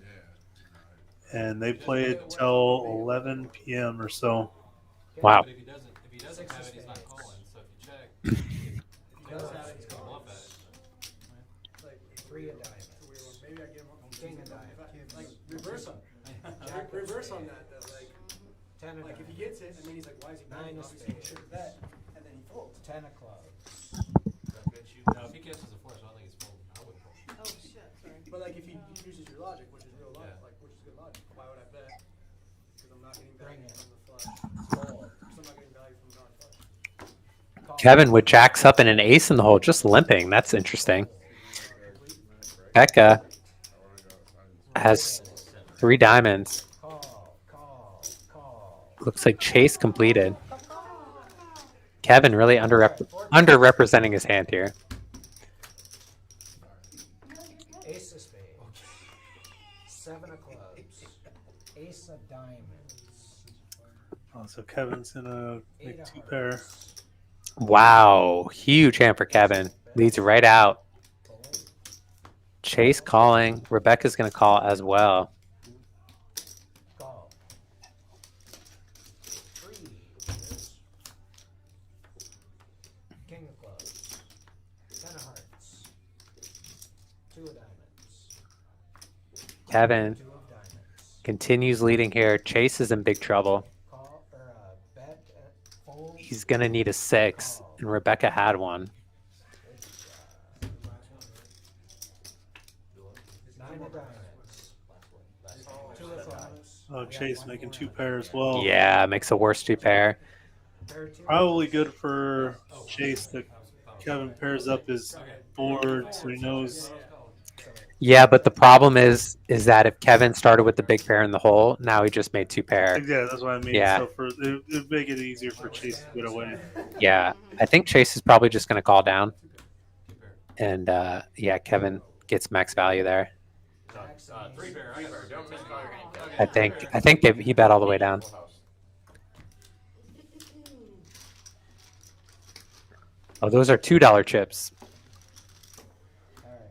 and they played till 11 p.m. or so. Wow. But if he doesn't have it, he's not calling. So if you check, if he does have it, he's gonna bluff it. Like 3 of diamonds. Maybe I give him King of diamonds. like reverse on reverse on that though. Like 10 of like if he gets it and then he's like, why is he betting? 9 of Obviously he spades. should have bet, and then he folds. 10 of clubs. Now, if he catches a flush, I don't think he's folding. I wouldn't fold. Oh, shit, sorry. But like if he uses your logic, which is real logic, Yeah. like which is good logic, why would I bet? Because I'm not getting Bring value it. from the flush. Fold. So I'm not getting value from the non-flush. Call. Kevin with jacks up and an ace in the hole, just limping. That's interesting. Becca has 3 diamonds. Call. Looks like Chase completed. Kevin really underrepresenting his hand here. Ace of spades. 7 of clubs. Ace of diamonds. Oh, so Kevin's gonna 8 make of 2 pair. hearts. Wow, huge hand for Kevin. Leads right out. Chase calling. Rebecca's going to call as well. Call. 3. King of clubs. 10 of hearts. 2 of diamonds. Kevin 2 of diamonds. continues leading here. Chase is in big trouble. Call or bet. Fold. He's going to need a 6, and Rebecca had one. 9 of diamonds. 2 of clubs. Oh, Chase making 2 pair as well. Yeah, makes a worse 2 pair. Pair 2. Probably good for Chase that Kevin pairs up his board so he knows. Yeah, but the problem is that if Kevin started with the big pair in the hole, now he just made 2 pair. Yeah, that's what I mean. Yeah. So it'd make it easier for Chase to get away. Yeah, I think Chase is probably just going to call down. And yeah, Kevin gets max value there. 3 pair. I got Don't miss call your hand. I think he bet all the way down. Oh, those are $2 chips. All right.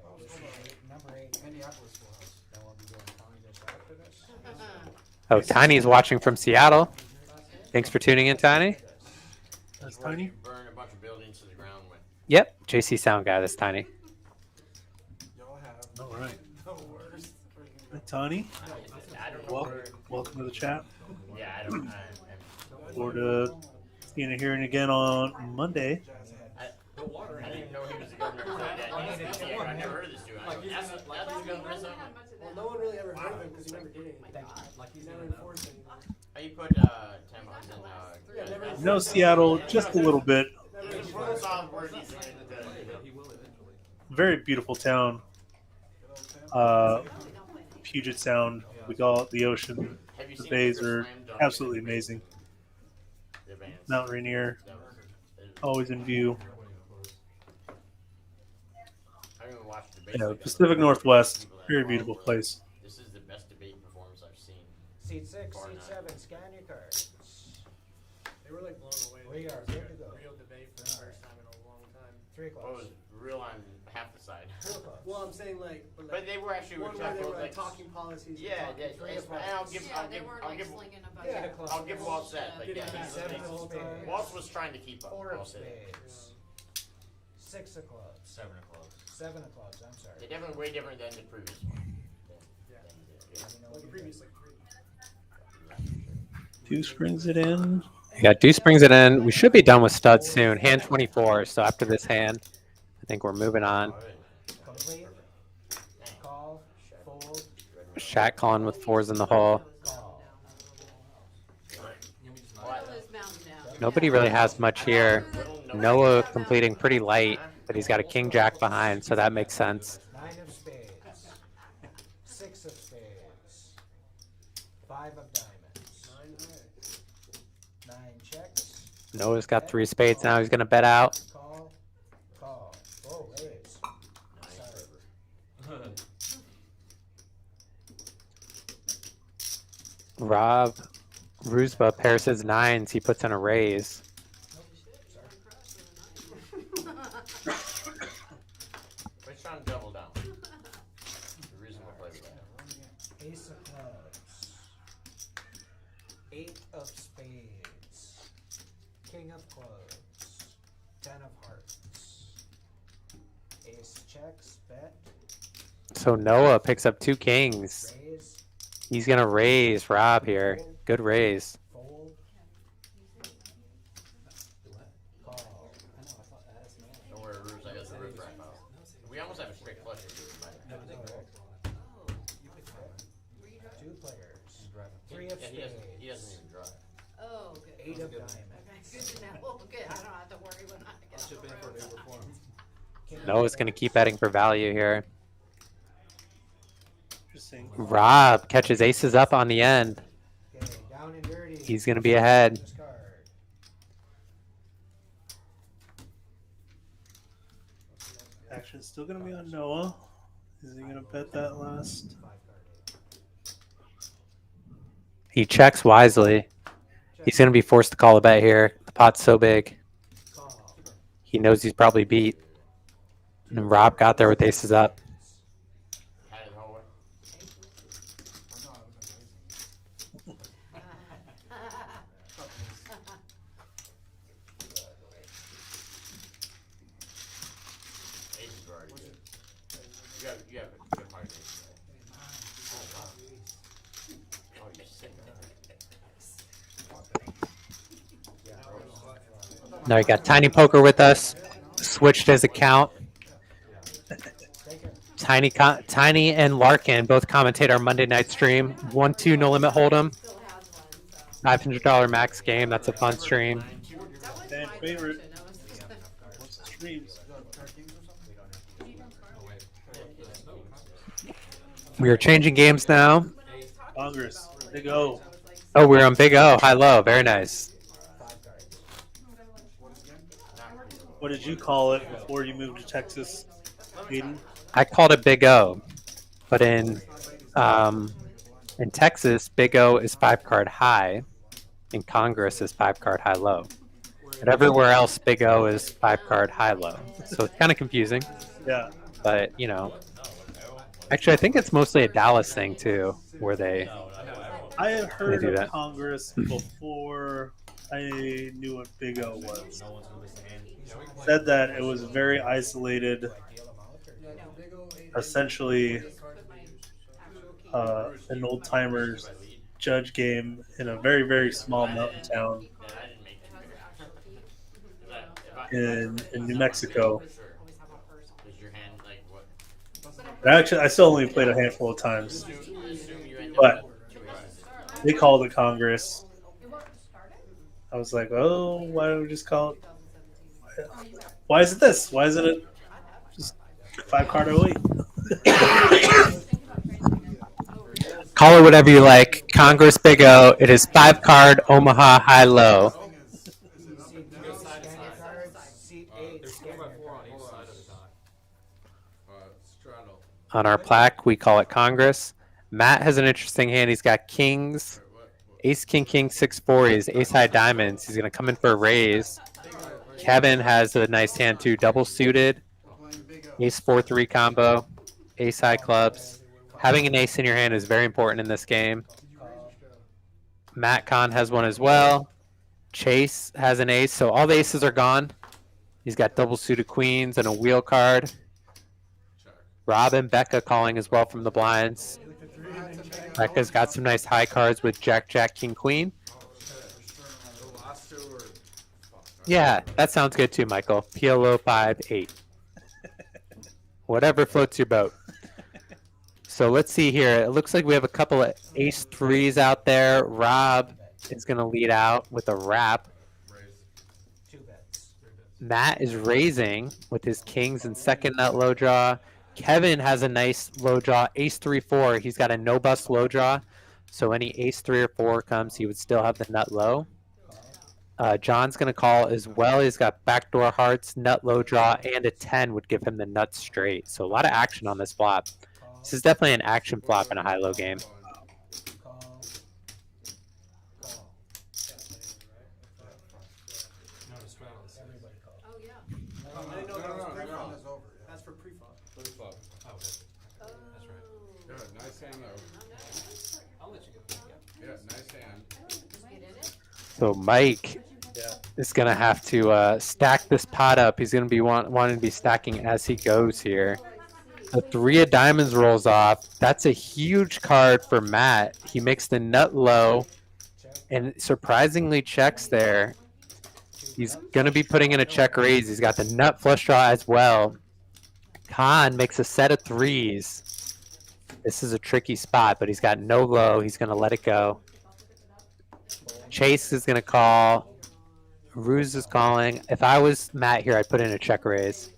Number 8. Minneapolis Full House. Then we'll be doing Tony this after this. Oh, Tiny's watching from Seattle. Thanks for tuning in, Tiny. That's Tiny. Burn a bunch of buildings to the ground with. Yep, JC Sound Guy, that's Tiny. Y'all have All right. the worst freaking. Hey, Tony, welcome to the chat. Yeah, I don't. Forward to seeing and hearing again on Monday. I didn't even know he was the governor. I never heard of this dude. Well, no one really ever heard of him because he never did anything. Like he's never enforced anything. How you put tampons in? No Seattle, just a little bit. Very beautiful town. Puget Sound, we call it the ocean. The bays are absolutely amazing. Mount Rainier, always in view. Yeah, Pacific Northwest, very beautiful place. This is the best debate performance I've Seat 6, seat 7, scan your cards. They were like blown away. We are good to go. Real debate for the first time in a long time. 3 What o'clock. was real on half the side? Well, I'm saying like, But they were actually one where they were like like talking policies. yeah, and yeah. talking And I'll give, Yeah, they weren't like slinging a bunch Yeah. of. I'll give Walt that. Like, yeah, Yeah. he's, 7 of spades. Walt was trying to keep up. 4 I'll of say that. spades. 6 of clubs. 7 o'clock. 7 of clubs, I'm sorry. They're definitely way different than the previous one. Well, the previous like 3. Deuce brings it in. Yeah, Deuce brings it in. We should be done with studs soon. Hand 24. So after this hand, I think we're moving on. Complete. Call. Fold. Shaq calling with 4s in the hole. Call. Nobody really has much here. Noah completing pretty light, but he's got a king jack behind, so that makes sense. 9 of spades. 6 of spades. 5 of diamonds. 9 checks. Noah's got 3 spades now. He's going to bet out. Call. Call. Oh, raise. Sorry. Rob Ruzba pairs his 9s. He puts in a raise. We're trying to double down. The reason we're playing that. Ace of clubs. 8 of spades. King of clubs. 10 of hearts. Ace checks. Bet. So Noah picks up 2 kings. Raise. He's going to raise Rob here. Good raise. Fold. Call. Don't worry, Ruse, I got the rip wrap out. We almost have a straight flush. 2 players. 3 of Yeah, spades. he doesn't even drive. Oh, good. 8 of diamonds. Good to know. Good. I don't have to worry when I get Chip in for a new reform. Noah's going to keep betting for value here. Interesting. Rob catches aces up on the end. Okay, down and dirty. He's going to be ahead. Discard. Action's still gonna be on Noah. Is he gonna bet that last? He checks wisely. He's going to be forced to call a bet here. The pot's so big. Call. He knows he's probably beat. And Rob got there with aces up. Had it the whole way. Aces are already good. You have a good hard ace. Oh, wow. Oh, you're sick. Now you got Tiny Poker with us. Switched his account. Tiny and Larkin both commentate our Monday night stream. 1-2 no limit hold'em. $500 max game. That's a fun stream. Fan favorite. What's the streams? We are changing games now. Congress. Big O. Oh, we're on Big O. High low. Very nice. What did you call it before you moved to Texas, Hayden? I called it Big O, but in Texas, Big O is 5-card high, and Congress is 5-card high low. And everywhere else, Big O is 5-card high low. So it's kind of confusing. Yeah. But you know, actually, I think it's mostly a Dallas thing too, where they. I had heard do of that. Congress before I knew what Big O was. Said that it was very isolated, essentially an old timers judge game in a very, very small mountain town in New Mexico. And actually, I still only played a handful of times, but they called it Congress. I was like, oh, why don't we just call it? Why is it this? Why isn't it just 5-card 08? Call it whatever you like. Congress Big O. It is 5-card Omaha high low. On our plaque, we call it Congress. Matt has an interesting hand. He's got kings, Ace, king, king, 6-4 is ace high diamonds. He's going to come in for a raise. Kevin has a nice hand too, double suited. Ace 4-3 combo, ace high clubs. Having an ace in your hand is very important in this game. Matt Kahn has one as well. Chase has an ace, so all the aces are gone. He's got double suited queens and a wheel card. Rob and Becca calling as well from the blinds. Becca's got some nice high cards with Jack, Jack, King, Queen. Yeah, that sounds good too, Michael. PLO 5-8. Whatever floats your boat. So let's see here. It looks like we have a couple of ace threes out there. Rob is going to lead out with a wrap. Matt is raising with his kings and second nut low draw. Kevin has a nice low draw, ace 3-4. He's got a no bust low draw. So any ace 3 or 4 comes, he would still have the nut low. John's going to call as well. He's got backdoor hearts, nut low draw, and a 10 would give him the nut straight. So a lot of action on this flop. This is definitely an action flop in a high-low game. Oh, yeah. I didn't know that was pre-flop. That's for pre-flop. Pre-flop. Oh, okay. That's right. Good, nice hand though. I'll let you go. Yeah, nice hand. So Mike is going to have to stack this pot up. He's going to be wanting to be stacking as he goes here. The 3 of diamonds rolls off. That's a huge card for Matt. He makes the nut low and surprisingly checks there. He's going to be putting in a check raise. He's got the nut flush draw as well. Khan makes a set of 3s. This is a tricky spot, but he's got no low. He's going to let it go. Chase is going to call. Ruse is calling. If I was Matt here, I'd put in a check raise.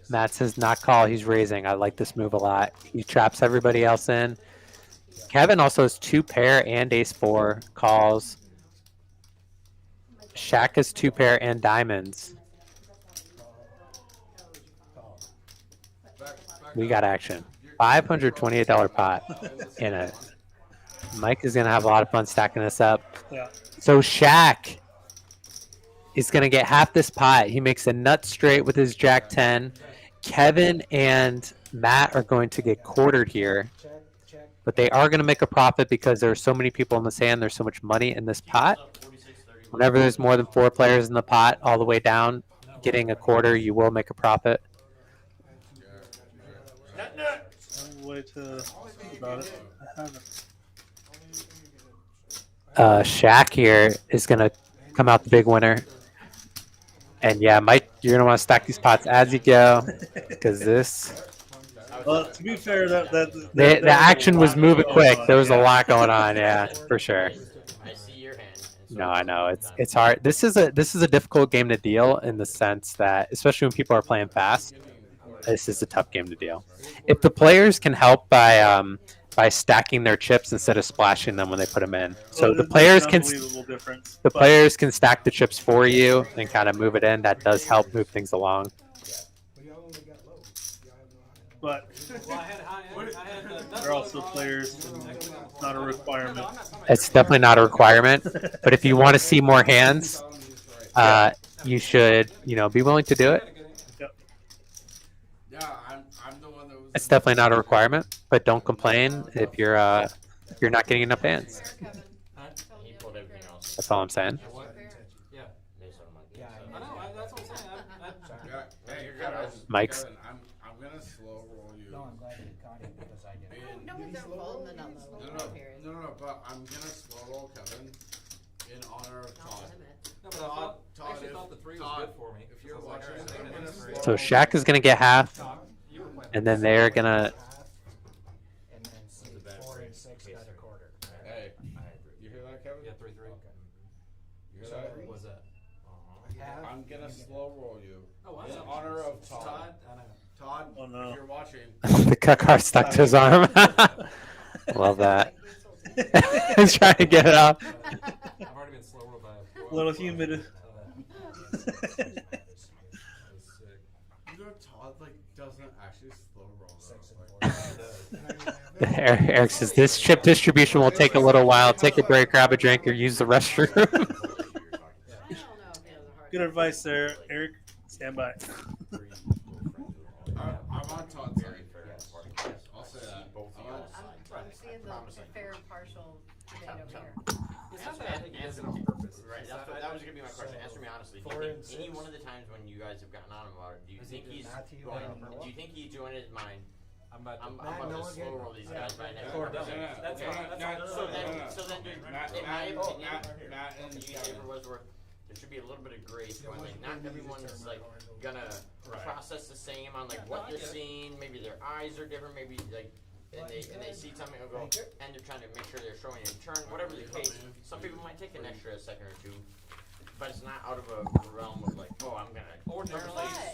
Matt says not call. He's raising. I like this move a lot. He traps everybody else in. Kevin also has 2 pair and ace 4 calls. Shaq has 2 pair and diamonds. We got action. $528 pot in it. Mike is going to have a lot of fun stacking this up. Yeah. So Shaq is going to get half this pot. He makes a nut straight with his Jack 10. Kevin and Matt are going to get quartered here. But they are going to make a profit because there are so many people in this hand. There's so much money in this pot. Whenever there's more than 4 players in the pot, all the way down, getting a quarter, you will make a profit. Way to think about it. I haven't. Shaq here is going to come out the big winner. And yeah, Mike, you're going to want to stack these pots as you go. Because this... Well, to be fair, the action was moving quick. There was a lot going on, yeah, for sure. I see your hand. No, I know it's hard. This is a difficult game to deal in the sense that, especially when people are playing fast, this is a tough game to deal. If the players can help by stacking their chips instead of splashing them when they put them in, so the players can stack the chips for you and kind of move it in. That does help move things along. But they're also players. It's not a requirement. It's definitely not a requirement. But if you want to see more hands, you should, be willing to do it. Yeah, I'm the one that was. It's definitely not a requirement, but don't complain if you're not getting enough hands. He pulled everything else. That's all I'm saying. Yeah. Based on my game. I know. That's what I'm saying. Yeah, hey, you're good. Mike's. Kevin, I'm gonna slow roll you. No, I'm glad you caught him because I didn't. No, it's their fault, and then No, but I'm gonna slow roll Kevin in honor of Todd. No, but I actually thought the 3 was good for me. If you're watching, I'm I'm gonna gonna slow So Shaq is gonna get half, You were playing. and then they're gonna. And then see 4 and 6 got a quarter. Hey, you hear that, Kevin? Yeah, 3-3. You hear that? What was that? I'm gonna slow roll you Oh, in wow. honor of Todd. I know. Todd, Oh, no. if you're watching, The cut card stuck to his arm. Love that. He's trying to get it off. I've already been slow rolled by A little humid. you know Todd doesn't actually slow roll. Though. Eric says this chip distribution will take a little while. Take a break, grab a drink, or use the restroom. Good advice there, Eric. Stand by. I'm on Todd's side. I'll say that. I'm seeing the fair and partial debate over here. It's not that I think he does it on purpose. Right, that was gonna be my question. Answer me honestly. Do you think any one of the times when you guys have gotten on him about it, do you think he's joined his mind? I'm about to slow roll these guys by next week. That's fine. So then, dude, in my opinion, and you say for what's worth, there should be a little bit of grace going. Like, not everyone's like gonna process the same on like what you're seeing. Maybe their eyes are different. Maybe like. And they see something and go, and they're trying to make sure they're showing in turn, whatever the case. Some people might take an extra second or two, but it's not out of a realm of like, oh, I'm gonna.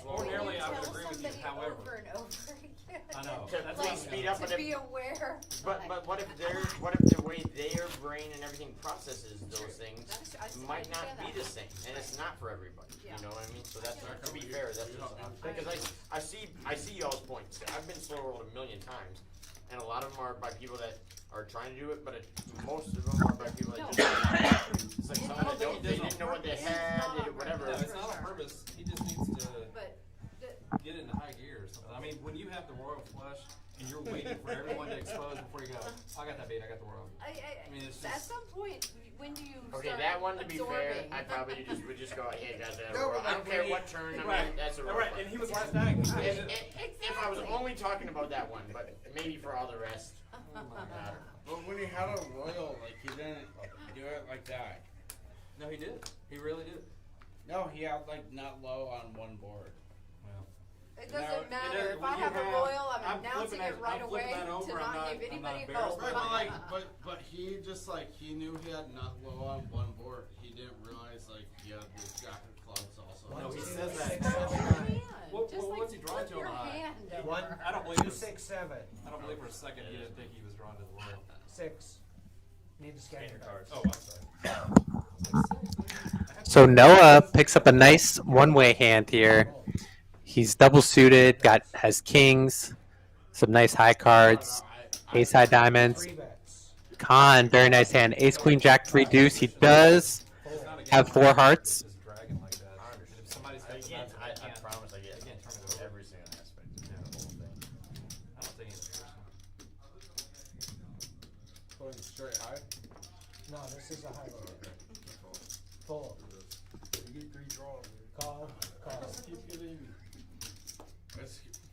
Ordinarily, I would agree with you. However, Over and over again. I know. To please speed up, To be aware. but what if the way their brain and everything processes those things might not be the same, and it's not for everybody. You know what I mean? So that's not, to be fair, that's just because I see y'all's points. I've been slow rolled a million times. And a lot of them are by people that are trying to do it, but most of them are by people that just, it's like someone that they didn't know what they had, they did whatever. No, it's not on purpose. He just needs to get into high gear or something. I mean, when you have the royal flush and you're waiting for everyone to expose before you go, I got that bait, I got the royal. I mean, it's just, at some point, when do you Okay, start that one, to be fair, absorbing? I probably would just go, hey, guys, No, I don't care what turn, I mean, that's a royal. Right, and he was last back. If I was only talking about that one, but maybe for all the rest, matter. But when he had a royal, like he didn't do it like that. No, he did. He really did. No, he had like not low on one board. Well, It doesn't matter. If I have a royal, I'm announcing it right away to not give anybody a vote. Right, but he just like he knew he had not low on one board. He didn't realize like he had the jack of clubs also. no, he says that. What's he drawn to on the high? One, I don't believe 2, it. 6, 7. I don't believe for a second he didn't think he was drawn to the royal. 6. Need to scan your cards. Oh, I'm sorry. So Noah picks up a nice one-way hand here. He's double suited, has kings, some nice high cards, ace high diamonds. Khan, very nice hand. Ace queen jack 3 deuce. He does have 4 hearts. Again, I promise I get every single aspect of the whole thing. I don't think it's Going straight high. No, this is a high roll. Full. You get 3 draws. Call. Keep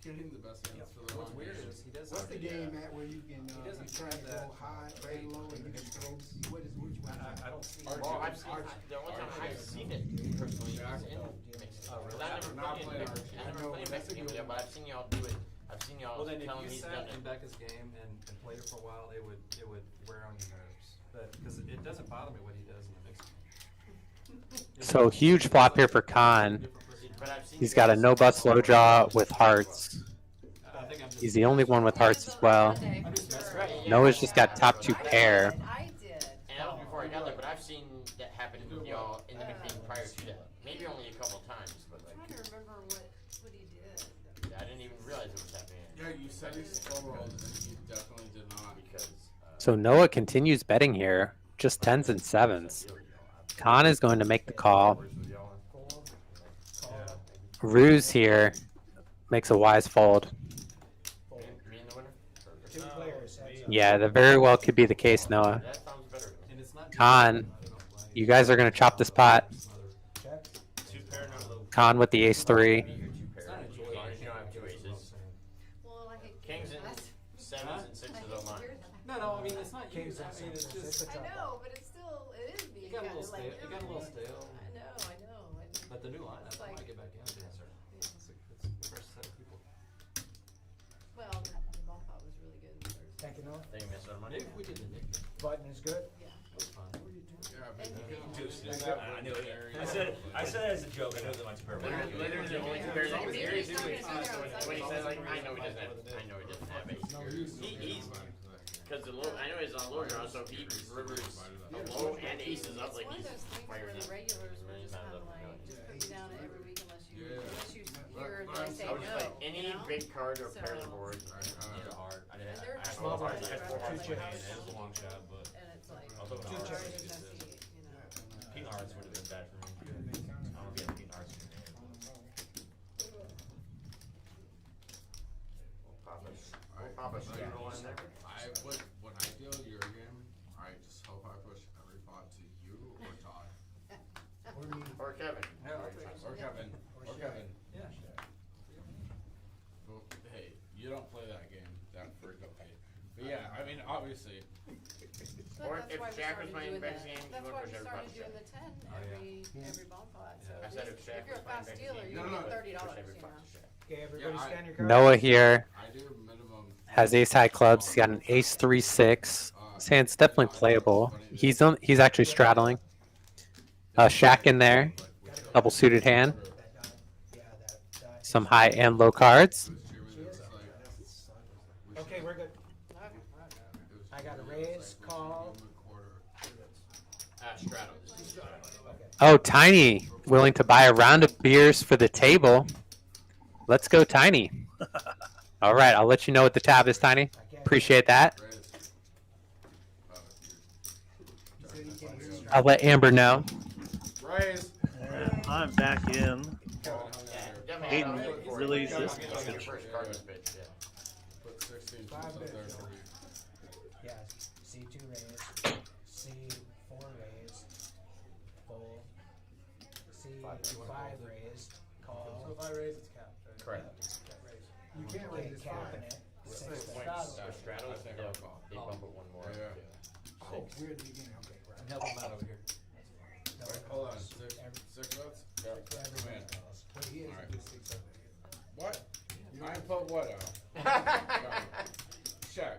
getting the best hands for the what's long weird game. is he doesn't. What's the game at where you can, He doesn't try have to that go high and low and you can throw, which one? I don't see. Well, I've seen, the only time I've seen it personally is in mixed. Because I never played in mixed, I never played in mixed games yet, but I've seen y'all do it. I've seen y'all Well, then if tell you me he's done sat it. in Becca's game and played it for a while, it would wear on your nerves. But because it doesn't bother me what he does in the mixed game. So huge flop here for Khan. But I've seen He's got a no bust low draw with hearts. I think I'm just. He's the only one with hearts as well. I'm just messing with you. Noah's just got top 2 pair. I did. And that was before I got there, but I've seen that happen with y'all in the mixed game prior to that. Maybe only a couple times, but like, I'm trying to remember what he did. I didn't even realize it was happening. Yeah, you said he slow rolled, and he definitely did not. Because So Noah continues betting here, just 10s and 7s. Khan is going to make the call. Ruse here makes a wise fold. me and the winner? 2 players. Yeah, that very well could be the case, Noah. That sounds better. And it's not Khan, you guys are going to chop this pot. Check. 2 pair, no low. Khan with the ace 3. As long as you don't have 2 aces. Well, like a Kings and 7s and 6s don't mind. No, I mean it's not you. Kings and I mean it's sixes, just. it's a I chop know, but it's still, it is being It got a kind little of like. stale. It got a little stale. I know. But the new lineup, I might get back into it. It's a fresh set of people. Well, the ball pot was really good in the first. Thank you, Noah. They missed our money. Maybe if we did the nickname, Button is good. Yeah. that was fun. Yeah, but I knew it. I said it as a joke. I knew it was my Literally the only 2 pairs. When he says like, I know he doesn't have ace. He's because I know he's on low draw, so if he rivers a low and aces up, like It's one of he's those things where firing the up. regulars were just kind of like, just put you down every week unless you hear they say I was just like, no, any you know? big card or pair of the board. hard. I Small blind. I had 4 hearts in my hand. chips. It was a long shot, but I was hoping Two hearts. chips. Pink hearts would have been bad for me. I don't know if you have pink hearts in your hand. I would, when I deal your game, I just hope I push every pot to you or Todd. Or Kevin. Or Kevin. Or Kevin. Yeah. Well, hey, you don't play that game that frequently. But yeah, I mean, obviously. Or if Jack was playing Ben's game, he That's would why push we every pot started to doing Jack. the 10 every ball pot. So I said if Jack if you're was a fast playing dealer, Ben's you game, get he would $30. push every You pot know. to Jack. Okay, everybody scan your cards. Noah here I do minimum. has ace high clubs. He got an ace 3-6. Saying it's definitely playable. He's actually straddling. Shaq in there, double suited hand. Some high and low cards. Okay, we're good. I got a raise, call. Straddle. Oh, Tiny, willing to buy a round of beers for the table. Let's go, Tiny. All right, I'll let you know what the tab is, Tiny. Appreciate that. I'll let Amber know. Raise. And I'm back in. Hayden relays this Your message. first card was bitch, yeah. Put 16 5 up there. bids. Yeah, C2 raise, C4 raise, fold, C5 raise, call. So if I raise, it's capped, right? Correct. You can't Okay, raise this capping far. it. Six Six points. bids. Straddle. I think Yeah. I'll call. He bump it one more. Yeah. Oh, weird, you can't, okay, right. I'm helping him out over here. No, Wait, hold on. Six bets? everybody Man. calls. But he is Alright. just 6 up there. What? I put what out? Shaq.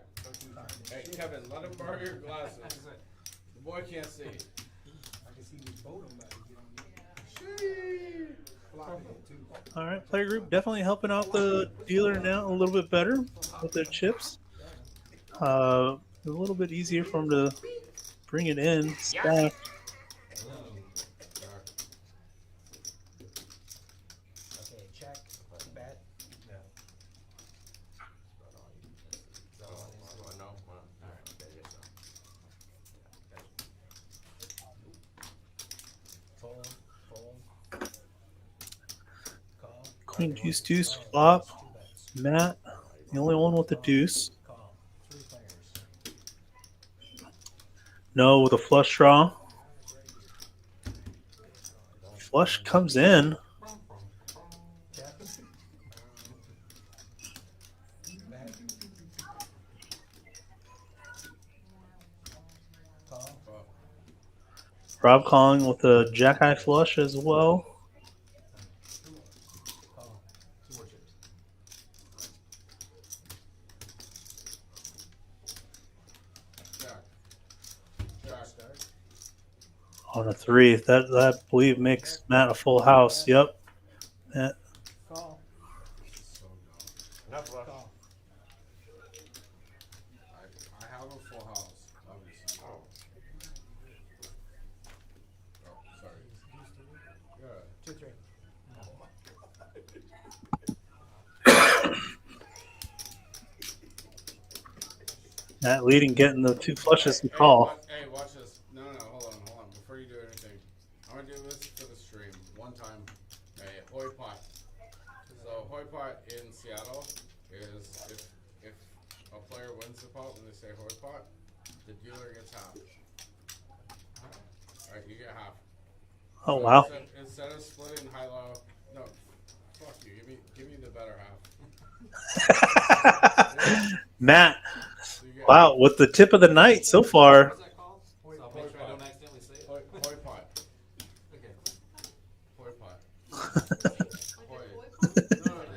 Hey, Kevin, let him borrow your glasses. The boy can't see. I can see you both of them about to get on you. Flopping it too. All right, player group definitely helping out the dealer now a little bit better with their chips. A little bit easier for them to bring it in, stack. Okay, check, bet. No. Fold, fold. Call. Queen deuce deuce flop. Matt, the only one with the deuce. Call. 3 players. No, with a flush draw. Flush comes in. Check. Bet. Call. Rob calling with a jack high flush as well. Call. 2 more chips. Jack. Start. On a 3. That I believe makes Matt a full house. Yep. Matt. Call. So dumb. Enough left. Call. I have a full house, obviously. Oh, sorry. Yeah. 2, 3. Matt leading, getting the 2 flushes to Hey, call. Hey, watch this. No, hold on. Before you do anything, I'm gonna do this for the stream. One time, a hoi pot. So hoi pot in Seattle is if a player wins the pot when they say hoi pot, the dealer gets half. Alright, you get half. Oh So wow. Instead of splitting high low, no, fuck you. Give me the better half. Matt. So you get Wow, with the tip of the night so far. What's that called? So I'll make sure I don't accidentally say it. hoi pot. Okay. Hoi pot. Hoi.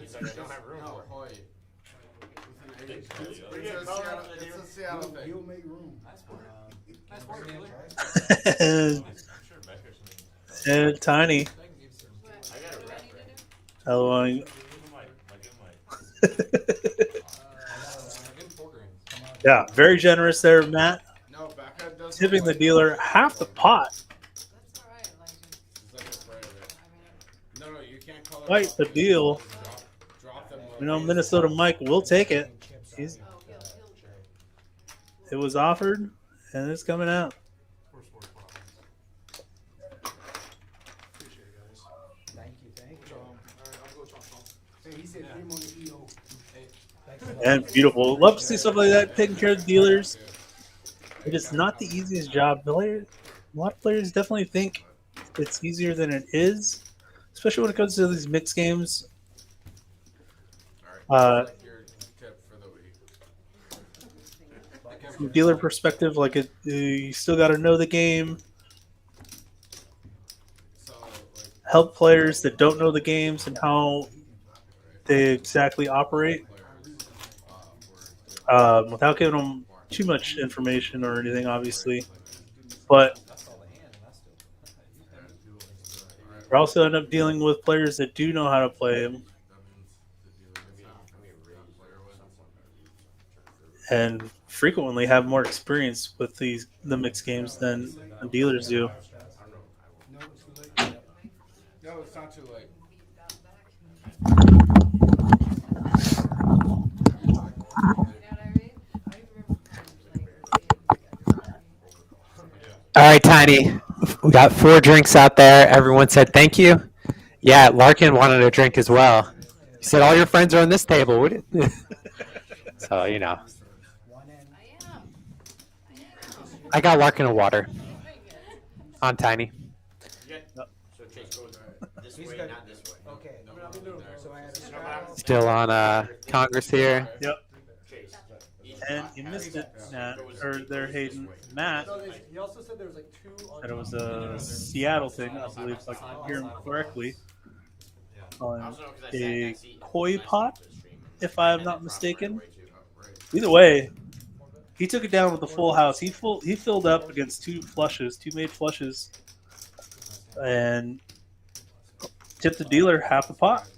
He's like, I don't have room No, for it. hoi. With an H. It's a Seattle thing. You'll make room. Nice work. Nice work, Taylor. I'm sure Becker's gonna And Tiny. I can give some. I got a rep, right? Allowing. give him like Give him 4 grand. Yeah, very generous there, Matt. No, Becca does. Tipping the dealer half the pot. That's all right. Like, She's like afraid of it. I mean, No, you can't call her. Quite the deal. Drop them. You know, Minnesota Mike will take it. He's oh, he'll It was offered, and it's coming out. Thank you, Hey, he said him on the EO. And beautiful. Love to see stuff like that taking care of the dealers. It is not the easiest job. A lot of players definitely think it's easier than it is, especially when it comes to these mixed games. From a dealer perspective, like you still got to know the game. Help players that don't know the games and how they exactly operate, without giving them too much information or anything, obviously. But we also end up dealing with players that do know how to play them, and frequently have more experience with the mixed games than the dealers do. No, it's not too late. All right, Tiny. We got 4 drinks out there. Everyone said thank you. Yeah, Larkin wanted a drink as well. He said all your friends are on this table. So, you know. I got Larkin a water. On Tiny. So Chase goes this way, not this way. Okay. So I had a Still on Congress here. Yep. And you missed it, Matt, or there, Hayden. Matt He also said there was like 2 on. said it was a Seattle thing, I believe, if I can hear him correctly. On a koi pot, if I'm not mistaken. Either way, he took it down with a full house. He filled up against 2 made flushes, and tipped the dealer half a pot.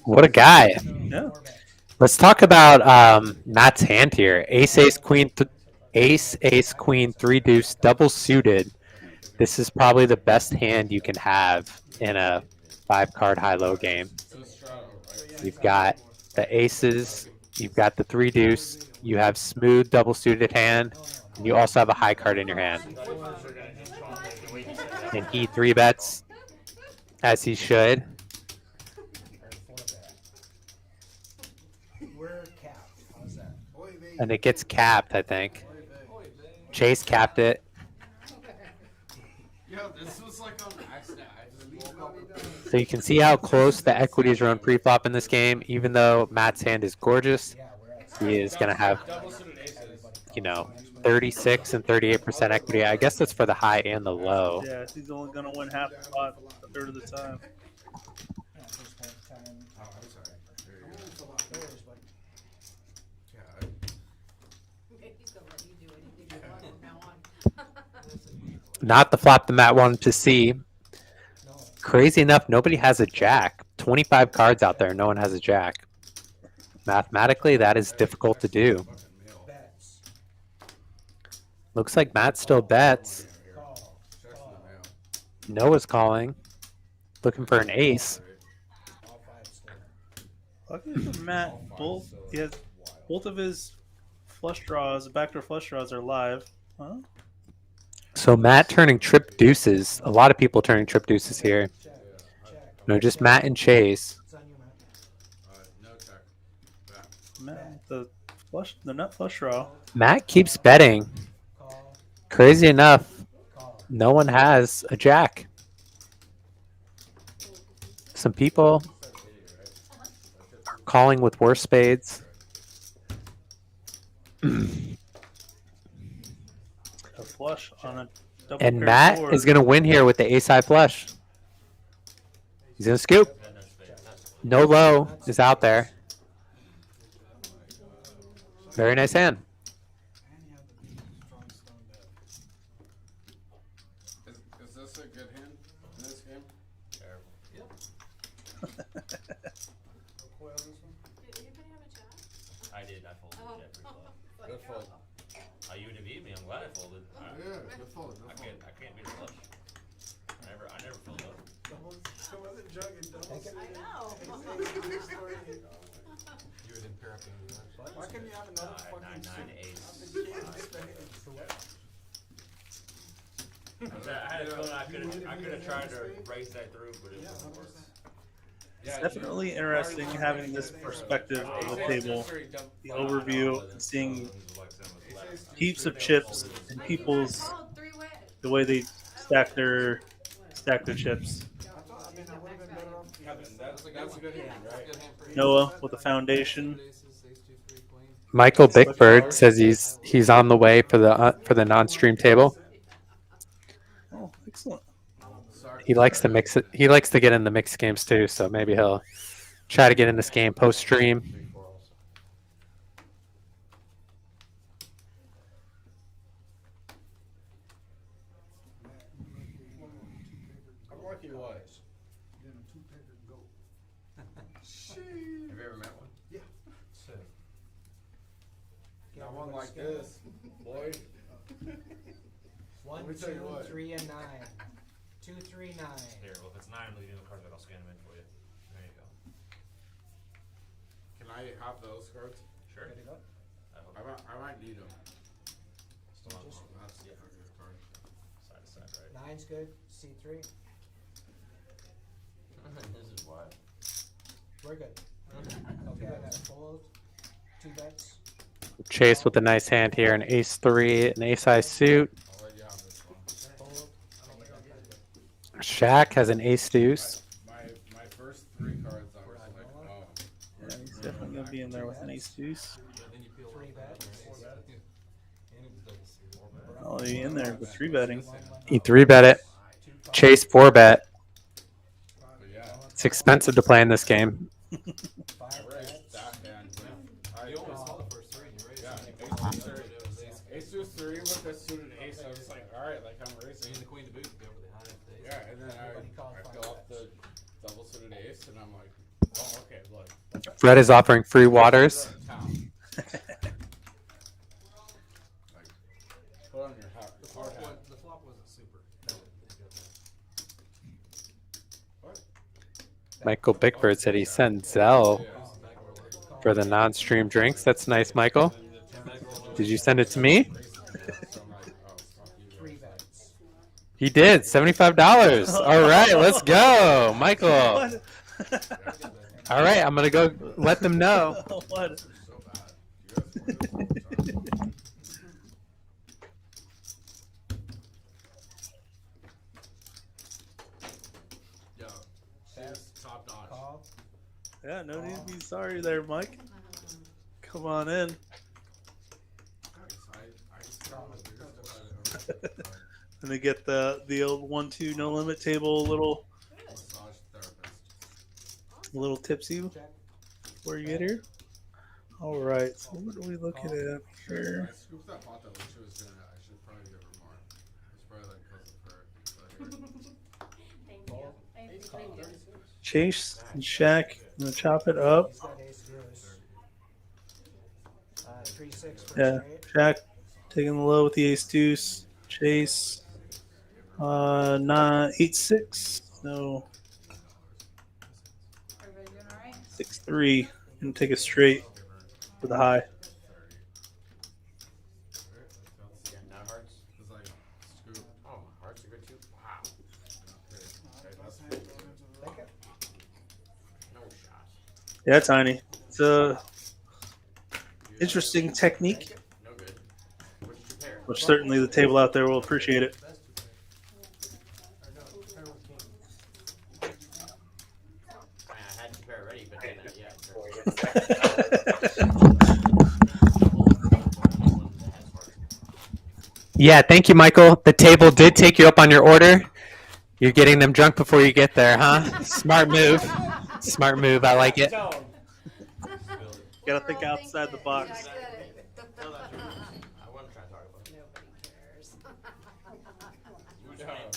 What a guy. Yeah. Let's talk about Matt's hand here. Ace, ace, queen, ace, queen, 3 deuce, double suited. This is probably the best hand you can have in a 5-card high-low game. You've got the aces, you've got the 3 deuce, you have smooth double suited hand, and you also have a high card in your hand. And he 3-bets, as he should. And it gets capped, I think. Chase capped it. Yo, this was like on accident. I just woke up. So you can see how close the equities are on pre-flop in this game. Even though Matt's hand is gorgeous, he is going to have, 36 and 38% equity. I guess that's for the high and the low. Yeah, he's only going to win half the pot a third of the time. Not the flop that Matt wanted to see. Crazy enough, nobody has a jack. 25 cards out there, no one has a jack. Mathematically, that is difficult to do. Looks like Matt still bets. Noah's calling. Looking for an ace. Luckily for Matt, both of his flush draws, backdoor flush draws are live. Huh? So Matt turning trip deuces. A lot of people turning trip deuces here. No, just Matt and Chase. Matt, the nut flush draw. Matt keeps betting. Crazy enough, no one has a jack. Some people are calling with worse spades. A flush on a double And pair Matt board. is going to win here with the ace high flush. He's going to scoop. No low is out there. Very nice hand. Is this a good hand in this game? I did. I folded that pre-flop. Good fold. Oh, you would have beat me. I'm glad I folded. Yeah, good fold. I can't beat a flush. I never fold up. Why couldn't you have another fucking 9, 9, ace. I had a feeling I could have tried to race that through, but it wouldn't work. It's definitely interesting having this perspective of the table, the overview, and seeing heaps of chips and people's the way they stack their chips. That's a good hand, right? Noah with the foundation. Michael Bickford says he's on the way for the non-stream table. Oh, excellent. He likes to mix it. He likes to get in the mixed games too, so maybe he'll try to get in this game post stream. I'm lucky was. Have you ever met one? Yeah. Not one like this, boy. 1, Let me tell you 2, what. 3, and 9. 2, 3, 9. Here, well, if it's 9 leading the cards, I'll scan them in for you. There you go. Can I have those cards? Sure. Ready to go? I might need them. Still on. That's a good card. Side to side, right? 9's good. C3. This is why. We're good. Okay, I got a fold. 2 bets. Chase with a nice hand here, an ace 3, an ace high suit. I'll let you have this one. Fold. Shaq has an ace deuce. My first 3 cards, I was like, oh. Yeah, he's definitely gonna be in there with an ace deuce. 3 bets. Oh, he in there with 3-betting. He 3-bet it. Chase 4-bet. But yeah, It's expensive to play in this game. I raised that hand. You only saw the first 3 and you raised. Yeah, ace deuce 3 with a suited ace. I was like, all right, like I'm raising. And the queen to boot to go with the high end ace. Yeah, and then I fill up the double suited ace, and I'm like, oh, okay, look. Fred is offering free waters. Put on your hat. The flop wasn't super. What? Michael Bickford said he sent Zell for the non-stream drinks. That's nice, Michael. Did you send it to me? 3 bets. He did. $75. All right, let's go, Michael. All right, I'm gonna go let them know. What? Yo, she's top notch. Call. Yeah, no need to be sorry there, Mike. Come on in. I just found the biggest And they get the old 1-2 no limit table massage therapist. a little tipsy before you get here. All right, so what are we looking at here? I scooped that pot that Alicia was gonna. I should probably give her more. It's probably like because of her. Thank you. Thank you. Chase and Shaq, I'm gonna chop it up. He's got ace deuce. 3-6 for Yeah, straight. Shaq taking the low with the ace deuce. Chase, 8-6. No, Everybody doing all right? 6-3, and take a straight for the high. Yeah, not hearts. It's like scoop. Oh, hearts are good too. Wow. Take it. No shot. Yeah, tiny. It's a interesting technique, No good. What'd you pair? which certainly the table out there will appreciate it. I had to pair already, but then, yeah. Yeah, thank you, Michael. The table did take you up on your order. You're getting them drunk before you get there, huh? Smart move. Smart move. I like it. Gotta think outside the box. I want to try to talk about it.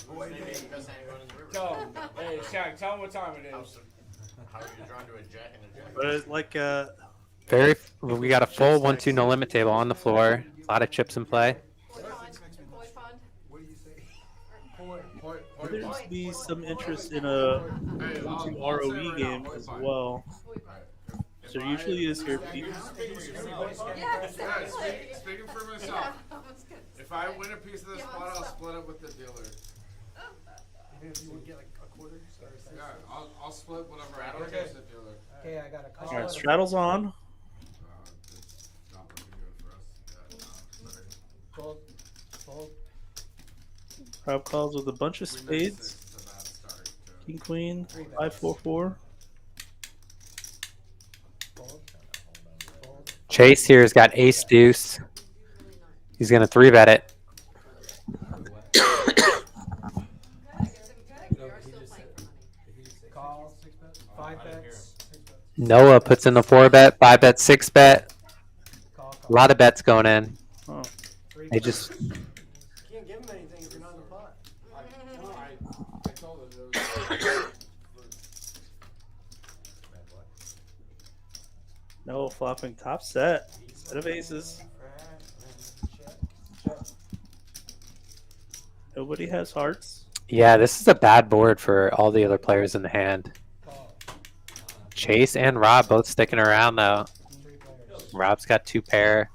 Nobody cares. Tell him. Hey, Shaq, tell him what time it is. How are you drawn to a jack and a jack? But it's like We got a full 1-2 no limit table on the floor. A lot of chips in play. Koi pond. What do you say? there seems to be some interest in a 1-2 ROE game as well. Which there usually is here. Speaking for myself. If I win a piece of this spot, I'll split it with the dealer. Even if you would get like a quarter. Yeah, I'll split whatever I get with the dealer. Okay, I got a call. All right, straddle's on. It's not looking good for us. Fold. Fold. Rob calls with a bunch of spades. King, queen, 5-4-4. Chase here has got ace deuce. He's gonna 3-bet it. Call. 5 bets. Noah puts in the 4-bet, 5-bet, 6-bet. A lot of bets going in. Oh. They just You can't give him anything if you're not in the pot. I told them there was No, flopping top set. Set of aces. Nobody has hearts. yeah, this is a bad board for all the other players in the hand. Chase and Rob both sticking around though. Rob's got 2 pair.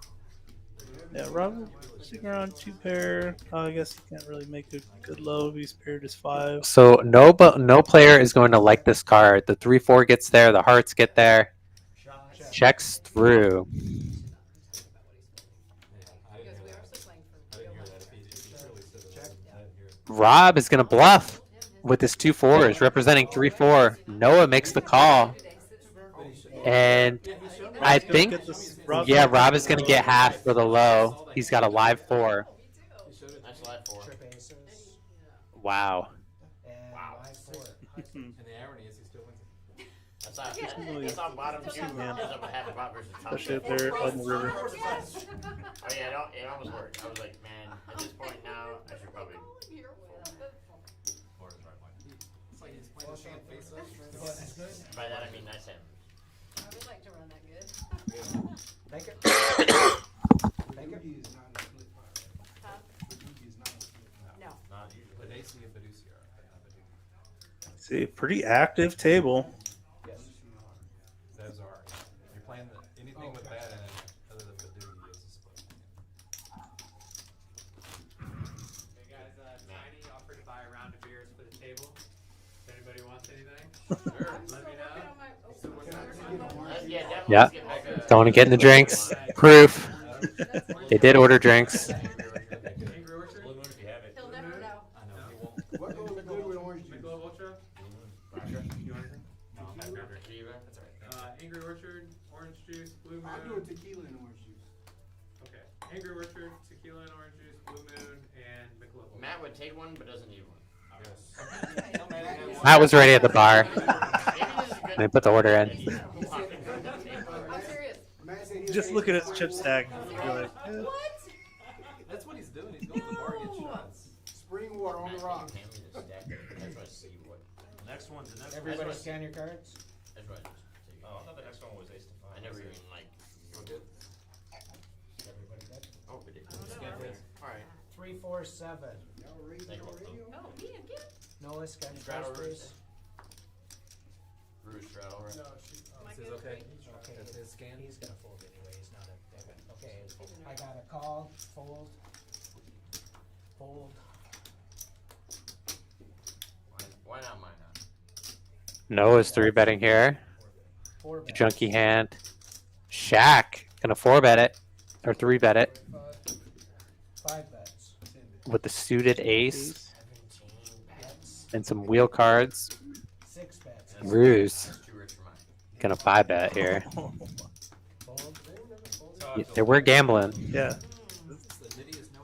Yeah, Rob sticking around 2 pair. I guess he can't really make a good low if he's paired his 5. So no player is going to like this card. The 3-4 gets there, the hearts get there. Checks through. Rob is going to bluff with his 2 4s, representing 3-4. Noah makes the call. And I think, yeah, Rob is going to get half for the low. He's got a live 4. That's live 4. Wow. And the irony is he still wins it. That's on bottom 2. Man. That's on half a pot versus top. Especially up there on the river. Oh yeah, it almost worked. I was like, man, at this point now, I should probably. It's like he's playing the hand face up. By that I mean that's him. I would like to run that good. Take it. Take it. No. Not usually. Badugi and Badugi are, but not Badugi. See, pretty active table. Those are. You're playing anything with that in it, other than Badugi is a split. Hey guys, Tiny offered to buy a round of beers for the table. If anybody wants anything, let me know. Yeah. Don't want to get in the drinks. Proof. They did order drinks. He'll never know. I know, he won't. What goes good with orange juice? Michelob Ultra. You want anything? No, I'm not That's all right. Angry Orchard, orange juice, Blue Moon. I'll do a tequila and orange juice. Okay. Angry Orchard, tequila and orange juice, Blue Moon, and Michelob Ultra. Matt would take one, but doesn't need one. Matt was ready at the bar. They put the order in. I'm serious. Just look at his chip stack. You're like, eh. What? That's what he's doing. He's going to the bar and getting shots. Spring water on the rocks. Next one's the next. Everybody scan your cards. That's right. Oh, I thought the next one was ace to 5. I never even like. Good. Everybody good? Oh, we did. All right. 3, 4, 7. Oh, me again? Noah, scan your Straddle cards, please. Bruce straddle, right? This is okay. Okay, That's his scan. he's gonna fold anyway. He's not a debit. Okay, I got a call. Fold. Fold. Why not mine? Noah's 3-betting here. 4 bets. Junky hand. Shaq gonna 4-bet it. Or 3-bet it. 5 bets. With the suited ace. 17 bets. And some wheel cards. 6 bets. Ruse. Too rich for mine. Gonna 5-bet here. Fold. Yeah, we're gambling. Yeah.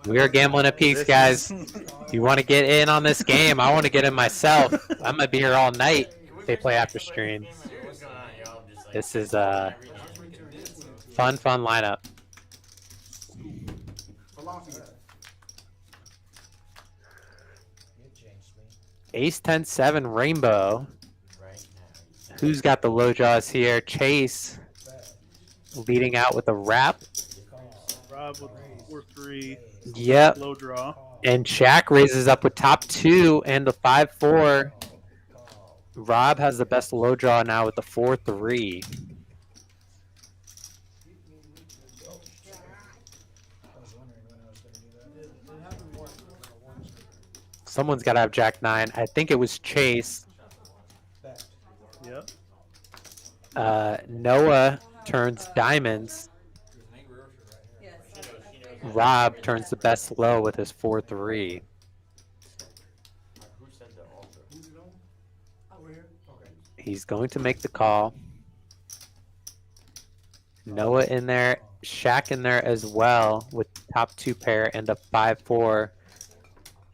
We are gambling a piece, guys. You want to get in on this game? I want to get in myself. I'm gonna be here all night if they play after stream. This is a fun lineup. Ace 10-7 rainbow. Who's got the low jaws here? Chase leading out with a wrap. Rob with 4-3. Yep. Low draw. And Shaq raises up with top 2 and the 5-4. Rob has the best low draw now with the 4-3. Someone's got to have Jack 9. I think it was Chase. Bet. Yep. Noah turns diamonds. Rob turns the best low with his 4-3. Who sent the altar? Over here? Okay. He's going to make the call. Noah in there, Shaq in there as well with top 2 pair and a 5-4.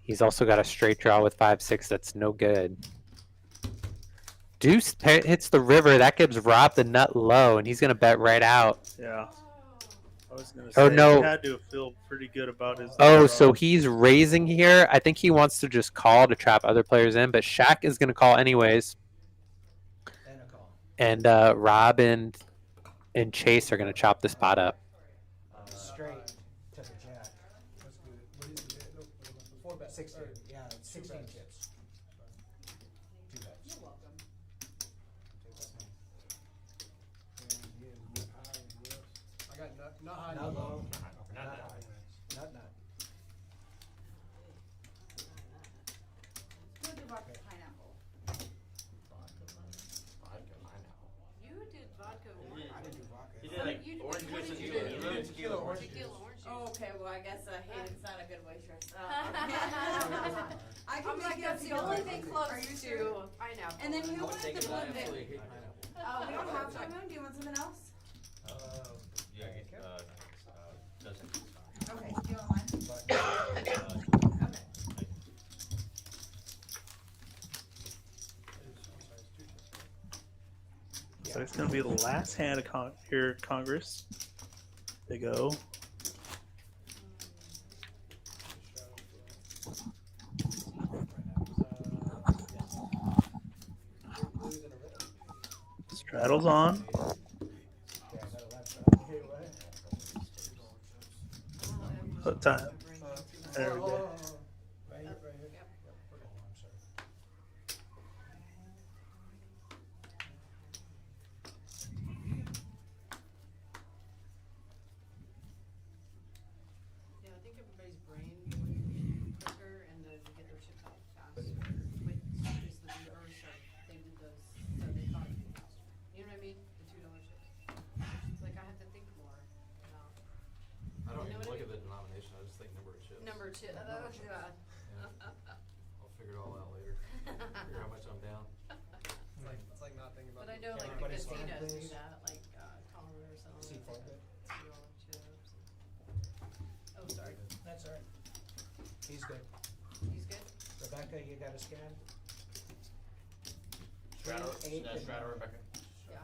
He's also got a straight draw with 5-6. That's no good. Deuce hits the river. That gives Rob the nut low, and he's going to bet right out. Yeah. I was gonna Oh, say no. he had to feel pretty good about his. Oh, so he's raising here. I think he wants to just call to trap other players in, but Shaq is going to call anyways. And a call. And Rob and Chase are going to chop the spot up. Straight to the jack. That's good. What is it? Look, 4 bet 16. Yeah, 16 chips. 2 bets. You're welcome. I got not high, Not not low. low. Not high. Not nut. Who did vodka pineapple? You did vodka orange. I didn't do vodka. He did like You did- orange what juice did and you tequila. do? You did tequila orange. Tequila orange juice. Oh, okay, well, I guess Hayden's not a good waitress. I I'm like, that's the only thing close to pineapple. And then I who would wanted take the it, but I blue moon? absolutely hate pineapple. We don't have blue moon, do you want something else? Yeah, doesn't. Okay, do you want mine? So it's going to be the last hand of here at Congress. They go. Straddle's on. What time? There we go. Right here, right here. Yep. Oh, I'm sorry. Yeah, I think everybody's brain would quicker and to get their chips out faster. With just the reverse of they did those, so they thought it'd be faster. You know what I mean? The $2 chips. It's like I have to think more about. I don't You know even what I look at mean? the denomination. I just think number of chips. Number 2, yeah. I'll figure it all out later. Figure how much I'm down. It's like not thinking about. But I know like the Everybody stand, casinos do please. that, like Colorado or something. C4 bit. $2 chips. Oh, sorry. That's all right. He's good. He's good? Rebecca, you got a scan? Straddle, Eight and straddle, nine. Rebecca. Yeah.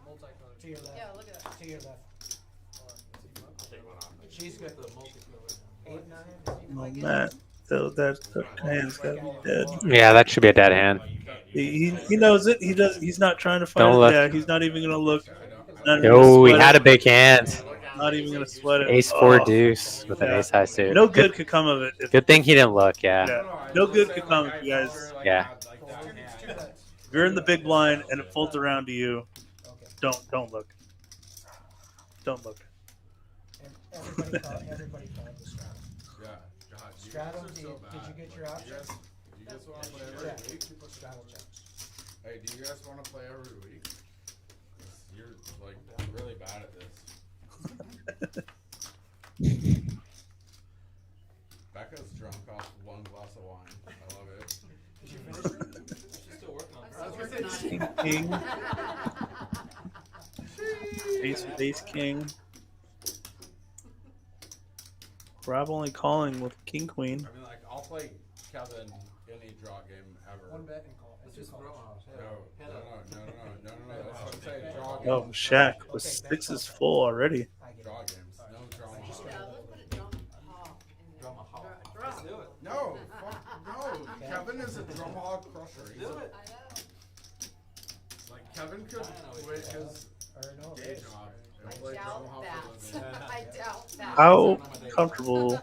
Multicolored. To your left. Yeah, look at that. To your left. I'll take one off. She's good. The multicolor. 8, 9. Well, Matt, that hand's got to be dead. Yeah, that should be a dead hand. He knows it. He does. He's not trying to fight Don't it. look. Yeah, he's not even gonna look. Not even No, gonna he sweat had a it. big hand. Not even gonna sweat it. Ace 4 Oh. deuce with an Yeah. ace high suit. No good could come of it. Good thing he didn't look, yeah. Yeah. No good could come if you guys. Yeah. If you're in the big blind and it folds around to you, don't look. Don't look. And everybody called the straddle. Yeah, God, you Straddle, guys are did so you bad. get your option? You guys wanna play every Yeah. week? Straddle checks. Hey, do you guys wanna play every week? 'Cause you're like really bad at this. Becca's drunk off one glass of wine. I love it. Did you finish it? She's still working on I'm it. still working on it. King. Ace with ace king. Rob only calling with king queen. I mean, like, I'll play Kevin any draw game ever. One bet and call. It's just throw off. No. That's what I'm saying. Draw games. Oh, Shaq with sixes full already. I get Draw it. games. No drama. Yeah, let's put a drum hall in there. Drama hall. Drum. Let's do it. No, fuck, no. Kevin is a drumahog crusher. He's Do a, it. I know. like, Kevin could quit his Or no, day base. job and I play doubt drumahog that. for a living. I doubt that. How comfortable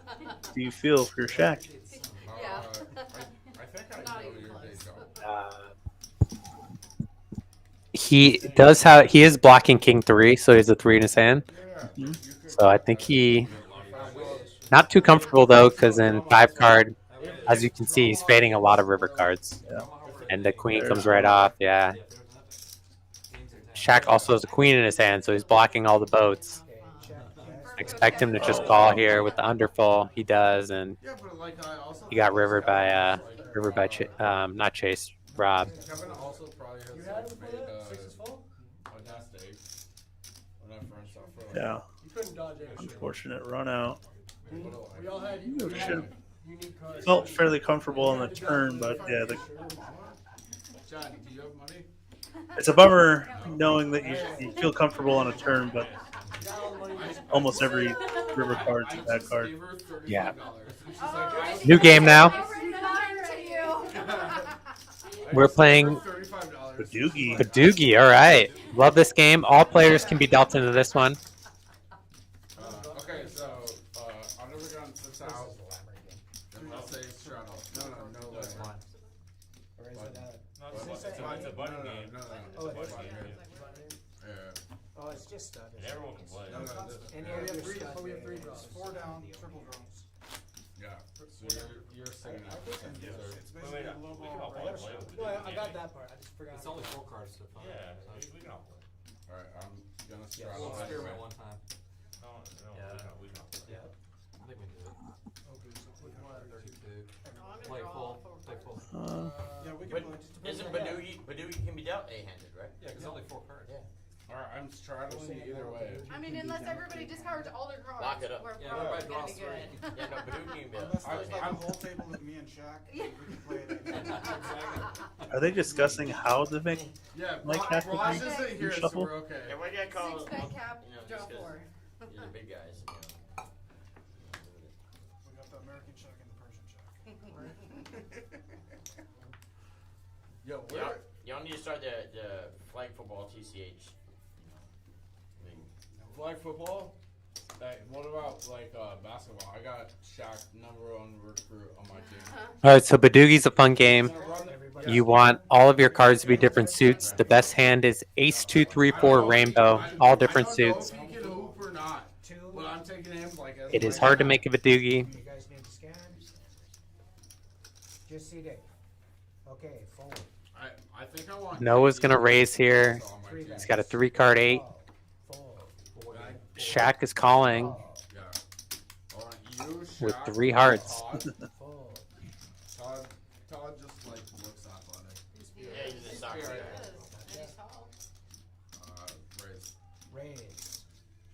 do you feel for Shaq? Yeah. I think I Not know even your close. day job. He does have. He is blocking king 3, so he has a 3 in his hand. Yeah, Mhm. you could So I think he not too comfortable though, because in 5 card As you can see, he's fading a lot of river cards. And the queen comes right off, yeah. Shaq also has a queen in his hand, so he's blocking all the boats. Expect him to just call here with the underfull. He does, and he got rivered by not Chase, Rob. Kevin also probably has like made a nest egg when I first off for like, Yeah. You couldn't dodge it. Unfortunate run out. We all had unique cards. Felt fairly comfortable on the turn, but yeah, John, do you have money? it's a bummer knowing that you feel comfortable on a turn, but almost every river card's a bad card. Yeah. New game now. We're playing Badugi. Badugi, all right. Love this game. All players can be dealt into this one. Okay, so I've never gone 6 out. I'll say straddle. No way. Or is it It's a button game. No. Oh, It's a it is? button game. Yeah. Oh, it's just studded. And everyone can play. No, And We you're have three, studded. but we have 3 draws. 4 down, triple draws. Yeah. So you're sitting out. It's basically a low We can all ball. play with No, I it. got that part. I just forgot. It's only 4 cards to find. Yeah, we can all play. Alright, I'm gonna We'll straddle. experiment one time. No, Yeah. we can all play. Yeah. I think we can do it. Okay, so we have 32. Play full. Play full. Yeah, we But can play. isn't Badugi can be dealt A-handed, right? Yeah, because only 4 cards. Yeah. Alright, I'm straddling either way. I mean, unless everybody discards all their cards. Lock it up. We're Yeah, probably everybody gonna draws be good. Yeah, no, Badugi can be Unless there's like a I'm whole table of me and Shaq, we can play it. Are they discussing how to make Yeah, Mike have to Ross do- isn't here, so shuffle? we're okay. Yeah, what do you call 6 bet cap, you know, draw just 'cause 4. You're the big guys, We got the American Shaq and the Persian Shaq. Yo, Y'all need to start the flag football TCH. Flag football? Hey, what about like basketball? I got Shaq #1 recruit on my team. All right, so Badugi's a fun game. Everybody- You want all of your cards to be different suits. The best hand is Ace 2 3 4 Rainbow, all different suits. I don't know if he can hoop or not, but I'm taking him like as It my is hard to guy. make a Badugi. You guys need to scan. Just see Dave. Okay, forward. I think I want. Noah's gonna raise here. on my team. He's got a 3-card 8. Shaq is calling Yeah. I want you, with Shaq, 3 hearts. Todd just like looks athletic. Yeah, he's a soccer guy. Raise.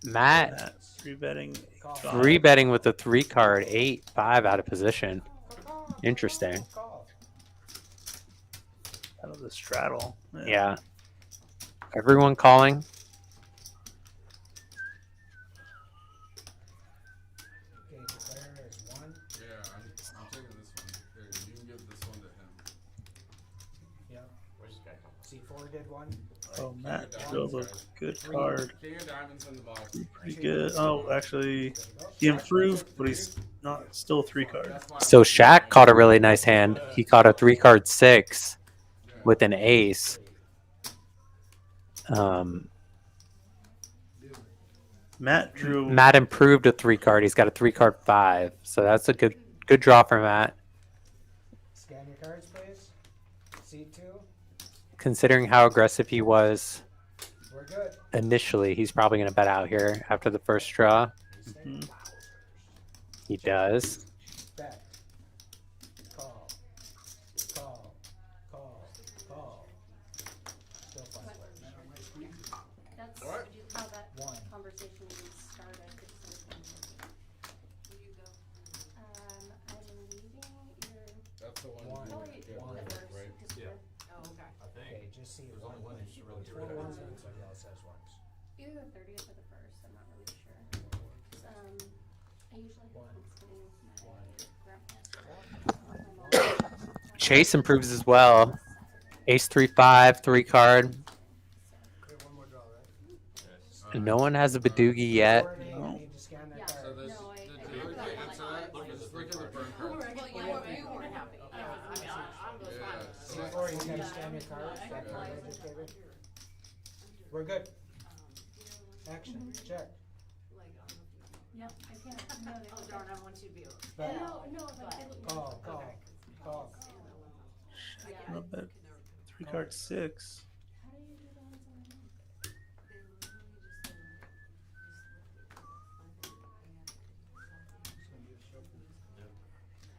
Matt Three betting. 3 betting with a 3-card 8-5 out of position. Interesting. Out of the straddle. Yeah. Everyone calling. Okay, declare is 1. Yeah, I'm taking this one. Here, you can give this one to him. Yep. Where's this guy come from? C4 did 1. Oh, Matt drove a good card. King of diamonds in the box. Pretty good. Oh, actually, he improved, but he's not still 3-card. So Shaq caught a really nice hand. He caught a 3-card 6 with an ace. Matt improved a 3-card. He's got a 3-card 5. So that's a good draw for Matt. Scan your cards, please. C2. Considering how aggressive he was We're good. initially, he's probably going to bet out here after the first draw. He does. Bet. Call. Call. Call. Call. Still fine. That's What? how that One. conversation started. I'm leaving your. That's the one. One. you Oh, would wait, get, one. the first. right? Yeah. Oh, okay. I think. Okay, just see There's one. only one that you should really get rid 4 of. ones and somebody else has ones. Either the 30th or the 1st. I'm not really sure. I usually have Thanksgiving with my grandpa. Chase improves as well. Ace 3-5, 3-card. Okay, one more draw, right? No one has a Badugi yet. Or you need to scan that Yeah. card. So this, No, I the really answer like that, mine. just look at the burn card. Well, you weren't happy. Yeah, I mean, I'm just fine. Yeah. Or you gotta scan your cards. That card I just gave you. We're good. Action. Check. Yep, I can't, no, Oh darn, I want you to be able to. But- no, but I didn't. Call. Yeah. Not bad. 3 card 6. How do you do that on someone else?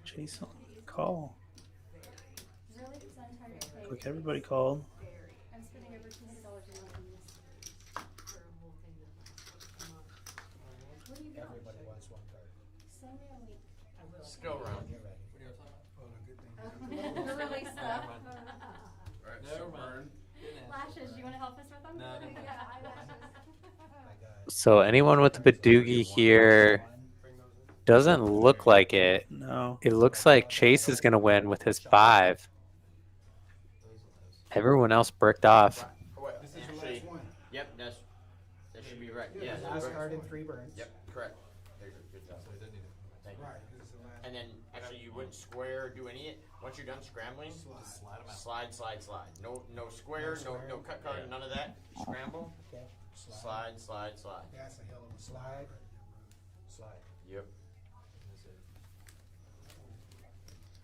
Chase on call. Really? Is that entire thing? Like everybody called. I'm spending over $200 a month on this. What do you got? Everybody wants one card. Send me a link. Skill round. Get ready. Really stuff. Alright, Never so mind. burn. Lashes, you wanna help us with them? No, no. Yeah, eyelashes. I got So anyone with the Badugi here doesn't look like it. No. It looks like Chase is going to win with his 5. Everyone else bricked off. Well, actually, yep, that should be right. Yeah. last burn. card and 3 burns. Yep, correct. There you go. Good job. Thank you. Right, 'cause it's the last. And then actually you wouldn't square or do any of it. Once you're done scrambling, slide. No square, no cut card, none of that. Scramble, Okay. slide. That's a hell of a Slide. Yep.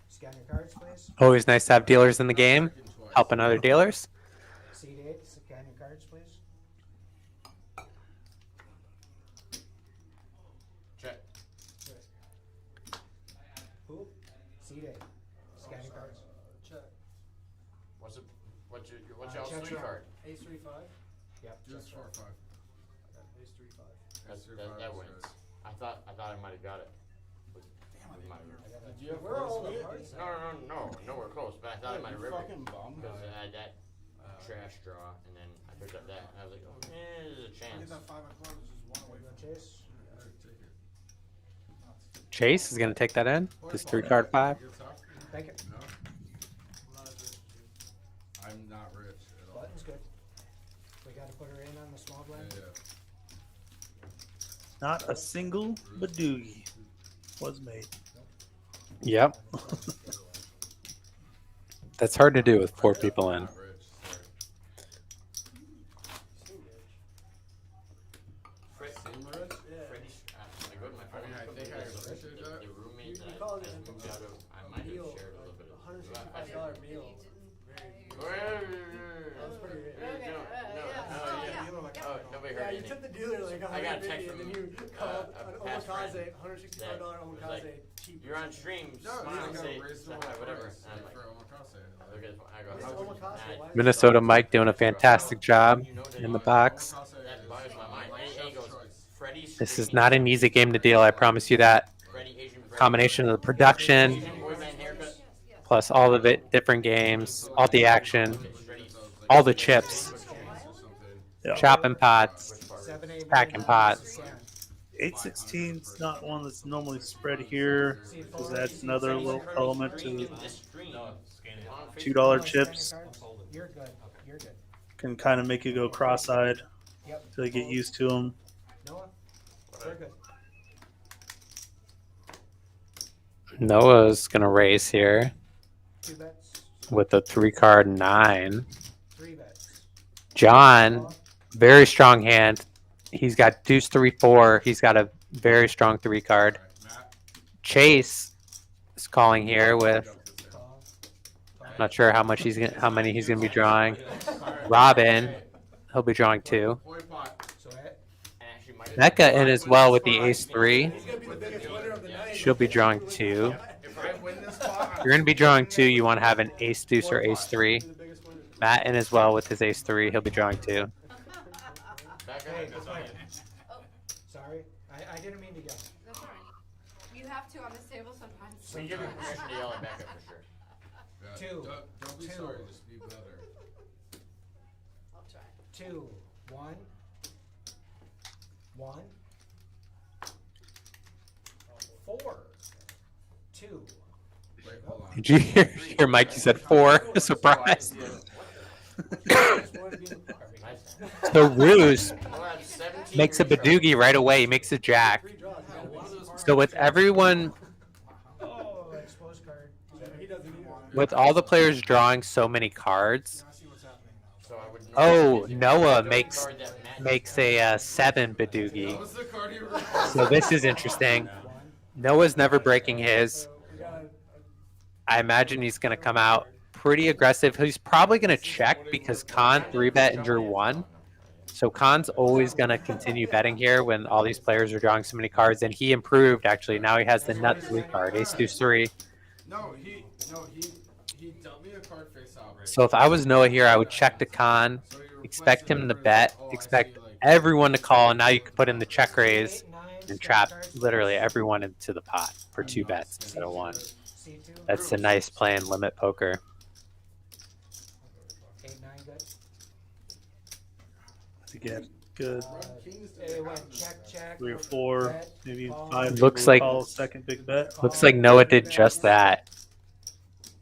Scan your cards, please. Always nice to have dealers in the game, helping other dealers. Seat 8, scan your cards, please. Check. Who? Seat 8. Scan your cards. Check. What's y'all's check 3 out. card? Ace 3 5. Yep. Just 4-5. Ace 3 5. That wins. I thought I might have got it. Did you have We're all first the hit? cards. No, nowhere close. But I thought I might have ripped it. Fucking bum. Because I had that trash draw, and then I picked up that, and I was like, oh, there's a Look chance. at that 5 of clubs, just one away Go from Chase. Chase is going to take that in. His 3 card 5. Thank you. No. I'm not rich at all. Button's good. We gotta put her in on the small blind. Yeah. Not a single Badugi was made. Yep. That's hard to do with 4 people in. Not rich, sorry. Freddie's, I go to my phone. I think I appreciate that. The roommate that You I called it moved out of, I might have meal, shared a little bit of. $165 meal. That was pretty good. Oh, nobody heard Yeah, you anything. took the dealer like I got a text 150 and then from, you called a an past friend omakase, $165 that was omakase, like, cheap. you're on stream, No, smile, he's gonna say, raise the whatever. price And I'm like, for omakase. look at the phone. I go, This is how would you- omakase, and I- why is it Minnesota Mike doing a fantastic job You know that in the box. That bothers my mind. And he goes, Freddie's This is streaming not an easy game to deal, I promise you that. Freddie, Asian Freddie. Combination of the production, Asian boy band haircut. plus all of it, different games, all the action, all the chips, Yeah. chopping pots, 7, 8, 9, packing pots. scan. 816's not one that's normally spread here, because that's another little element to This stream on Facebook. $2 Scan chips. your cards. You're good. You're good. Can kind of make you go cross-eyed Yep. until you get used to them. Noah. We're good. Noah's gonna race here 2 bets. with a 3 card 9. 3 bets. John, very strong hand. He's got deuce 3 4. He's got a very strong 3 card. Chase is calling here with Call. not sure how many he's gonna be drawing. Robin, he'll be drawing 2. So it. And actually might have- Becca in as well with the ace 3. He's gonna be the biggest winner of the night. She'll be drawing 2. If I win this spot, If you're gonna be drawing 2, you want to have an ace deuce or ace 3. Matt in as well with his ace 3. He'll be drawing 2. Back Hey, up. that's fine. Sorry. I didn't mean to yell. That's all right. You have to on this table sometimes. So you give me permission to yell at back up for sure. yeah, 2. don't be 2. sorry, just be better. I'll try. 2. 1. 1. 4. 2. Wait, hold on. Did you hear Mike? You said 4. Surprise. So Ruse We'll have 17 makes a retros. Badugi right away. He makes a jack. So with everyone, Oh, exposed card. He doesn't either. with all the players drawing so many cards, So I would Oh, normally Noah the makes card that Matt makes a 7 Badugi. That was the card he was- So this is interesting. Noah's never breaking his. I imagine he's going to come out pretty aggressive. He's probably going to check because Khan 3-bet and drew 1. So Khan's always going to continue betting here when all these players are drawing so many cards. And he improved, actually. Now he has the nut 3 card, ace deuce 3. No, he dealt me a card face out. So if I was Noah here, I would check to Khan, expect him to bet, expect everyone to call, and now you can put in the check raise and trap literally everyone into the pot for 2 bets instead of 1. That's a nice play in limit poker. 8-9 good. Again, good. It went check. 3 or 4, bet, maybe call. 5. Looks people like- call second big bet. Looks like Noah did just that.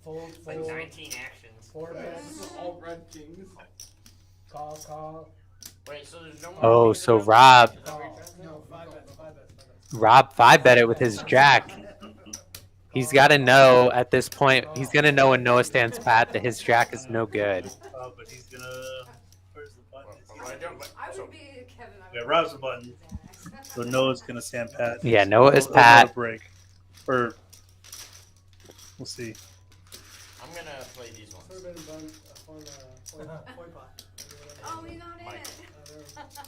Fold, like fold. 19 actions. 4 bets. All red kings. Call. Wait, so there's no more Oh, kings so in there? Rob No, 5 bets. Rob 5-bet it with his jack. He's got to know at this point, he's going to know when Noah stands pat that his jack is no good. But he's gonna. Where's the button? I would be Kevin. Yeah, Rob's the button. So Noah's gonna stand pat. Yeah, Noah is He'll know to pat. break. Or we'll see. I'm gonna play these ones. Oh, he's not in it.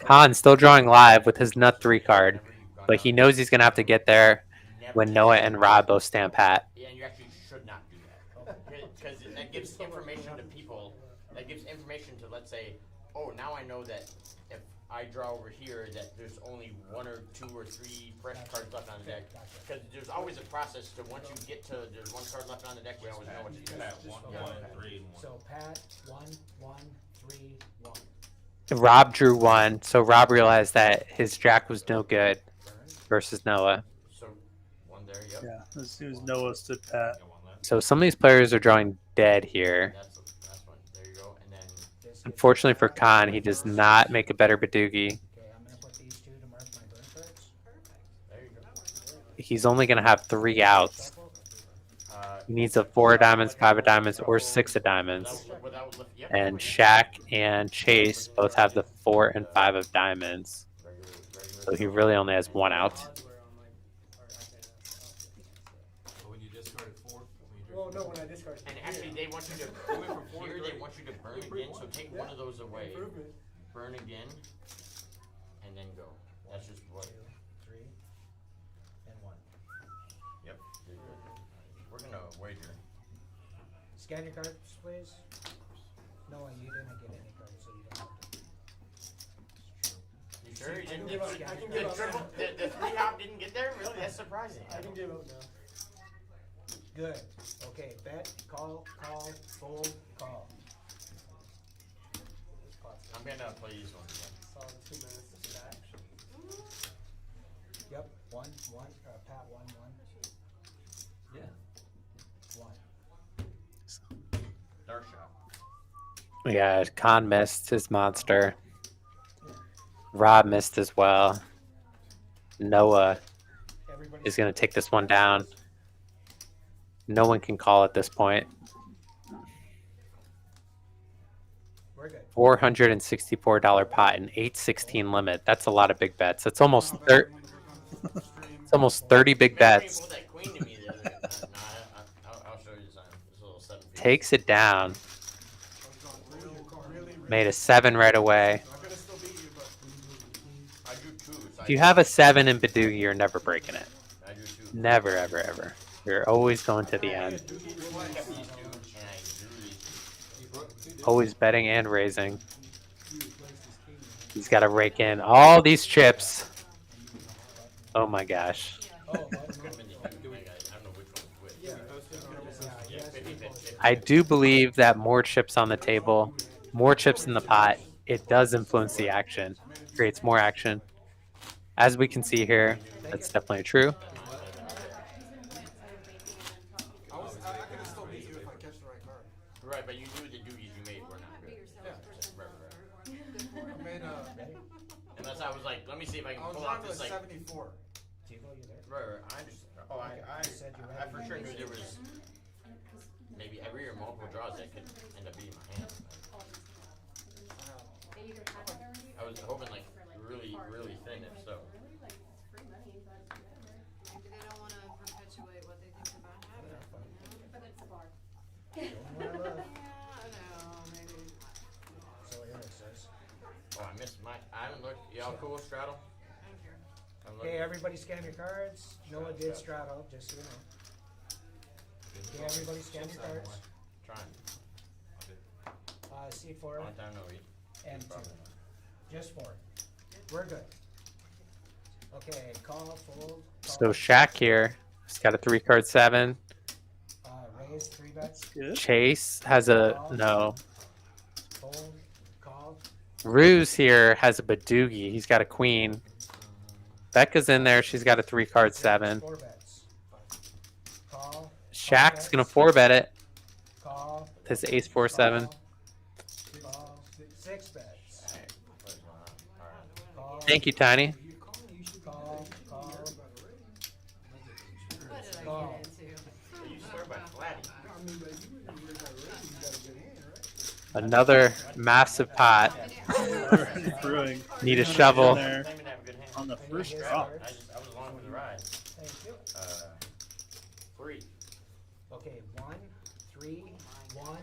Khan's still drawing live with his nut 3 card, but he knows he's going to have to get there when Noah and Rob both stand pat. Yeah, and you actually should not do that. Because that gives information to people. That gives information to, let's say, oh, now I know that if I draw over here, that there's only 1 or 2 or 3 fresh cards left on the deck. Because there's always a process to once you get to there's 1 card left on the deck, we always know what to do. So Pat 1, 1, 3, 1. Rob drew 1, so Rob realized that his jack was no good versus Noah. So 1 there, yep. Yeah, as soon as Noah stood pat. So some of these players are drawing dead here. That's one. There you go. And then Unfortunately for Khan, he does not make a better Badugi. Okay, I'm gonna put these 2 to mark my burn cards. there you go. He's only going to have 3 outs. He needs a 4 of diamonds, 5 of diamonds, or 6 of diamonds. And Shaq and Chase both have the 4 and 5 of diamonds. So he really only has 1 out. When you discarded 4, Well, no, when I discard. And actually, they want you to here. They want you to burn again. So take 1 of those away. Burn again, and then go. That's just what. 2, 3, and 1. Yep. We're gonna wager. Scan your cards, please. No, you didn't get any cards, so you don't have to. You sure you I can didn't give get up- I can the give up triple? now. The 3 hop didn't get there. Really, that's surprising. I can give up now. Good. Okay, bet, call, fold, call. I'm gonna play these ones again. Yep, 1, Pat 1, 1. Yeah. 1. Dark shot. Yeah, Khan missed his monster. Rob missed as well. Noah is going to take this one down. No one can call at this point. We're good. $464 pot and 816 limit. That's a lot of big bets. It's almost it's almost 30 big bets. Pull that queen to me the other day. I'll show you something. This little 7 feet. Takes it down. Made a 7 right away. I drew 2. So If you have a 7 in Badugi, you're never breaking it. I drew 2. Never, ever, ever. You're always going to the end. I kept these 2, and I drew these. Always betting and raising. He's got to rake in all these chips. Oh my gosh. I do believe that more chips on the table, more chips in the pot, it does influence the action. Creates more action. As we can see here, that's definitely true. I could still beat you if I catch the right card. Right, but you knew the doogies you made were not good. Right. I made Unless I was like, let me see if I can I was pull down off to this like. 74. Right. I understand. Oh, I for sure knew there was maybe every or multiple draws that could end up beating my hand. either had that already. I was hoping like really, really thin if so. Really, like, it's free money, but whatever. Maybe they don't wanna perpetuate what they think about having it, you know? But it's a bar. Yeah, I know, maybe. So Eric says. Oh, I missed my. I haven't looked. Y'all cool, Straddle? I don't care. I'm Okay, looking. everybody scan your cards. Noah did straddle, just so you know. Okay, everybody scan your cards. Trying. C4 Long time no eat. and 2. Just 4. We're good. Okay, call, fold. So Shaq here. He's got a 3-card 7. Raise 3 bets. Chase has a no. Fold, call. Ruse here has a Badugi. He's got a queen. Becca's in there. She's got a 3-card 7. 4 bets. Call. Shaq's gonna 4-bet it. Call. His ace 4-7. Call. 6 bets. Call. Thank you, Tiny. Call. Call. What did I Call. get into? You swear by Flatty. Another massive pot. Already brewing. Need a shovel. There on the first drop. I was along for the ride. Thank you. 3. Okay, 1, 3, 1,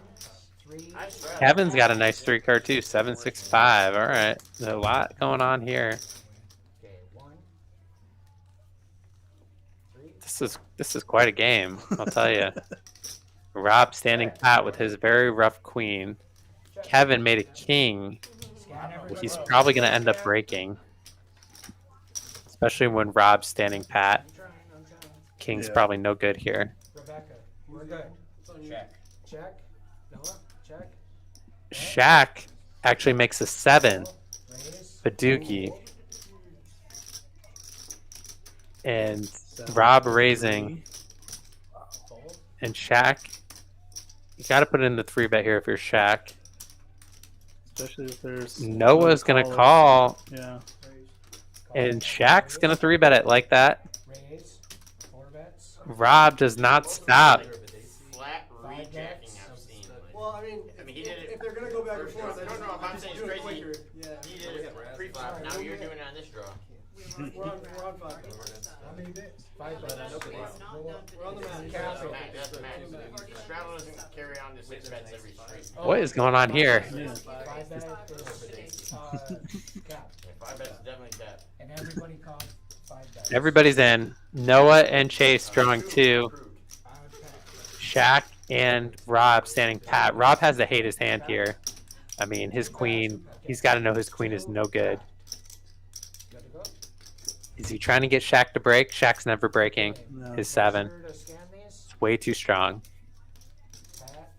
3. Kevin's got a nice 3-card too. 7, 6, 5. All right. There's a lot going on here. Okay, 1, 3. This is quite a game, I'll tell you. Rob standing pat with his very rough queen. Kevin made a king. He's probably going to end up breaking. Especially when Rob's standing pat. King's probably no good here. Rebecca, we're good. Check. Check. Noah, check. Shaq actually makes a 7. Raise. Badugi. And Rob raising. Fold. And Shaq. You got to put in the 3-bet here if you're Shaq. Especially if there's Noah's going to call. Yeah. And Shaq's going to 3-bet it like that. Raise. 4 bets. Rob does not stop. Flat rejecting I've seen. Well, I mean, he did it. if they're gonna go back and forth, I don't know if I'm saying it's crazy. quicker. Yeah. He did it pre-flop. Now you're doing it on this draw. We're on 5. How many bits? 5 bets. We're on the mat. That's the max. That's the max. Straddle doesn't carry on to 6 bets every street. What is going on here? 5 bet is cap. 5 bets is definitely cap. And everybody called 5 bets. Everybody's in. Noah and Chase drawing 2. Shaq and Rob standing pat. Rob has to hate his hand here. I mean, his queen, he's got to know his queen is no good. Good to go. Is he trying to get Shaq to break? Shaq's never breaking. No. His 7. Sure to scan these. It's way too strong. Pat.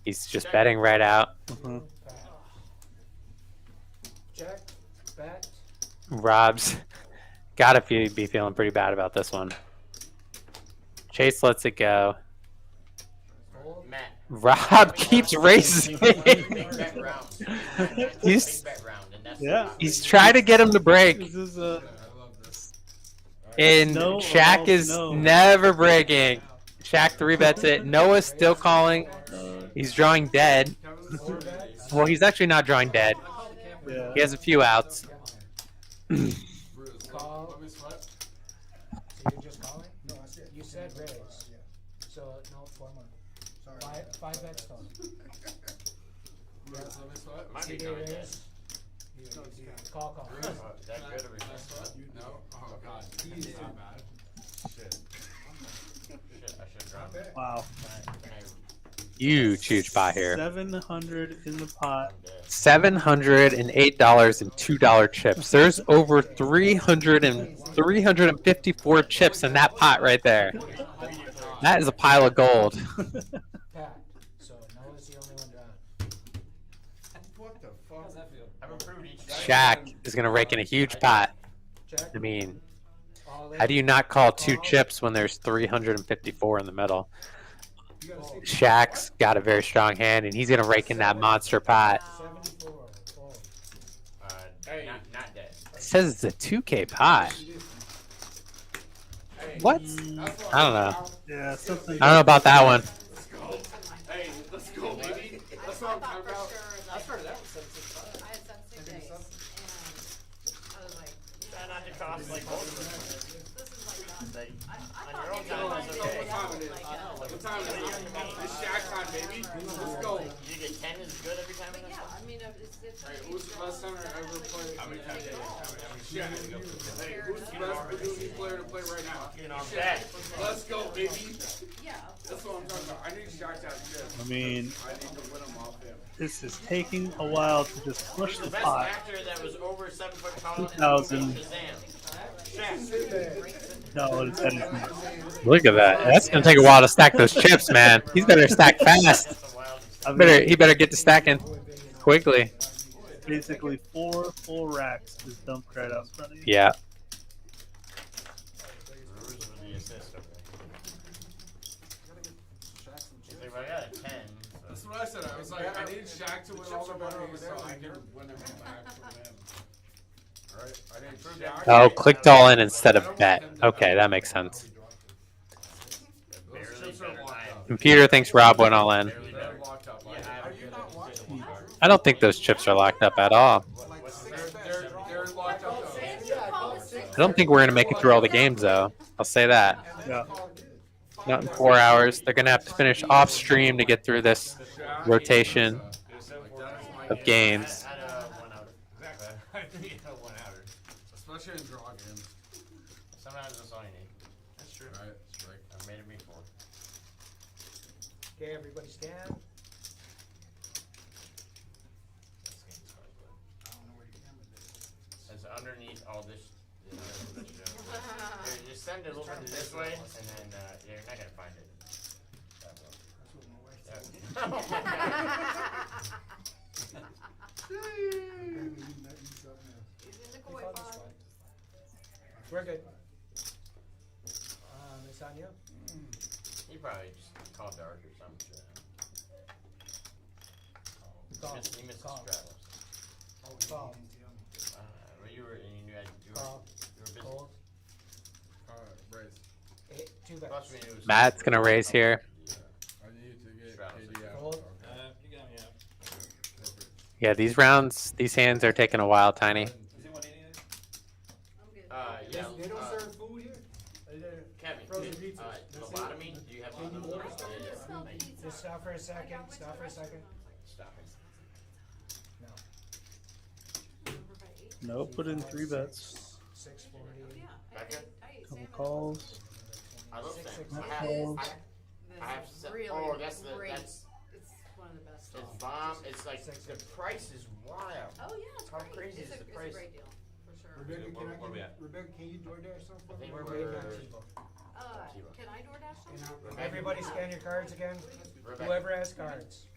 He's just betting right out. Mhm. Pat. Check. Bet. Rob's got to be feeling pretty bad about this one. Chase lets it go. Fold. Matt. Rob keeps raising. Big bet round. He's- Big bet round, and that's Yeah. He's trying to get him to break. This is a And No, Shaq is no. never breaking. Shaq 3-bets it. Noah's still calling. He's drawing dead. 4 bets. Well, he's actually not drawing dead. yeah. He has a few outs. Call. So you're just calling? No, I said. You said raise. So, no, 1 more. Sorry. 5 bets total. might be CD going dead. raise. Call. Is that good or is that? No? Oh, God. He's not bad. Shit. Shit, I should have drawn that. Wow. Huge pot here. 700 in the pot. $708 and $2 chips. There's over 354 chips in that pot right there. That is a pile of gold. Pat. So Noah's the only one drawing. What the fuck? How's that feel? I've improved each Shaq is going to rake in a huge pot. Check. I mean, All in. how do you not call 2 chips when there's 354 in the middle? Shaq's got a very strong hand, and he's going to rake in that monster pot. 74. Fold. not dead. It says it's a 2K pot. What? I don't know. Yeah, something. I don't know about that one. Hey, let's go, baby. That's what I'm talking about. I started out with 765. I had 765. What time is it? It's Shack time, baby. Let's go. You get 10 is good every time. But yeah, I mean, it's. Hey, who's the best center ever played? How many times did Shaq. Hey, who's the best Badugi player to play right now? You know, Shaq. Let's go, baby. Yeah. That's what I'm talking about. I need Shaq to have chips. I mean, I need to win them off him. this is taking a while to just push the The best pot. actor that was over 7 foot tall. 2,000. No, Look at that. That's gonna take a while to stack those chips, man. He's better stack fast. He better get to stacking quickly. Basically 4 full racks is dumped right out front of you. Yeah. That's what I said. I was like, I need Shaq to win all the money so I can win them back from him. Alright? I need Shaq. Oh, clicked all in instead of bet. Okay, that makes sense. Computer thinks Rob went all in. I don't think those chips are locked up at all. They're locked up though. I don't think we're gonna make it through all the games though. I'll say that. Yeah. Not in 4 hours. They're gonna have to finish off stream to get through this rotation of games. Especially in draw games. Sometimes that's all you need. That's true. Right, that's right. I've made it before. Okay, everybody stand. It's underneath all this. Here, just send it a little bit this way, and then you're not gonna find it. We're good. It's on you. He probably just called dark or something. Call. He missed the Call. straddles. Call. When you were and you were Call. busy. Cold. Raise. 2 bets. Plus we knew it was Matt's gonna raise here. I need to get Straddles. KD out. Cold. You got me out. Yeah, these rounds, these hands are taking a while, Tiny. Does anyone need anything? Yeah. They don't serve food here? Kevin, Frozen pizza. lobotomy, do you have lobotomy? Just stop for a second. Stop for a second. Stop it. No. No, put in 3 bets. 640. Becca? Couple calls. I love that. Six, I have Really that's the, great. that's, It's one of the best. it's bomb, it's like, the price is wild. Oh, yeah, it's How great. crazy It's is a- the price? It's a great deal, for sure. Rebecca, Where- where we at? Rebecca, can you DoorDash something? I think We're we're, waiting on T-Bone. Can I DoorDash something? Everybody scan your cards again. Rebecca. Whoever has cards.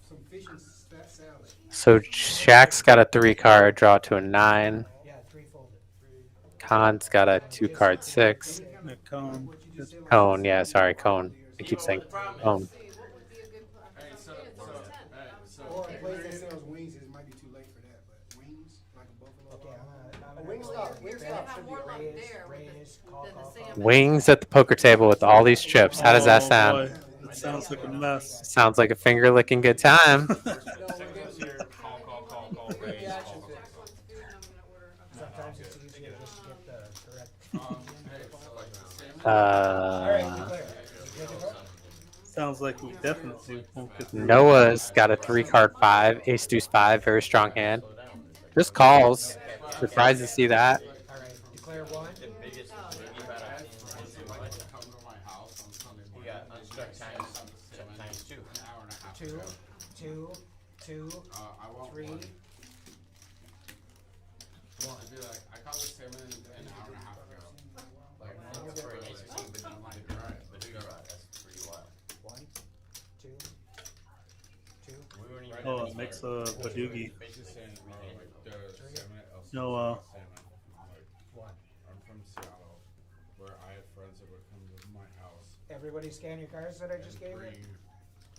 Some fish and salad. So Shaq's got a 3 card, draw to a 9. Yeah, 3 folded. Khan's got a 2 card 6. The cone. Cone, yeah, sorry, Cone. I keep saying Cone. Hey, so, Or a place that sells wings, it might be too late for that, but wings, like a buffalo. Okay, I'm A Wingstop should be raise, call. Wings at the poker table with all these chips. How does that Oh, sound? boy. It sounds like a mess. Sounds like a finger licking good time. Sometimes it's easier just to get the correct. Uh, Sounds like we definitely won't get through. Noah's got a 3 card 5, ace deuce 5, very strong hand. Just calls. Surprised to see that. Alright, declare 1. The biggest boogie bet I've seen in my life. come to my house on Sunday You morning. got unstruck times 2. An hour and a half 2, ago. 2, 2, I want 3. 1. I'd be like, I caught this salmon an hour and a half ago. Like, That's very nice. But I'm like, alright, Boogie rod, that's pretty wild. 1, 2, 2. We weren't even. Oh, it makes a Badugi. just saying, like, the salmon at El No, salmon. Like, One. I'm from Seattle, where I had friends that would come to my house Everybody scan your cards that I just gave and you? bring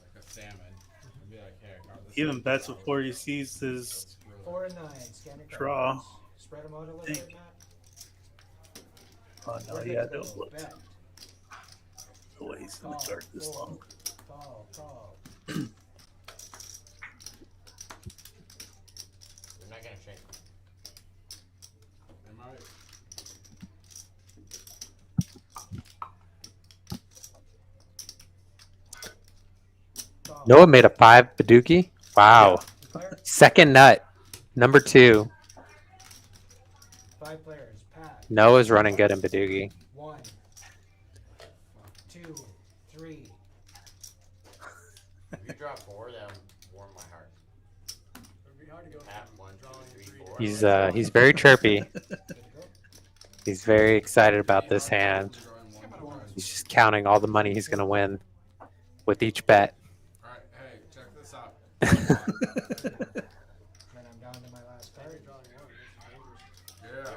like a salmon and be like, hey, I got this. Even salmon bets now. before he sees his 4 and 9. Scan your cards. draw. Spread them out a little Think. bit, Matt. Oh no, We're yeah, good to don't go. look. Bet. The way he's gonna Call, guard this fold. long. Call. They're not gonna change. They might. Noah made a 5 Badugi. Wow. Second nut. Number 2. 5 players. Pat. Noah's running good in Badugi. 1, 2, 3. If you drop 4, that'll warm my heart. Pat, 1, 2, 3, 4. He's very chirpy. He's very excited about this hand. He's just counting all the money he's gonna win with each bet. Alright, hey, check this out. Then I'm down to my last card. Yeah,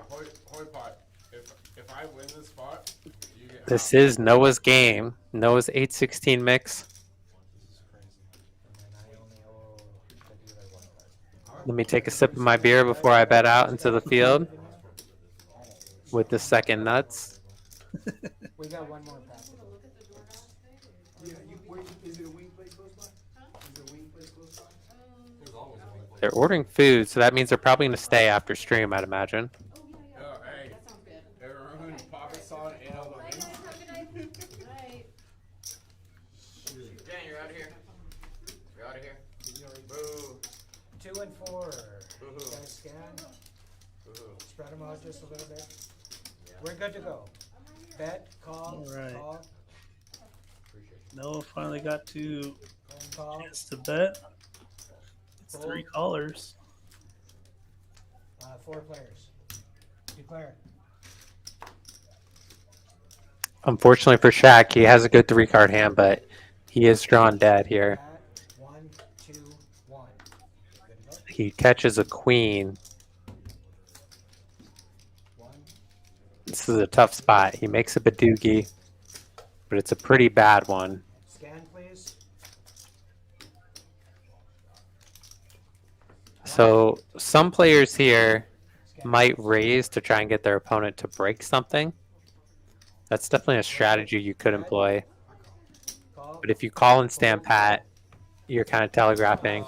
Hoy pot. If I win this spot, you get This is Noah's game. Noah's 8-16 mix. Let me take a sip of my beer before I bet out into the field with the second nuts. We got one more pack. Is it a wing place close by? Is there a wing place close by? They're ordering food, so that means they're probably going to stay after stream, I'd imagine. Oh, hey. Everyone, Papa saw it and all the wings. Dan, you're out of here. You're out of here. Boo. 2 and 4. Boo-hoo. Guys scan. Boo-hoo. Spread them out just a little bit. We're good to go. Bet, call, All right. call, Noah finally got to call. chance to bet. It's 3 callers. 4 players. Declare. Unfortunately for Shaq, he has a good 3-card hand, but he is drawn dead here. 1, 2, 1. Good to go. He catches a queen. This is a tough spot. He makes a Badugi, but it's a pretty bad one. Scan, please. So some players here might raise to try and get their opponent to break something. That's definitely a strategy you could employ. But if you call and stand pat, you're kind of telegraphing.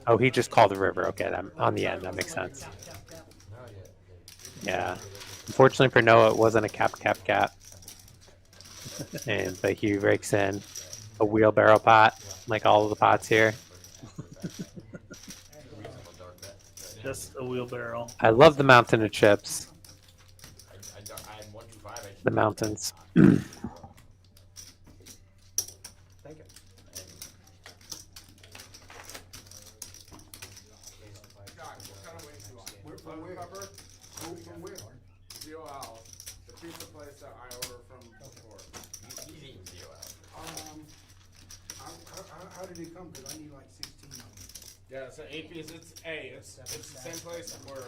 Oh, he just called the river. Okay, that, on the end, that makes sense. Yeah. Unfortunately for Noah, it wasn't a cap. But he rakes in a wheelbarrow pot, like all of the pots here. Just a wheelbarrow. I love the mountain of chips. The mountains. Thank you. From where? ZOL. The pizza place that I order from before. He's eating ZOL. How did it come? Because I need like 16 of them. Yeah, so 8 pieces. It's the same place where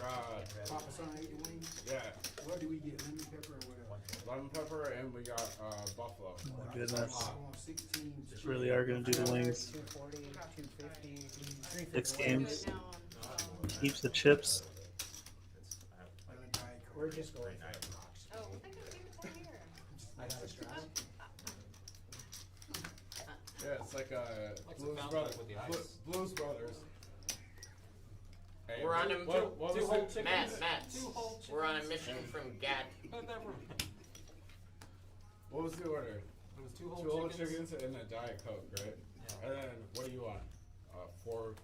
Papa Son ate your wings? yeah, What do we get? Lemon pepper or whatever? lemon pepper and we got buffalo. Oh my goodness. I want 16. Just really are going to do the wings. 240, 250, 6 games. Keeps the chips. We're just going for it. I got a straw. Yeah, it's like Blues fountain Brothers. with the ice. Blues Brothers. Hey, We're on a what was two whole it? chickens. Matt. We're on a mission from Gat. What was the order? It was 2 Two whole chickens and a Diet Coke, right? Yeah. And then what do you want? Four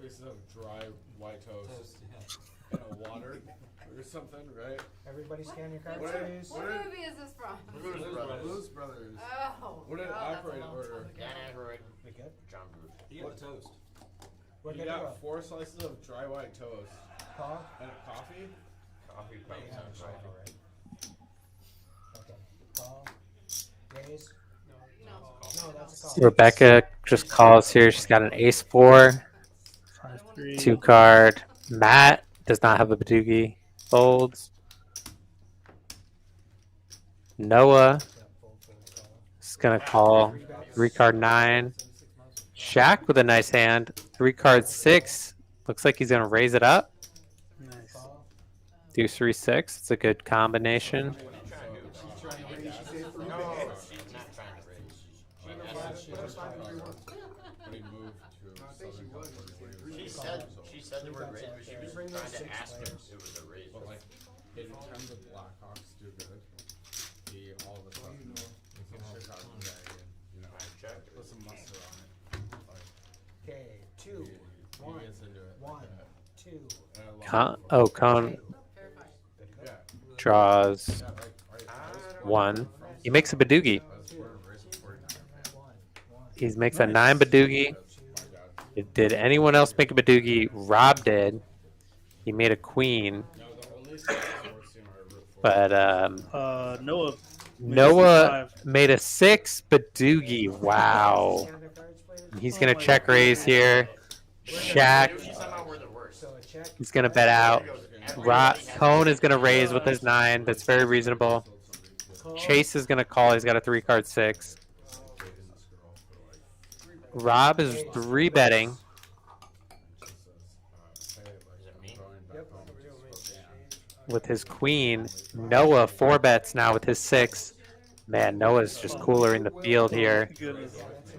pieces of dry white toast, and a water or something, right? Everybody scan your cards, What did- please. what What did- movie is this from? Blues Brothers. Blues Brothers. Oh. What did God, that's a Aykroyd long order? time ago. Dan Aykroyd. We good? John Bruce. He got the toast. We're You good to go. got 4 slices of dry white toast Call. and a coffee. Coffee probably Yeah, sounds call, right. all right. Okay. Call. Raise. No, that's a call. Rebecca just calls here. She's got an ace-4, 5-3. 2-card. Matt does not have a Badugi. Folds. Noah is going to call 3-card 9. Shaq with a nice hand. 3-card 6. Looks like he's going to raise it up. Nice. Deuce 3-6. It's a good combination. No, she's not trying to raise. She When he moved to Southern California. She said the word raise, but she was trying to ask him if it was a raise. But like, anytime the Blackhawks do good, he all of a sudden is a Chicago guy, and you know, Check. put some muscle Con draws 1. He makes a Badugi. He makes a 9 Badugi. Did anyone else make a Badugi? Rob did. He made a queen. But Noah made a 6 Badugi. Wow. He's going to check raise here. Shaq. He's going to bet out. Cone is going to raise with his 9. That's very reasonable. Chase is going to call. He's got a 3-card 6. Rob is 3-betting. With his queen. Noah 4-bets now with his 6. Man, Noah's just cooler in the field here.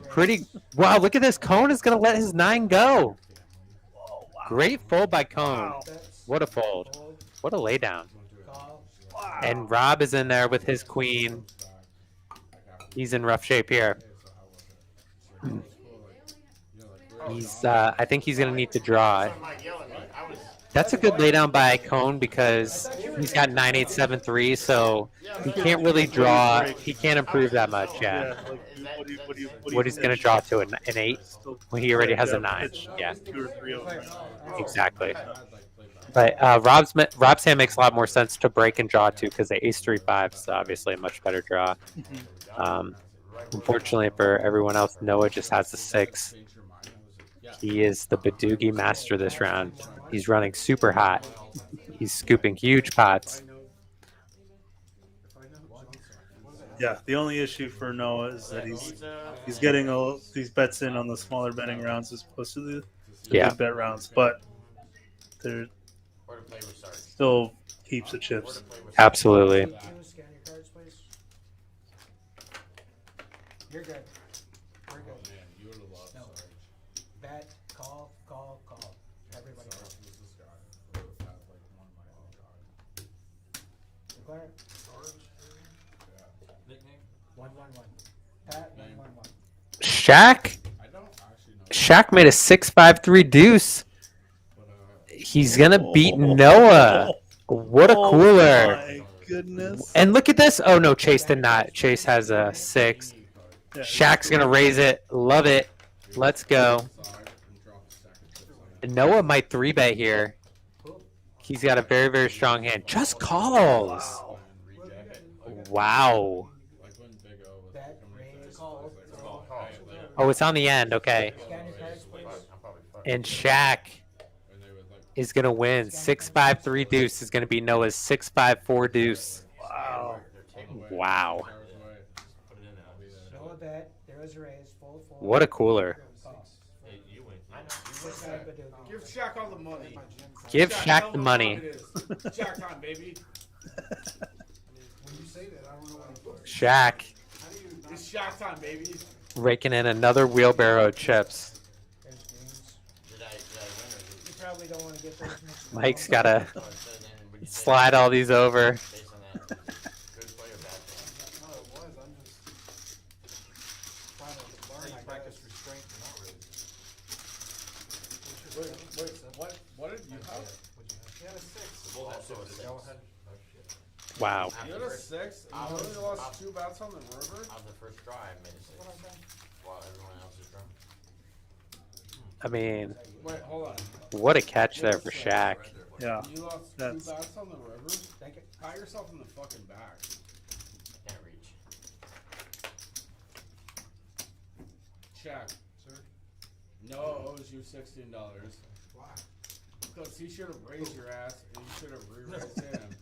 Pretty. Wow, look at this. Cone is going to let his 9 go. Great fold by Cone. What a fold. What a laydown. And Rob is in there with his queen. He's in rough shape here. I think he's going to need to draw. That's a good laydown by Cone because he's got 9-8-7-3, so he can't really draw. He can't improve that much. Yeah. What he's going to draw to an 8 when he already has a 9. Yeah. Exactly. But Rob's hand makes a lot more sense to break and draw to because the ace-3-5 is obviously a much better draw. Unfortunately for everyone else, Noah just has the 6. He is the Badugi master this round. He's running super hot. He's scooping huge pots. Yeah, the only issue for Noah is that he's getting these bets in on the smaller betting rounds as opposed to the big bet rounds, but they're still heaps of chips. Absolutely. You're good. We're good. No. Bet, call. Everybody else. Declare. Nickname? 111. Pat, 111. Shaq made a 6-5-3 deuce. He's gonna beat Noah. What a cooler! My goodness! And look at this. Oh no, Chase did not. Chase has a 6. Shaq's gonna raise it. Love it. Let's go. Noah might 3-bet here. He's got a very, very strong hand. Just calls. Wow. Oh, it's on the end. Okay. And Shaq is going to win. 6-5-3 deuce is going to be Noah's 6-5-4 deuce. Wow. Wow. Noah bet. There was a raise. Fold. What a cooler. Give Shaq all the money. Give Shaq the money. Shaq time, baby. Shaq It's Shaq time, baby. raking in another wheelbarrow of chips. You probably don't want to get those mixed. Mike's got to slide all these over. What did you have? He had a 6. We'll also a 6. Wow. You had a 6? And you only lost 2 bats on the river? On the first try, I made a 6. While everyone else is drunk. I mean, Wait, hold on. what a catch there for Shaq. Yeah. You lost 2 bats on the river? Pat yourself in the fucking back. I can't reach. Shaq. Sir? Noah owes you $16. Why? Because he should have raised your ass and you should have re-raised him.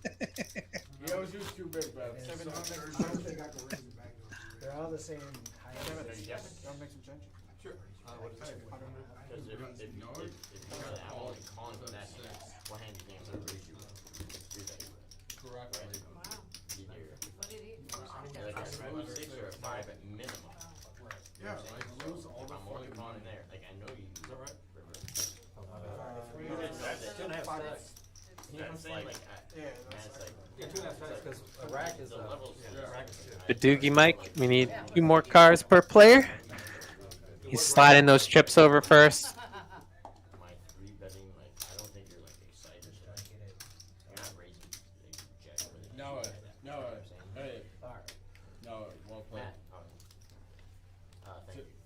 He owes you 2 big bets. They're all the same height. Want to make some change? Sure. Because if I'm only calling for that, what hand you can't raise you? Correctly. Like a smooth 6 or a 5 at minimum. Yeah, like lose all the I'm only fucking calling money. there. Like I know you. Is that right? You did 2.5 stacks. You know what I'm saying? Like, it's like, Yeah, 2.5 stacks because a rack is the levels. Badugi Mike, we need 2 more cards per player. He's sliding those chips over first. My 3-betting, like, I don't think you're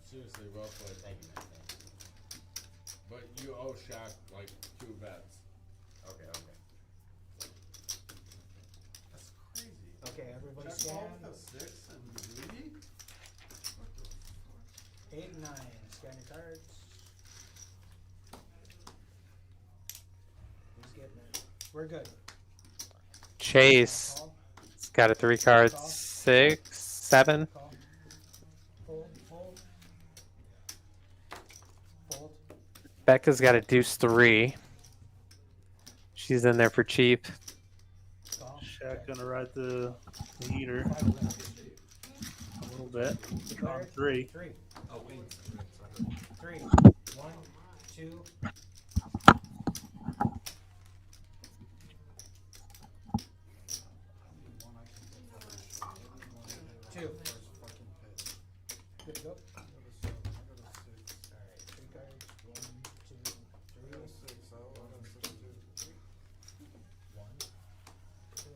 Seriously, well played. Thank you, man. But you owe Shaq like 2 bets. Okay. That's crazy. Okay, everybody Shaq scan. called with a 6 and Badugi? What the fuck? 8 and 9. Scan your cards. Who's getting it? We're good. Chase. Call. It's got a 3 card. 6, 7. Call. Fold. Fold. Fold. Becca's got a deuce 3. She's in there for cheap. Call. Shaq gonna ride the heater 5 of them. a little bit. On Declared. 3. 3. Oh, wait. 3. 1, 2. Two. Good to go. Alright, 3 cards. 1, 2, 3. 1, 2, and 2.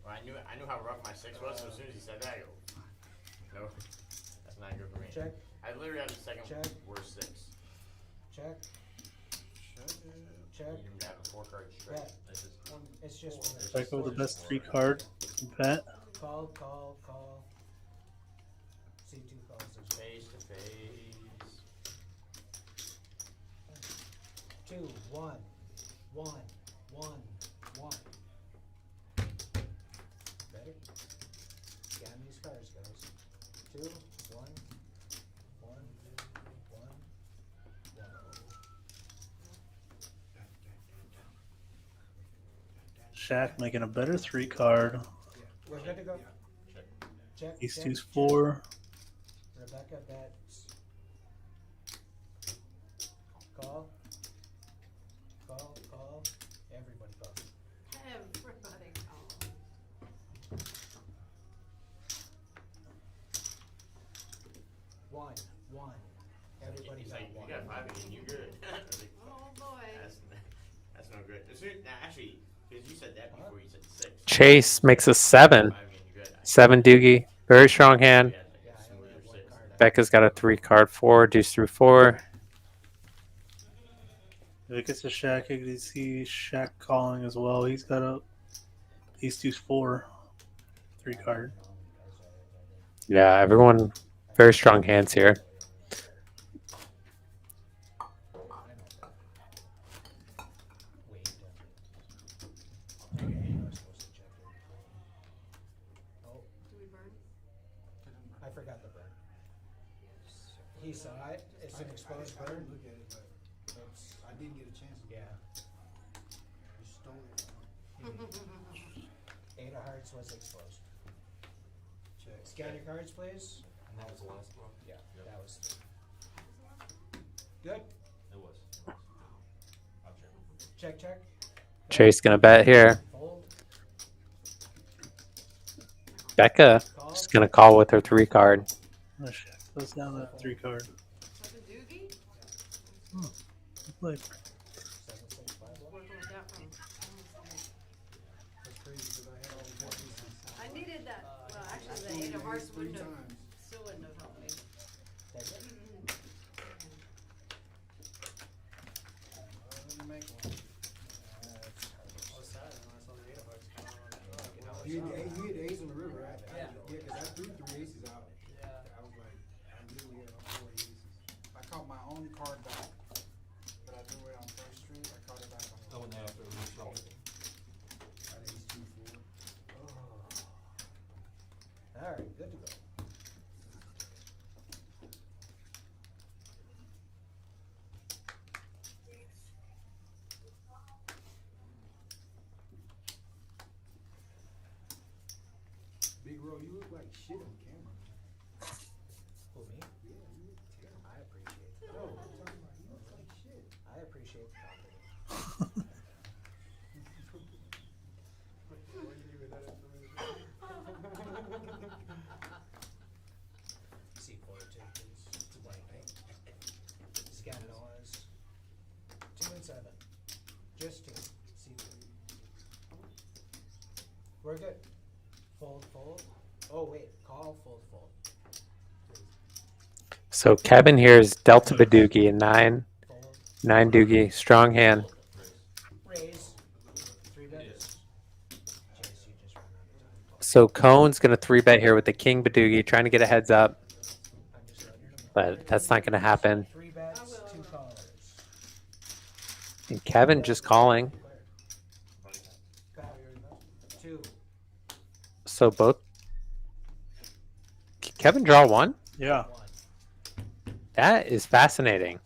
Well, I knew how rough my 6 was, so as soon as he said that, I go, no, that's not good for me. Check. I literally have the second Check. worst 6. Check. Check. You have a 4 card straight. Bet. It's just Becca with the best 3 card bet. Call. See 2 calls. Face to face. 2, 1, 1, 1, 1. Ready? Scan these cards, guys. 2, 1, 1, 1, 1. Shaq making a better 3 card. We're good to go. Check. Ace check, deuce check. 4. Rebecca bets. Call. Everybody call. Everybody call. 1, 1. Everybody He's got like, 1. you got 5 again, you good. I was like, Oh, boy. that's no good. Actually, because you said that before you said 6. Chase makes a 7. 5 again, you good. 7 Doogie. Very strong hand. Yeah, I only have 1 card. Becca's got a 3 card 4. Deuce through 4. If it gets to Shaq, you can see Shaq calling as well. He's got a ace deuce 4 3 card. Yeah, everyone. Very strong hands here. Do we burn? I forgot the burn. He saw it. It's an exposed I burn. didn't look at it, but I didn't get a chance to. Yeah. You stole it. 8 of hearts was exposed. Check. Scan your cards, please. And that was the last one? Yeah, that was good. It was. I'll check. Check. Chase gonna bet here. Fold. Becca just gonna call with her 3 card. Oh, Shaq goes down that 3 card. Badugi? Good play. 7, 6, 5, 1. Working with that from. That's crazy because I had all the pieces. I needed that. Well, actually, the 8 of hearts Three wouldn't have, times. still wouldn't have helped me. Take it. Let me make one. I was sad when I saw the 8 of hearts come out. You had the ace in the river, right? Yeah. Yeah, because I threw 3 aces out. Yeah. I was like, I literally had all 4 aces. I caught my own card back, but I threw it on First Street. I caught it back on. Oh, and they have to reshuffle. I had ace 2, 4. All right, good to go. Big Ro, you look like shit on camera. Who, me? Yeah, you look terrible. I appreciate it. No, I'm talking about you look like shit. I appreciate the compliment. What do you do with that information? C4 2, please. It's a blank, right? Scan Noah's. 2 and 7. Just 2. C2. We're good. Fold. Oh wait, call, fold. So Kevin here is Delta Badugi and 9 Doogie. Strong hand. Raise. 3 bets. Chase, you just ran out of time. So Cohn's going to 3-bet here with the King Badugi, trying to get a heads up. I'm just letting you know. But that's not going to happen. 3 bets, 2 callers. And Kevin just calling. 2. So both. Kevin draw 1? Yeah. That is fascinating.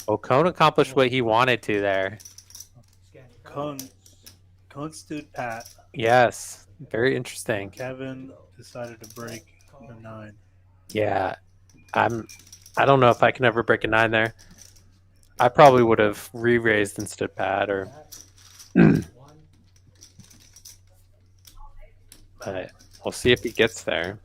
Well, Cohn accomplished what he wanted to there. Cohn stood pat. Yes. Very interesting. Kevin decided to break the 9. Yeah. I don't know if I can ever break a 9 there. I probably would have re-raised and stood pat or but we'll see if he gets there.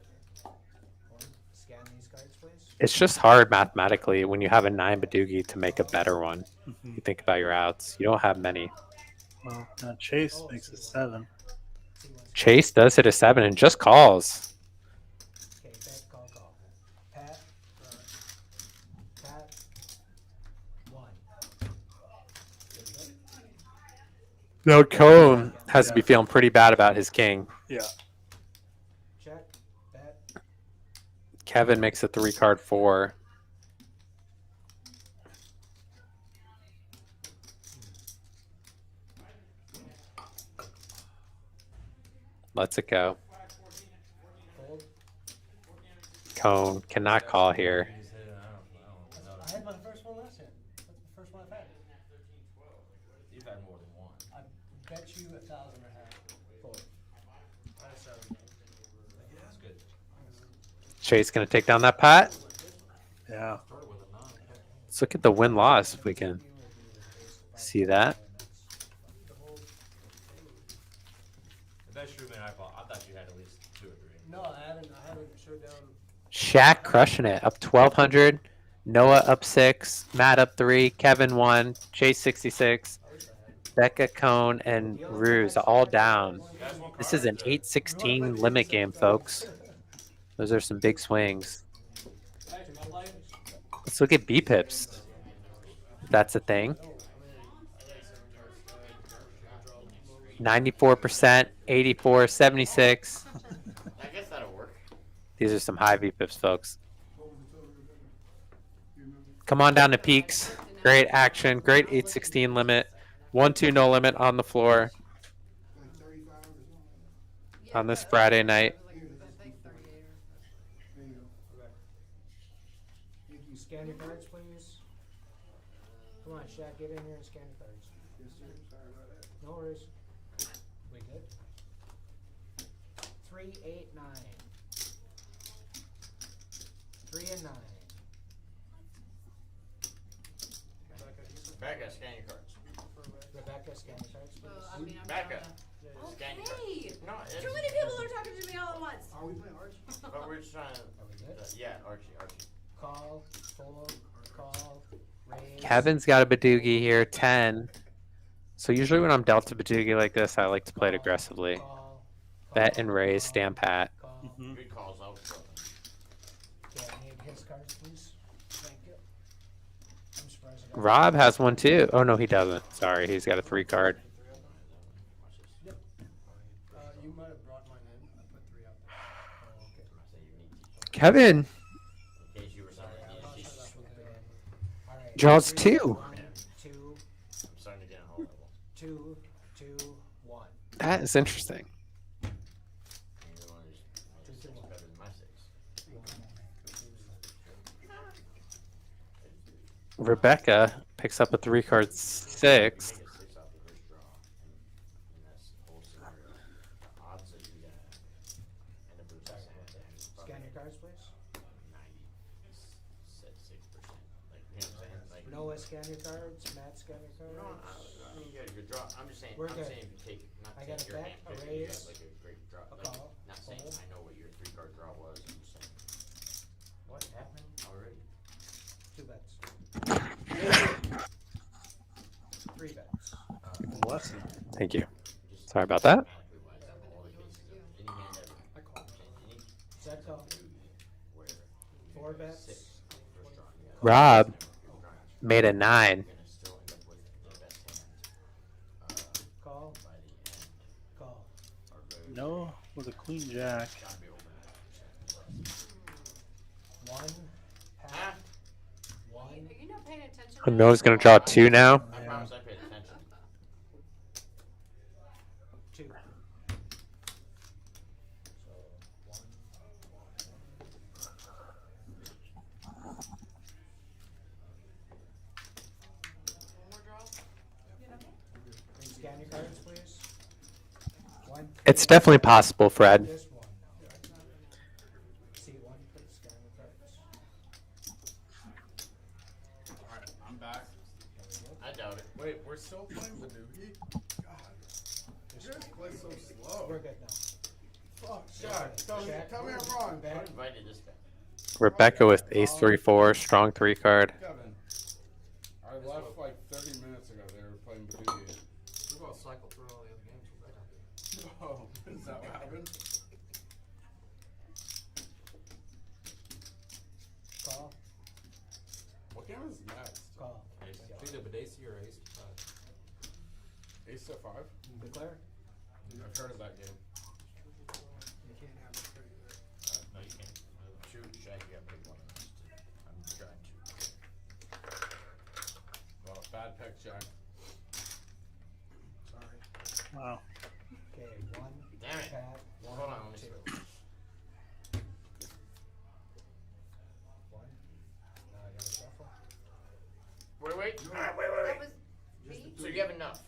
Scan these cards, please. It's just hard mathematically when you have a 9 Badugi to make a better one. You think about your outs. You don't have many. Well, now Chase makes a 7. Chase does hit a 7 and just calls. Okay, bet, call. Pat. Pat. 1. No, Cohn has to be feeling pretty bad about his king. Yeah. Check. Bet. Kevin makes a 3-card 4. Lets it go. Fold. Cohn cannot call here. I had my first one last hand. That's the first one I've had. You've had more than one. I bet you 1,000 I had. Fold. That's good. Chase gonna take down that pot. Yeah. Let's look at the win-loss if we can see that. The best true man I thought you had at least 2 or 3. No, I haven't showed down. Shaq crushing it, up 1,200. Noah up 6. Matt up 3. Kevin 1. Chase 66. Becca, Cohn, and Ruse all down. This is an 8-16 limit game, folks. Those are some big swings. Let's look at B-pips. That's a thing. 94%, 84, 76. I guess that'll work. These are some high B-pips, folks. Come on down to Peaks. Great action. Great 8-16 limit. 1-2 no limit on the floor on this Friday night. Scan your cards, please. Come on, Shaq, get in here and scan your cards. No worries. We good? 3, 8, 9. 3 and 9. Becca, scan your cards. Rebecca, scan your cards, please. Becca, scan your cards. Okay. No, it's, Too many people are talking to me all at once. Are we playing Archie? but we're just trying to. Are we good? Yeah, Archie. Call, fold, call, raise. Kevin's got a Badugi here, 10. So usually when I'm Delta Badugi like this, I like to play it aggressively. Call, Bet and raise, stand pat. call. Good calls out. Okay, I need his cards, please. Thank you. I'm surprised I got Rob has one too. Oh, no, he doesn't. Sorry, he's got a 3-card. You might have brought mine in. I put 3 out there. Kevin In case you were something that needed to All right. draws 3, 2. 1, 2, I'm starting to get a whole level. 2, 2, 1. That is interesting. And you're one of these six better than my 6. Rebecca picks up a 3-card 6. Make it 6 off the first draw. And that's the whole scenario. The odds that you got end up losing Scan your cards, please. 96%. Like, you know what I'm saying? Like, Noah, scan your cards. Matt, scan your cards. no, I mean, you got a good draw. I'm just saying, We're I'm good. saying if you take, not I take got a your bet, hand a pick, you raise, got like a great draw. a Like, call, not saying fold. I know what your 3-card draw was. I'm just saying. What happened already? 2 bets. 3 bets. Bless him. Thank you. Sorry about that. Mathematically wise, out of all the cases of any hand ever. I call. Set call. Where 4 bets. Rob made a 9. Call. Call. No, with a queen jack. 1. Pat. 1. Are you not paying attention? Noah's gonna draw 2 now. I promise I paid attention. 2. So 1. Please scan your cards, please. 1. It's definitely possible, Fred. Just 1 now. C1, please scan the cards. Alright, I'm back. I doubt it. Wait, we're still playing Badugi? God. You guys play so slow. We're good now. Fuck, God. Tell me I'm wrong. I invited this guy. Rebecca with ace 3-4, strong 3 card. Kevin, I left like 30 minutes ago. They were playing Badugi. We're gonna cycle through all the other games. We're right now. Oh, is that what happened? Call. What game is next? Call. It's either Badesi or Ace to 5. Ace to 5? Declare. I've heard of that game. You can't have it for you. No, you can't. Shoot, Shaq, you got big one. I'm trying to. Well, bad pick, Jack. Sorry. Wow. Okay, 1. Damn it. Pat. 1. Hold on, let me 2. see. 1. Now I gotta shuffle. Wait. That Wait. was me? So you have enough?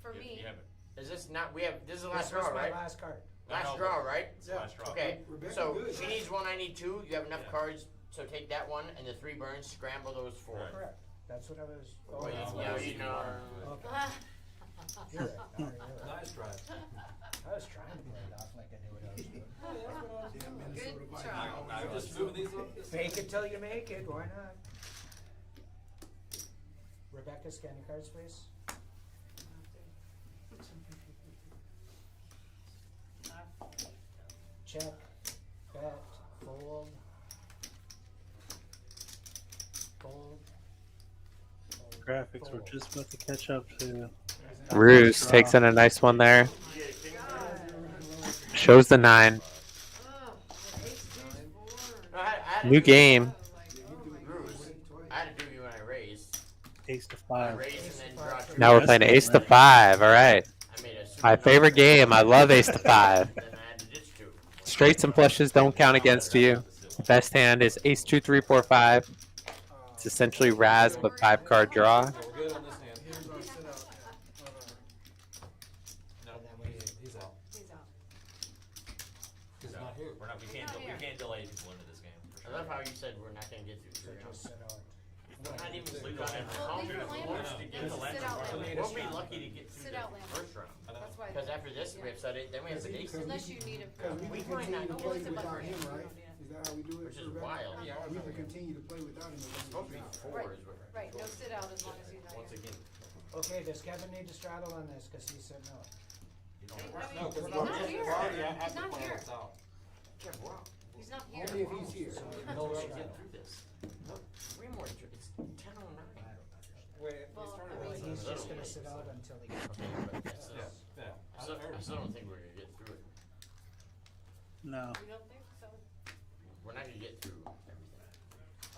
For me? You have it. Is this not, this is the This last was draw, my right? last card. Last draw, right? Yeah. Last draw. Okay, Rebecca, so good. she needs 1, I need 2, you have enough Yeah. cards, so take that one, and the 3 burns, scramble those 4. Right. Correct. That's what I was. Well, yeah, you know. Okay. Ah. You're right. No, you're right. Nice try. I was trying to play it off like I knew what I was doing. Damn Minnesota Good Vikings. job. We're just moving these up. Fake it till you make it. Why not? Rebecca, scan your cards, please. Check. Bet. Fold. Fold. Fold. Graphics were Fold. just about to catch up to. Ruse takes in a nice one there. Shows the 9. No, I had to New do- game. Bruce, I had to do you when I raised. Ace to I 5. raised and then draw 2. Now we're playing ace to 5. All right. I made a super My favorite game. I love ace to 5. Then I had to ditch 2. Straights and flushes don't count against you. Best hand is ace 2, 3, 4, 5. It's essentially Razz but 5 card draw. So we're good on this hand. Here's our sit out. No, And then we- he's out. He's out. He's not here. We can't delay people into this game. I love how you said we're not going to get through So 3 just rounds. sit out. We're not even Leave sleeping the on land. it. Well, leave the We'll land. to get Just the land. sit out land. We'll be lucky to get through Sit the out land. first round. That's why. Because after this, we have Sunday, then we have the day Unless you need him. Because we We can might not continue to go play It's a without buffer. him, You right? don't need him. Is that how we do it? Which is Rebecca? wild. We can continue to play without him. It's supposed to be 4 is what. Right, no sit out as long as he's not Once here. again. Okay, does Kevin need to straddle on this? Because he said no. No, He's because not here. He's not here. It's out. Kev, we're out. He's not Only here. if he's here. No, we should get through this. No, 3 more. It's 10:09. Well, I mean, He's just gonna sit out until he gets. Yeah. Yeah. I still don't think we're going to get through it. No. you don't think so? We're not going to get through everything.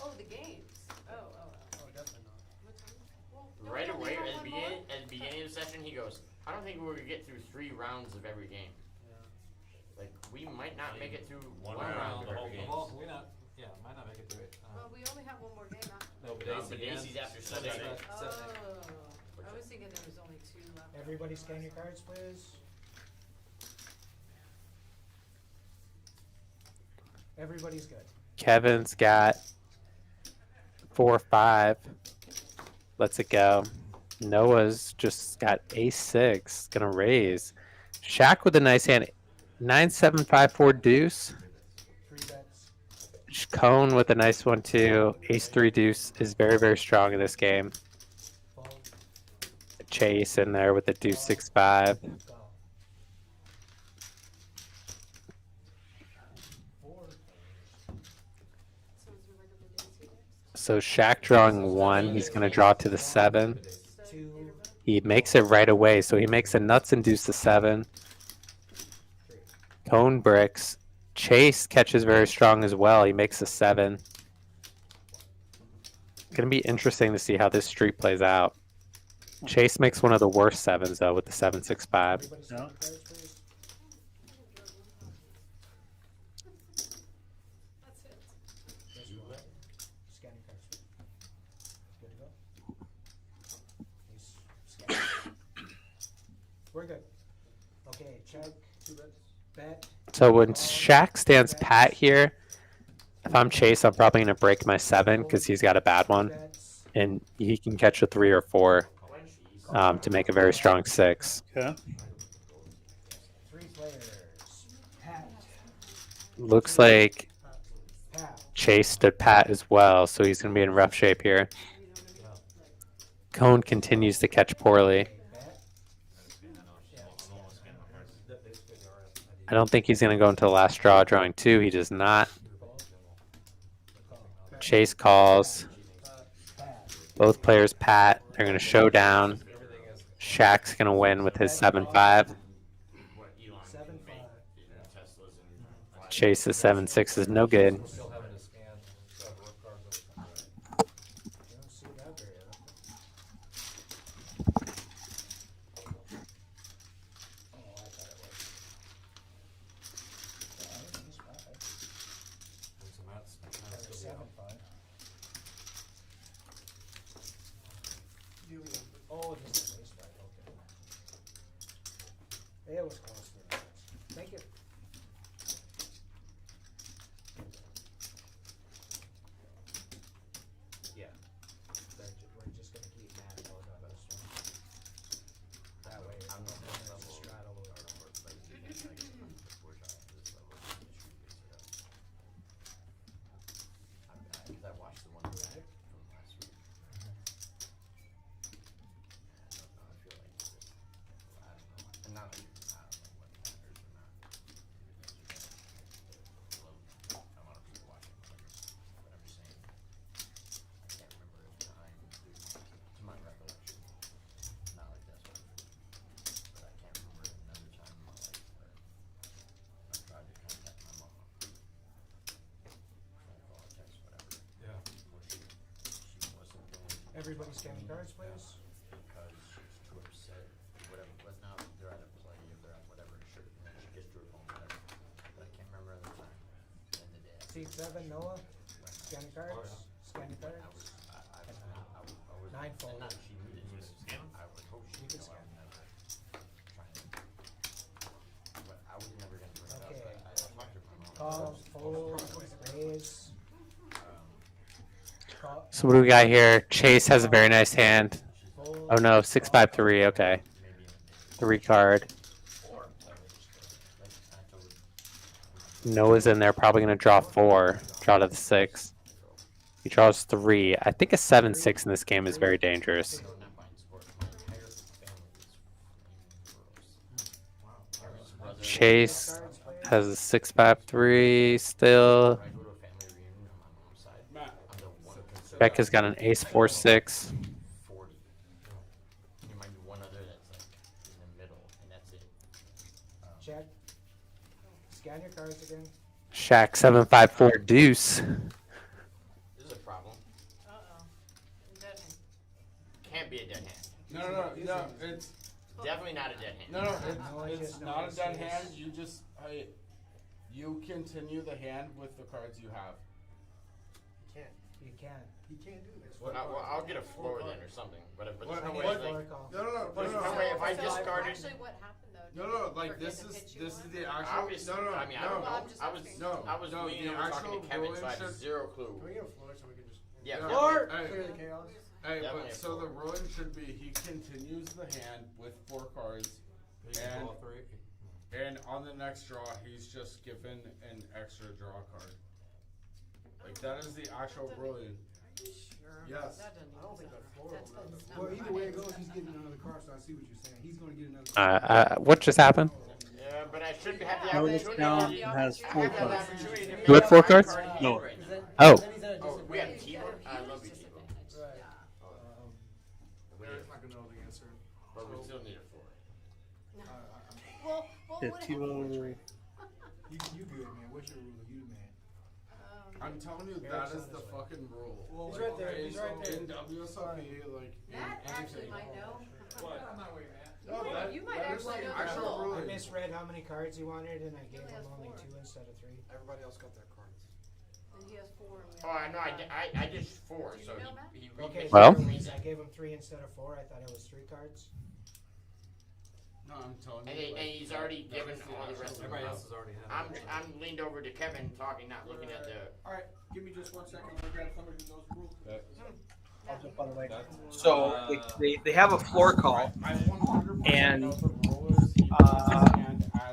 Oh, the games. Oh. Oh, definitely not. What time? Well, don't we Right only away, have at one the more? beginning of the session, he goes, I don't think we're going to get through 3 rounds of every game. Like, we might not make it through One one round round, of the whole every game. game. Well, we not. Yeah, might not make it through it. Well, we only have one more game after. No, No, Badesi but Daisy's after Sunday. Oh, I was thinking there was only 2 left. Everybody scan your cards, please. Everybody's good. Kevin's got 4, 5. Lets it go. Noah's just got ace 6. Gonna raise. Shaq with a nice hand. 9, 7, 5, 4 deuce. 3 bets. Cone with a nice one too. Ace 3 deuce is very, very strong in this game. Fold. Chase in there with the deuce 6, 5. Go. 4. So is Rebecca So Shaq drawing 1. He's going to draw to the 7. 2, He makes it right away. So he makes a nuts and deuce to 7. Cone bricks. Chase catches very strong as well. He makes a 7. Going to be interesting to see how this street plays out. Chase makes one of the worst 7s though with the 7-6-5. everybody scan your cards, please. Yes, roll. Scan your cards. Good to go? He's scanning. We're good. Okay, check. 2 bets. Bet. So when Shaq stands pat here, if I'm Chase, I'm probably going to break my 7 because he's got a bad one. Bets. And he can catch a 3 or 4 to make a very strong 6. Okay. 3 players. Pat. Looks like Pat. Chase stood pat as well, so he's going to be in rough shape here. Cone continues to catch poorly. Bet. I don't think he's going to go into the last draw, drawing 2. He does not. Chase calls. Both players pat. They're going to show down. Shaq's going to win with his 7-5. 7-5. Chase's 7-6 is no good. You don't see that very often. Oh, I thought it was. Yeah, he's 5. 7-5. Oh, this is ace 5. Okay. It was close to that. Thank you. Yeah. We're just gonna keep mad about this one. That way, I'm not gonna straddle over. I watched the one back from last week. I feel like I don't know. And not like, I don't know what matters or not. A lot of people watching whatever saying. I can't remember a time, to my recollection. Not like that's what but I can't remember another time in my life where I tried to contact my mom. Call, text, whatever. Yeah. She wasn't going to. Everybody scanning cards, please. Because she's too upset, whatever, but now they're at a play, or they're at whatever, sure, and then she gets to her phone, whatever. But I can't remember the time, and the day. Seat 7, Noah. Scanning cards. Scanning I cards. was, I was. 9 fold. And not she needed to scan them. I would hope she You can knew I scan. was never trying to. But I was never gonna bring it up, Okay. but I talked to my mom. Call, fold, raise. Call. So what do we got here? Chase has a very nice hand. Fold. Oh no, 6-5-3. Okay. 3 card. Noah's in there, probably going to draw 4. Draw to the 6. He draws 3. I think a 7-6 in this game is very dangerous. Chase has a 6-5-3 still. Becca's got an ace-4-6. 40. There might be one other that's like in the middle, and that's it. Check. Scan your cards again. Shaq 7-5-4 deuce. This is a problem. Dead hand. Can't be a dead hand. No, it's Definitely not a dead hand. no, No, it's it's not a just dead no hand. ace. You just you continue the hand with the cards you have. You can. He can't do this. Well, I'll get a floor then or something. But there's What- no way. what- Like, Call. No, there's no way if I discarded. Actually, what happened though? No, did like you this forget to is pitch this you is the one? actual. Obviously, No, I mean, I no, don't Well, know. I'm just I was asking. no, I was no, leaning the over talking actual to Kevin, so I ruling have should. zero clue. Can we get a floor so we can just Yeah, No, definitely. hey, clear the chaos? Hey, Definitely but a so floor. the ruling should be he continues the hand with 4 cards, and and on the next draw he's just given an extra draw card. Like that is the actual ruling. Sure. Yes. That doesn't I don't think even that floor sound- will that's Well, not either way it right. goes, he's getting another card, so I see what you're saying. He's gonna get another card. What just happened? Yeah, but I should have the Noah's opportunity. down has I 4 have that cards. opportunity to You had make 4 my cards? card No. right now. Oh. Oh, we have teamwork. I love Yeah, Timo. You good, man. What's your rule? You the man. I'm telling you, that is the fucking rule. Well, He's right there. He's right there. In WSOP, like Matt in actually anything. might know. What? On my way, man. You might that is actually the know the actual rule. I rule. misread how many cards he wanted, and I gave only him has only 4. 2 instead of 3. Everybody else got their cards. And he has 4. And Oh, I know. I did 4, Did so you know, Matt? he Okay, Well. so I gave him 3 instead of 4. I thought it was 3 cards. No, I'm telling And, you. and he's already given all the rest of them. Everybody else has already had it. I'm leaned over to Kevin talking, not looking at the. All right, give me just 1 second. I'll grab somebody who knows the rules. I'll jump on the mic. So they have a floor call, and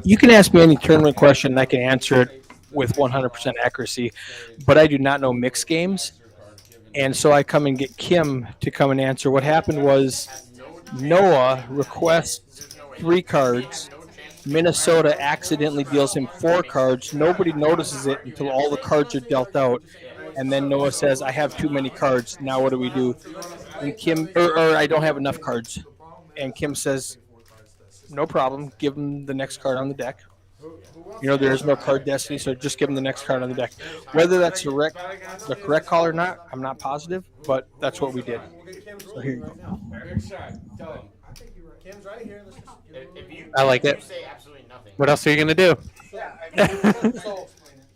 you can ask me any tournament question, and I can answer it with 100% accuracy. But I do not know mixed games, and so I come and get Kim to come and answer. What happened was Noah requests 3 cards. Minnesota accidentally deals him 4 cards. Nobody notices it until all the cards are dealt out. And then Noah says, I have too many cards. Now what do we do? And Kim, or I don't have enough cards. And Kim says, no problem. Give him the next card on the deck. You know, there is no card destiny, so just give him the next card on the deck. Whether that's the correct call or not, I'm not positive, but that's what we did. So here you go. Big shot. Tell him. I think you're right. Kim's right here. Let's just If you, I like if it. You say absolutely nothing. What else are you gonna do? So,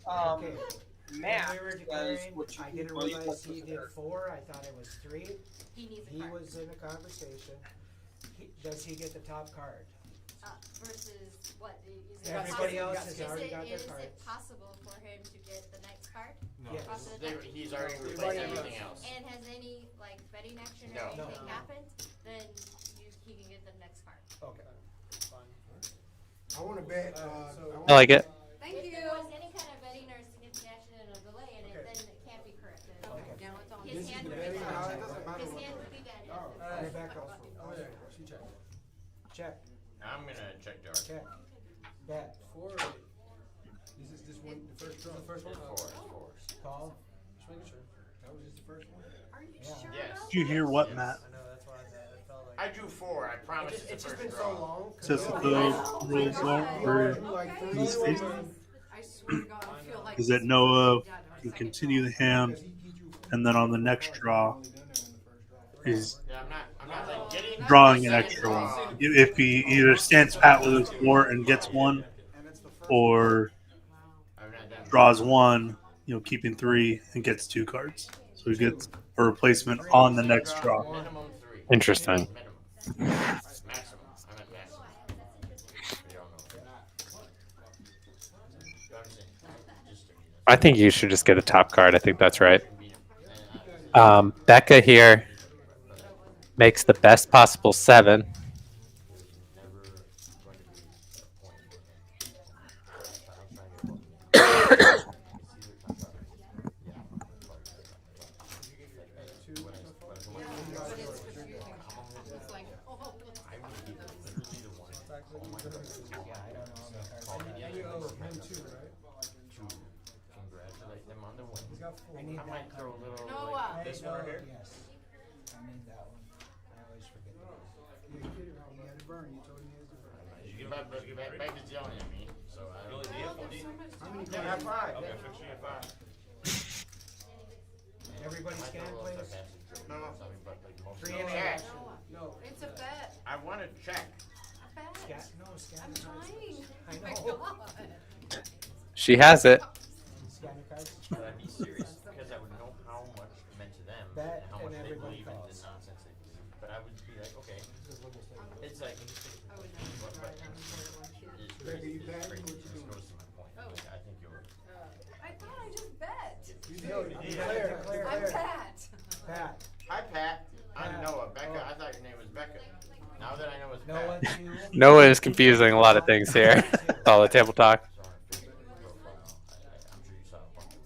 Okay. Matt When we were does declaring, what you I do didn't while you realize flip he the did card. 4. I thought it was 3. He needs a He card. was in a conversation. Does he get the top card? Versus what? Is it Everybody possible- else has already got their Is cards. it possible for him to get the next card? Yes. Off the deck? He's already replaced everything else. And has any like betting action No. or anything No. happened? Then he can get the next card. Okay. I want to bet. I like it. If there was any kind of betting or significant action and a delay in it, then it can't be corrected. Now it's on. His This is hand the would be betting. bad. It doesn't matter His what hand the- would be bad. Rebecca. Oh yeah, she checked. Check. I'm gonna check Dark. Check. Bet. 4. This is this one. The first draw. The first one. 4. Call. Just making sure. That was just the first one. Are you Yeah. sure? Yes. Did you hear what, Matt? I know, that's why I felt like. I drew 4. I promise it's, It's the just first been so draw. long. Says that the rules are I swear to God, I feel like. is that Noah can continue the hand, and then on the next draw, he's Yeah, I'm not like getting drawing an extra one. If he either stands pat with his 4 and gets 1, or I'm not done. draws 1, keeping 3 and gets 2 cards. So he gets a replacement on the next draw. Minimum 3. Interesting. Minimum. Maximum. I'm at maximum. You don't know. You understand? Just to me, that's- I think you should just get a top card. I think that's right. Becca here makes the best possible 7. It's like, oh, Congratulate them on the win. I need I that might throw a card. little. Noah. This one right here? Yes. I need that one. I always forget that. You had to burn. You told me he had to burn. You get back to yelling at me. So I oh, there's so much. How many Yeah, cards? have 5. Okay, fix you at 5. Everybody scan, please. No, no. But like most 3 of and them. a Check. Noah, it's a bet. I want to check. A bet. No, scan I'm the cards. trying. I Oh my know. God. She has it. Scan your cards. But I'd be serious because I would know how much it meant to them Bet and how much and they everybody believe in calls. the nonsense they believe. But I would be like, okay, it's like. I would never try it. I'm a one kid. Baby, you bet? What you This doing? goes to my point. Like, I think you're. I thought I just bet. Declare, declare, I'm declare. Pat. Pat. Hi, Pat. I'm Pat. Noah. Becca, Oh. I thought your name was Becca. Now that I know it's Noah, Pat. 2. Noah is confusing a lot of things here. All the table talk. So on Facebook profile, I'm sure you saw a bunch of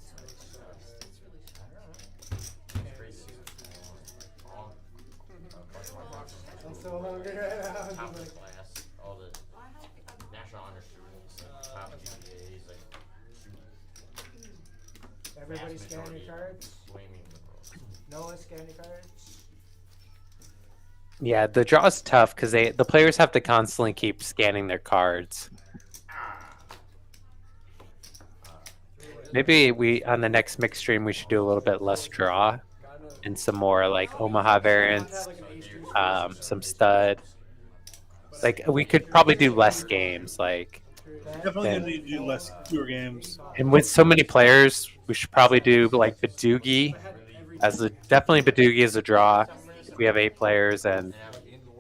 it's crazy. All- I'm so hungry right now. Top of the class, all the national honor students, top GPAs, like Everybody vast scan your majority cards. blaming liberals. Noah, scan your cards. Yeah, the draw is tough because the players have to constantly keep scanning their cards. Maybe we on the next mix stream we should do a little bit less draw, and some more like Omaha variants, some stud. Like we could probably do less games, like. Definitely And, gonna do fewer games. and with so many players, we should probably do like Badugi definitely Badugi as a draw. If we have 8 players and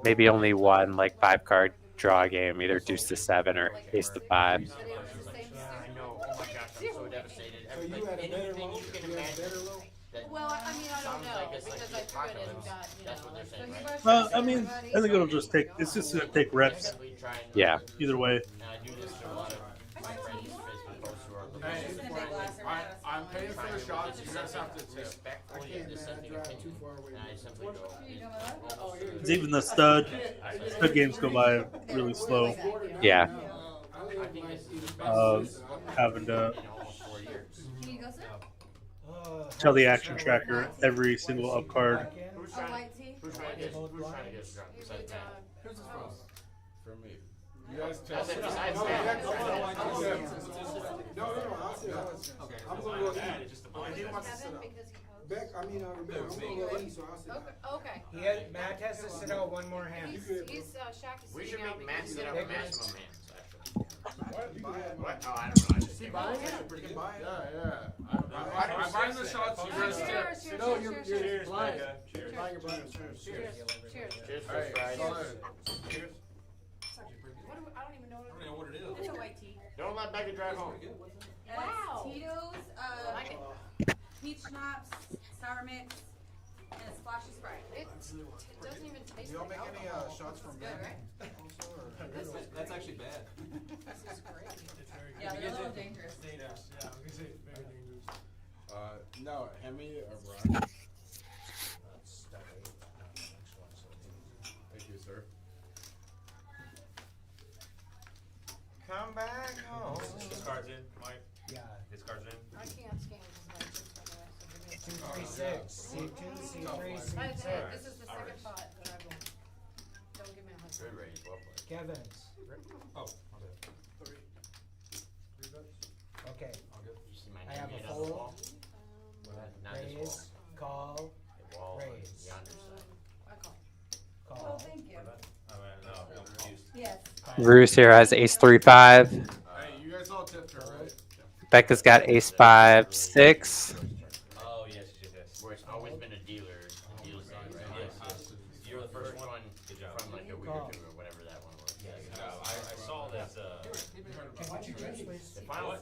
maybe only one like 5-card draw game, either deuce to 7 or ace to 5. I know. Oh my gosh, I'm so devastated. Anything you can imagine. Well, I mean, I don't know, because I threw it and got, That's what they're saying, right? Well, I mean, I think it'll just take. It's just gonna take reps. Yeah. Either way. And I do this to a lot of my friends' Facebook posts who are looking I'm paying for the shots. You guys have to tip. respectfully and dissenting opinion. And I simply go. It's even the stud games go by really slow. Yeah. Having to tell the action tracker every single up card. Who's trying to get drunk besides Matt? Who's this from? From me. You guys I said tell besides No, Matt. I'll see. I'm gonna go eat. He wants to sit out. Beck, I'm gonna go eat, so I'll sit out. Okay. Matt has to sit out one more hand. Shaq is We should sitting out make Matt because sit he's out got maximum hands, actually. What? Oh, I don't know. I just See, came buy up it. with You can buy it. Yeah. I'm buying the shots. You guys tip. No, you're blind. Cheers. Buying your blind. Cheers. Cheers. Cheers for Alright, fries. Cheers. I don't even know what it is. It's a white tea. Don't let Becca drive home. Wow. Tito's, peach schnapps, sour mix, and a splash of Sprite. It doesn't even taste Do y'all like make any alcohol. shots from It's good, Beck? right? Also, or? That's actually bad. This is great. Yeah, they're a little dangerous. No, Hemi or Brian? Thank you, sir. Come back home. His cards in, Mike. Yeah. His cards in. I can't scan because my chips are the rest of 2, 3, 6. C2, C3, C6. This is the second thought that I've been. Don't give me a husband. Good raise, well played. Kevin's. Oh, my bad. Okay. You see my I name have made a on the fold. wall? Not this wall. Raise, call, The wall on raise. yonder side. I call. Oh, call. thank you. Oh, man, no, I'm confused. Yes. Roos here has ace 3-5. Hey, you guys all tipped her, right? Becca's got ace 5-6. Oh, yes, yes, yes. Where it's always been a deal sign, right? Yes. You're the first one. Good job. From like a week or two or whatever that one was. Yeah, good job. I saw that, Can you chips, please? The final,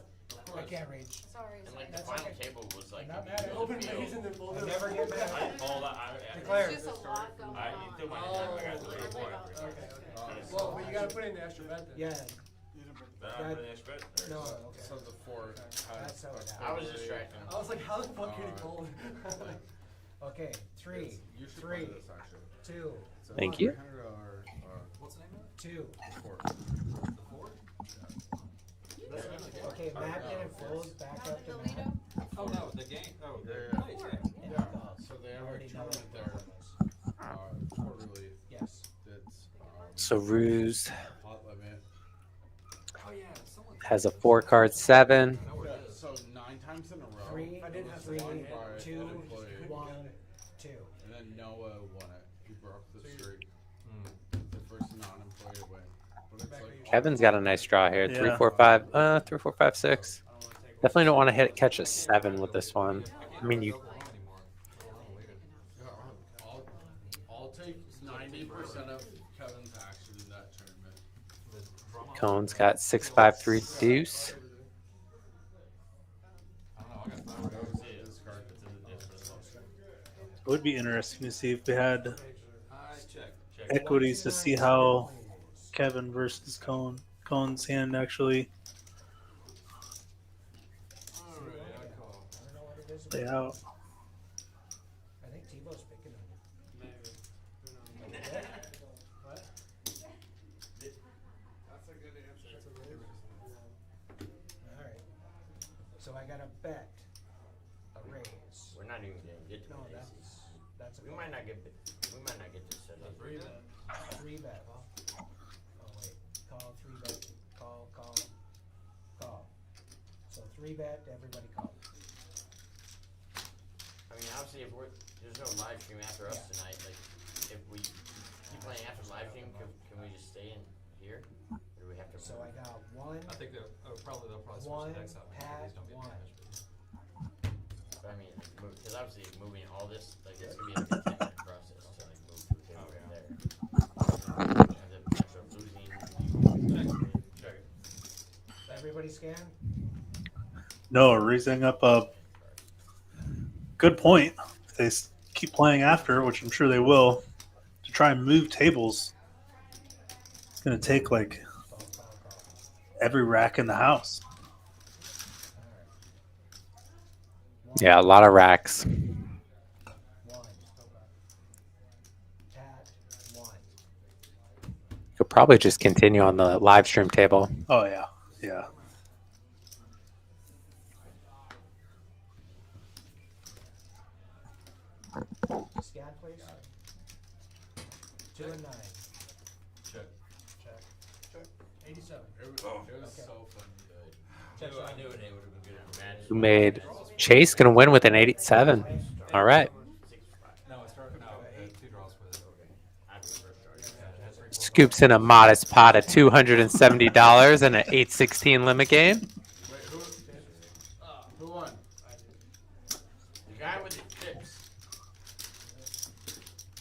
I can't reach. Sorry. and like the final table was like. Not mad at Open it. phase and then I never get mad. Declare. There's just a lot going on. You threw my hand up, I got 3 or 4. Well, but you gotta put in the extra bet then. Yeah. Then I put an extra bet. No, okay. So the 4. That's how it I was happens. distracted. I was like, how the fuck can he call? Okay, 3, You should 3, play this actually. 2, Thank you. $100, What's the name of it? 2. The Ford? Okay, Matt didn't fold, back up to Matt. Oh, no, the game. Oh, Yeah. nice, yeah. Yeah, so they have a tournament there, quarterly. Yes. That's, So Roos hot limit. Oh, yeah, someone. has a 4-card 7. Yeah, so 9 times in a row. 3, I didn't have 3, one by 2, unemployed. 1, 2. And then Noah won it. He broke the streak. The first non-employed win. But it's like Kevin's got a nice draw here. Yeah. 3, 4, 5. 3, 4, 5, 6. Definitely don't want to catch a 7 with this one. I mean, you. I'll take 90% of Kevin's action in that tournament. Cone's got 6, 5, 3 deuce. It would be interesting to see if we had equities to see how Kevin versus Cone's hand actually play out. I think Tebow's picking him. What? That's a good answer. Alright. So I got a bet. A raise. We're not even gonna get to No, the that's aces. a We might not get this set up. 3 bet. Oh wait. Call 3 bet. Call. So 3-bet, everybody called. I mean, obviously, if there's no live stream after us tonight, like, if we keep playing after the live stream, can we just stay in here? Or do we have to So move? I got 1. I think they'll probably switch One, the decks out. Pat, These don't get 1. damaged. But I mean, because obviously moving all this, like, it's gonna be like a 10-minute process to like move to a table right there. And then after losing, check. Everybody scan? Noah raising up a good point. If they keep playing after, which I'm sure they will, to try and move tables. It's going to take like every rack in the house. Yeah, a lot of racks. 1. Pat, 1. Could probably just continue on the live stream table. Oh, yeah. Yeah. Scan, please. 2 and 9. Check. Check. 87. It was Okay. so fun. I knew it would have been good for match. Who made Chase gonna win with an 87? All right. No, it's no, 2 draws with it. Okay. Scoops in a modest pot of $270 and an 8-16 limit game. Wait, who won? The guy with the chips.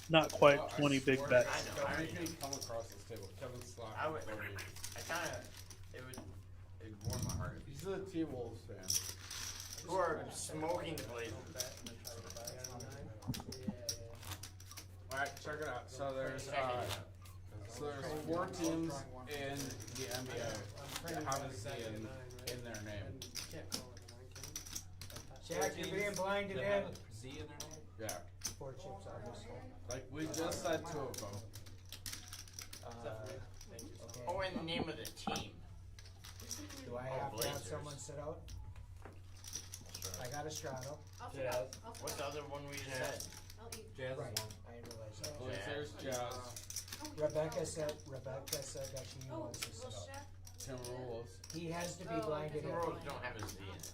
Not quite 20 big bets. I know. I Make me come across this table. Kevin Slack. I kind of, it'd warm my heart. He's a T-Wolves fan. Who are smoking the Blazers. Alright, check it out. So there's 4 teams in the NBA that have a Z in their name. Jack, you're being blinded in. Z in their name? Yeah. 4 chips, obviously. Like we just said 2 of them. Okay. Oh, and the name of the team. Do I have to have someone sit out? I got a straddle. What's the other one we just said? Jazz Right. is 1. I didn't realize that. Blazers, Jazz, Rebecca said that she wants to sit out. Timberwolves. He has to be blinded in. Timberwolves don't have a Z in it.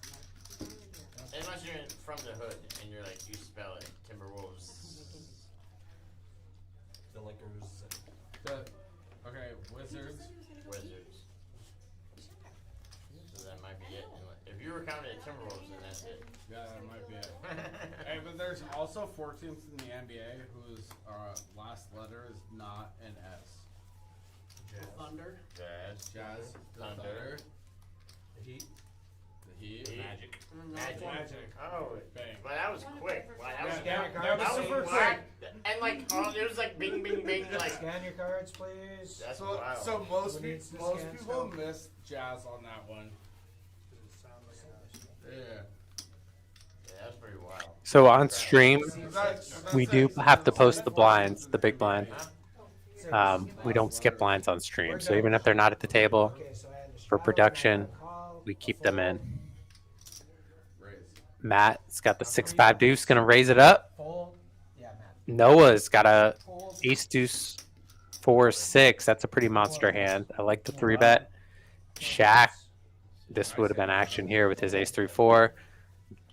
Unless you're from the hood and you're like, you spell it, Timberwolves. The Lakers. Okay, Wizards. So that might be it. If you were counting the Timberwolves, then that's it. Yeah, that might be it. Hey, but there's also 4 teams in the NBA whose last letter is not an S. Thunder. Jazz. Thunder. The Heat. The Heat. Magic. Magic. Oh, Bang. Well, that was quick. Wow, That was super quick. And like, it was like bing, bing, bing. Like, Scan your cards, please. that's So, wild. so most Who needs to people scan missed Jazz on that one. Yeah. Yeah, that's pretty wild. So on stream, we do have to post the blinds, the big blind. We don't skip blinds on stream. So even if they're not at the table, for production, we keep them in. Matt's got the 6-5 deuce, gonna raise it up. Fold. Yeah, Matt. Noah's got a ace deuce 4-6. That's a pretty monster hand. I like the 3-bet. Shaq, this would have been action here with his ace 3-4.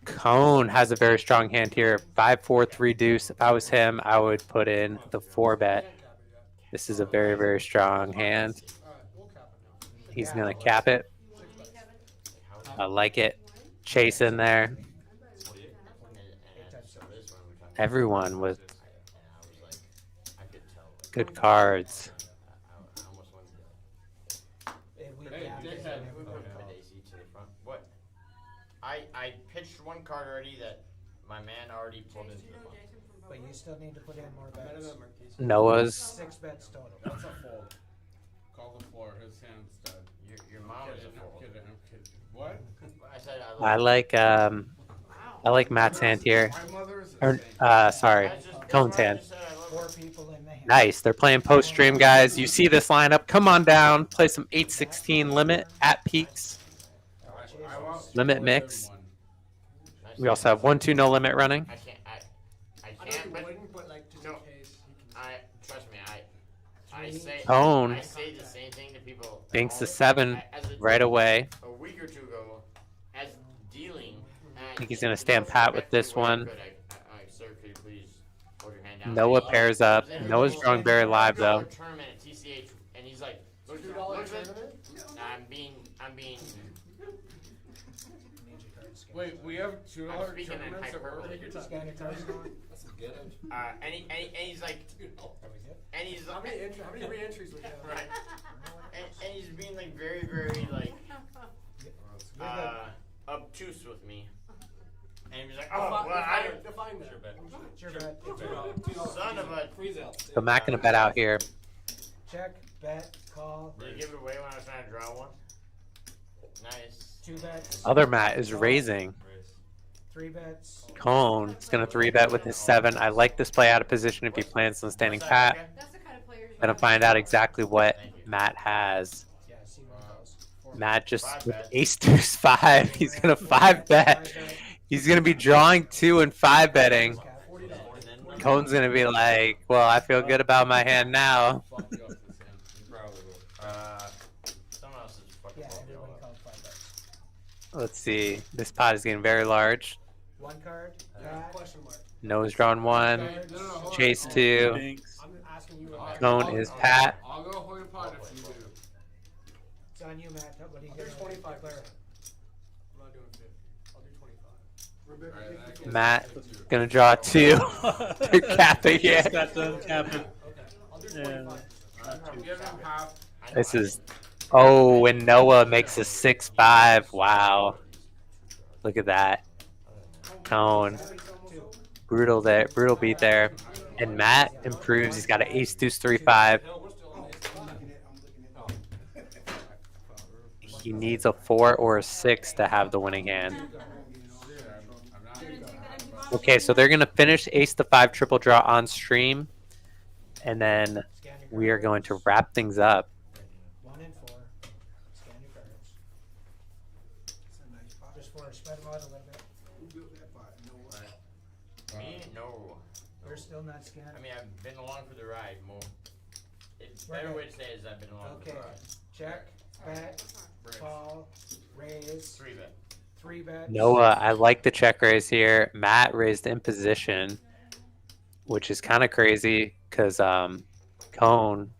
Cone has a very strong hand here. 5-4-3 deuce. If I was him, I would put in the 4-bet. This is a very, very strong hand. He's gonna cap it. I like it. Chase in there. Everyone with good cards. What? I pitched one card already that my man already pulled into the fund. But you still need to put in more bets. Noah's. 6 bets total. That's a fold. Call the floor. His hand's dead. Your mom is a fold. I'm kidding. What? I said I like Matt's hand here. My mother is Or, sorry, Cone's hand. 4 people in the hand. Nice. They're playing post stream, guys. You see this lineup? Come on down. Play some 8-16 limit at peaks. Limit mix. We also have 1-2 no limit running. I can't, but no. Trust me. I say Cone. I say the same thing to people. Binks the 7 right away. A week or two ago, as think he's gonna stand pat with this one. Sir, could you please hold your hand down? Noah pairs up. Noah's drawing very live though. Tournament at TCH, and he's like, look at I'm being. Wait, we have $2 speaking in tournaments that we're hyperbole. Scan your cards. That's some ghetto. And he's like, and he's How many re-entries we have? Right. And he's being like very, very like obtuse with me. And he's like, oh, well, I don't define that. It's your bet. son of a. So Matt gonna bet out here. Check, bet, call. Did you give it away when I was trying to draw one? Nice. 2 bets. Other Matt is raising. 3 bets. Cone is gonna 3-bet with his 7. I like this play out of position if he plans on standing pat. That's the kind of players. Gonna find out exactly what Matt has. Yeah, see where it goes. Matt just with ace deuce 5. He's gonna 5-bet. He's gonna be drawing 2 and 5-betting. Cone's gonna be like, well, I feel good about my hand now. Someone else is fucking Yeah, everybody called 5 bets. Let's see. This pot is getting very large. 1 card. Pat. Question mark. Noah's drawn 1. hold Chase on. 2. Thanks. I'm asking you. Cone is pat. I'll go hold your pot if you do. It's on you, Matt. What do you I'll get? do 25%. I'm not doing 50. I'll do 25. Alright, Matt gonna draw 2. Cap it, yeah. Just got done capping. Okay. I'll do And 25. give him half. This is. Oh, and Noah makes a 6-5. Wow. Look at that. Cone. Brutal there. Brutal beat there. And Matt improves. He's got an ace deuce 3-5. He needs a 4 or a 6 to have the winning hand. Okay, so they're gonna finish ace to 5 triple draw on stream, and then we are going to wrap things up. 1 and 4. Scan your cards. Just for spread them out a little bit. Me? No. You're still not scanned. I mean, I've been along for the ride more. It's We're better good. way to say it is I've been along for Okay. the ride. Check, bet, call, raise, 3-bet. 3 bets. Noah, I like the check raise here. Matt raised in position, which is kind of crazy because Cone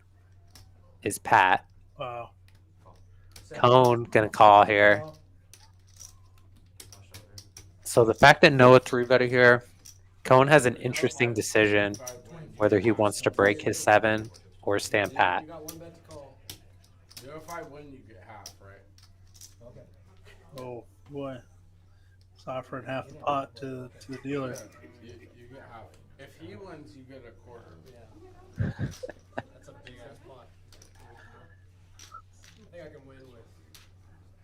is pat. wow. Cone gonna call here. So the fact that Noah 3-betted here, Cone has an interesting decision whether he wants to break his 7 or stand pat. You got 1 bet to call. You know, if I win, you get half, right? Okay. Oh boy. It's offering half the pot to the dealer. You get half. If he wins, you get a quarter. That's a big ass pot. I think I can win with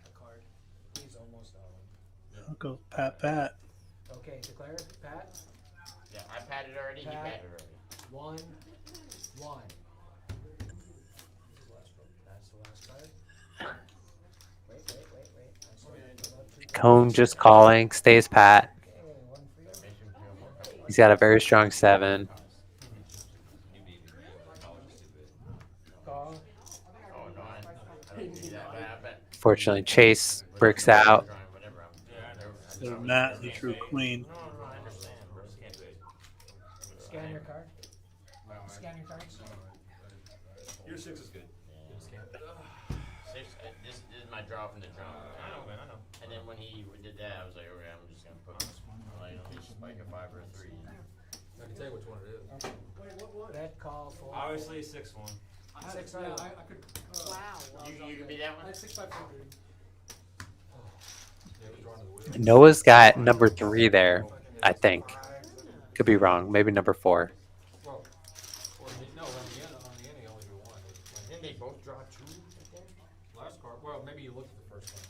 a card. He's almost all in. I'll go pat. Okay, declare, Pat. Yeah, I patted already. He Pat. patted already. 1, 1. That's the last card. Wait. I saw Cone just calling, stays pat. Okay, 1 for you. He's got a very strong 7. Call. Oh, no, I don't do that. But I bet. Fortunately, Chase breaks out. So Matt, the true queen. No, I understand, bro. Scan your card. Scan your cards. Your 6 is good. This is my draw from the jump. I know, man, I know. And then when he did that, I was like, okay, I'm just gonna put like spike a 5 or a 3. I can tell you which one it is. Wait, what? Bet, call, 4. Obviously, 6-1. 6 Yeah, I could. Wow. You can be that I one. had 6 5 3. Yeah, it was drawn to the wheel. Noah's got number 3 there, I think. Could be wrong. Maybe number 4. Well, no, on the end, he only drew 1. Didn't they both draw 2? Last card. Well, maybe you looked at the first one.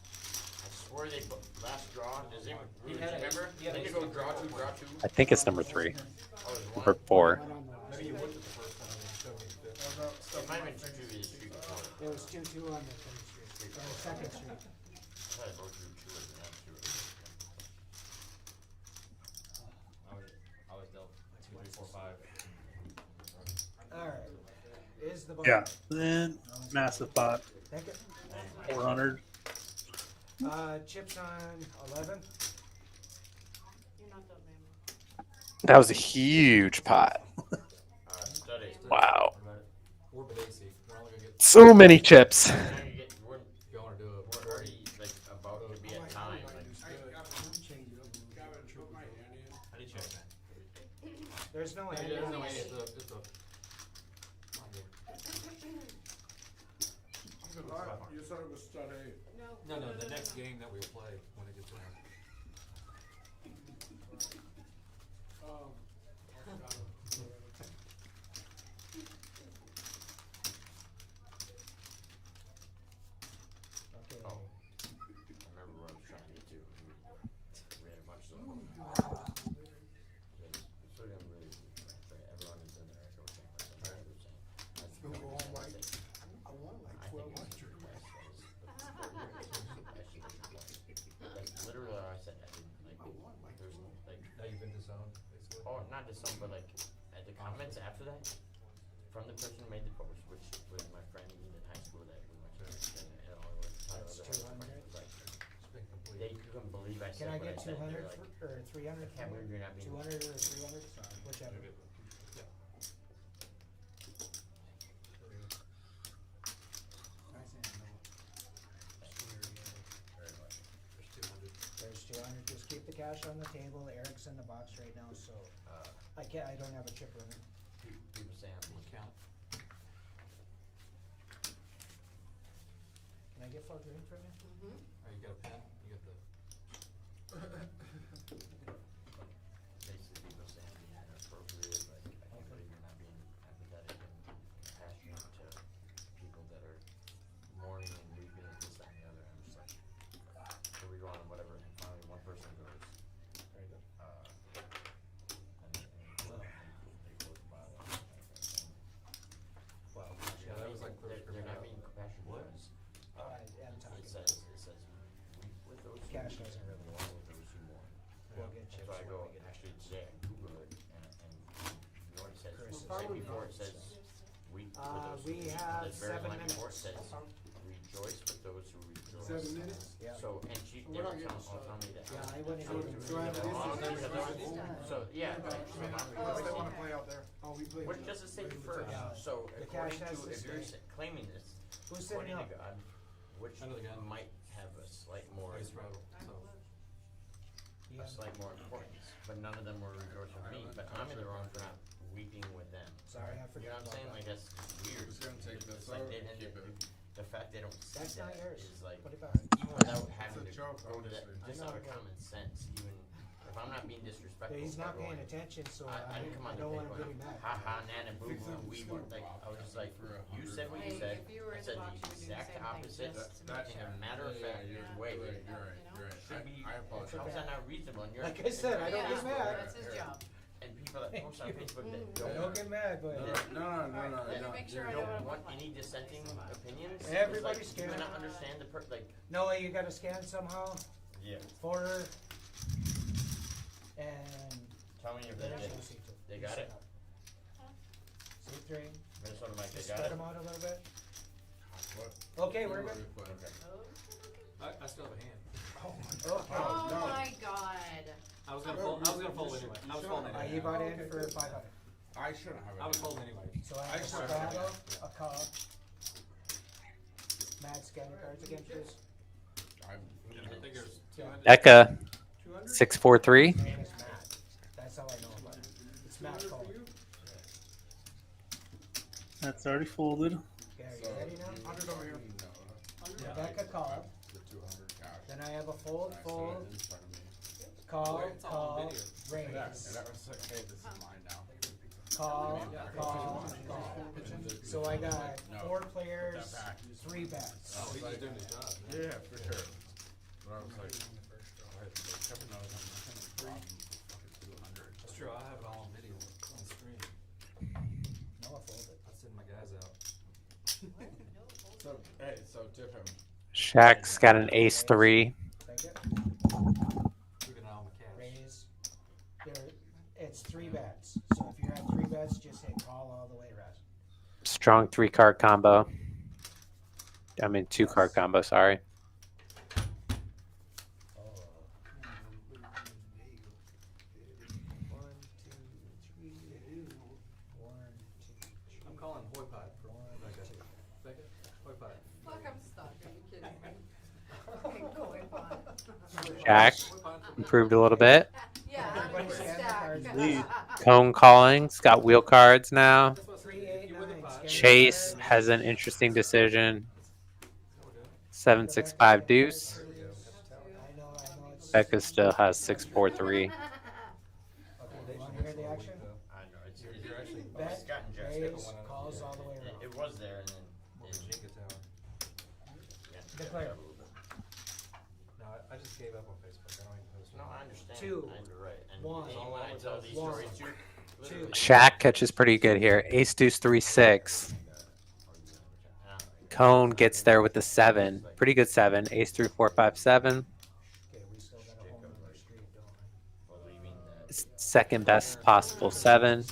I swear they last draw. Does it? He Rudy, had a- remember? he had a- Didn't it go draw 2, draw 2? I think it's number 3. Oh, it was Or 1. 4. Maybe you looked at the first one and then showed me the fifth. It might have been 2 to the street before. There was 2-2 on the third street. On the second street. I thought I both drew 2 at the end, 2. I was dealt 2, 3, 4, 5. Alright. Is the ball. Yeah. Then massive pot. Take it. 400. Chips on 11. That was a huge pot. Wow. We're basic. We're only gonna get So many chips. if you wanna do it. We're already like about to be at time. Like, How do you check that? There's no Yeah, end. there's no way. It's a. You said it was stud 8. No, the next game that we play when it gets around. Okay. I remember what I was trying to get to. We had a bunch of them. So really, everyone is in there. I want like 1,200. Literally, I said, like, there's like. Now you've been disowned, basically. Oh, not disowned, but like at the comments after that, from the person who made the post, which was my friend in high school that we went to, and all went to Tyler. That's 200. Like, It's been complete. they couldn't believe I said Can I what get I said. 200 They're like, or 300? I can't believe you're not being. 200 or 300? Whichever. There's 200. Just keep the cash on the table. Eric's in the box right now, so I don't have a chip runner. People say I'm One count. Can I get full drink from you? Oh, you got a pen? You got the. basically people say I'm being inappropriate. Like, I can't believe you're not being empathetic and compassionate to people that are mourning and weeping and this, that, and the other. I'm just like, so we go on whatever, and finally one person goes. Very good. They close the bylaw. Well, Yeah, that was like They're not being compassionate. What? Because, I'm talking. it says weep with those who Cash weep, doesn't really mourn with those who mourn. We'll get So chips. I when go, we get actually today I Google it, and you know what it says? Chris is- Right before it says, weep with those who we weep. have The very 7 line before it minutes. says, rejoice with those who rejoice. 7 minutes? Yeah. So, and she, they were telling me that. Yeah, I wouldn't So, even. so, yeah, Unless they wanna play out there. Oh, we play. what does it say first? Yeah. So, The according cash has to, to if you're stay. claiming this, Who's according sitting to up? God, which Under the gun. might have a slight more, Ice rattle. So. Yeah. a slight more importance, but none of them were rejoicing with me, but I'm in the wrong for not weeping with them. Sorry, I You know forgot what I'm about saying? that. Like, that's weird. Just gonna take this It's like out they, and and keep it. the fact they don't see That's not that yours. is like, Put it back. even without having to a joke, go to that, obviously. just I know, out of but- common sense, even if I'm not being disrespectful. Yeah, he's by not paying going, attention, so I didn't come I on don't the want thing him going, getting mad. ha ha, nana, boo boo, we were, like, I was just like, you said what you Hey, said, if you were I in said the box, the you would do the exact same thing, opposite, just to That- make in a sure. matter of fact, way. You're right. Should be, I apologize. how's that not reasonable? And you're. Like I said, I don't Yeah, get mad. That's his job. And people that post on Facebook that I don't get mad, but No. Let me make sure I know what don't I'm want looking any dissenting opinions. It's Everybody's like, you scared. cannot understand the like. no way you gotta scan somehow. Yeah. Forward. And. Tell me if they there's did. no C2. They You got sit it? up. C3. Minnesota Mike, they Just got spread it. them out a little bit. What? Okay, we're good. I still have a hand. Okay. Oh my god. I was gonna fold. I was gonna fold anyway. I was folding anyway. You bought in for 500. I shouldn't have it. I was folding anyway. So I I have a should have straddle, it. a call. Mad scanning cards against this. I think there's 200. Eka 643. His name is Matt. That's how I know about it. It's Matt Cole. That's already folded. Okay, are you ready now? 100 over here. Rebecca call. The 200 cash. Then I have a fold, I saw fold, it in front of me. call, It's all on call, video. raise. Yeah, that was like, hey, this is mine now. Call, call, call. So I got No. 4 players, Put that back. 3 bets. Oh, he's just doing his job. Man. Yeah, for sure. But I was like, alright, so Kevin knows I'm not gonna problem fucking 200. That's true. I have it all on video on the screen. Noah folded. I send my guys out. So, hey, so tip him. Shaq's got an ace 3. Take it. Keep an eye on the cash. Raise. There, it's 3 bets. So if you're at 3 bets, just hit call all the way, Razz. Strong 3-card combo. I mean 2-card combo, sorry. Jack improved a little bit. Everybody scan their cards. Lead. Cone calling. He's got wheel cards now. 3, 8, 9. Scan Chase your has an interesting decision. 7, 6, 5 deuce. I know, it's. Becca still has 6, 4, 3. Okay, you wanna hear the action? I know, you're actually, Bet, Scott and Jeff. raise, calls all the way around. It was there and then. Declare. No, I just gave up on Facebook. I don't even post. No, I understand. 2, And you're right. And 1, when I tell these 1, stories too. 2. Shaq catches pretty good here. Ace deuce 3, 6. Cone gets there with the 7. Pretty good 7. Ace 3, 4, 5, 7. Okay, we still got a home in our street, don't we? Second best possible 7.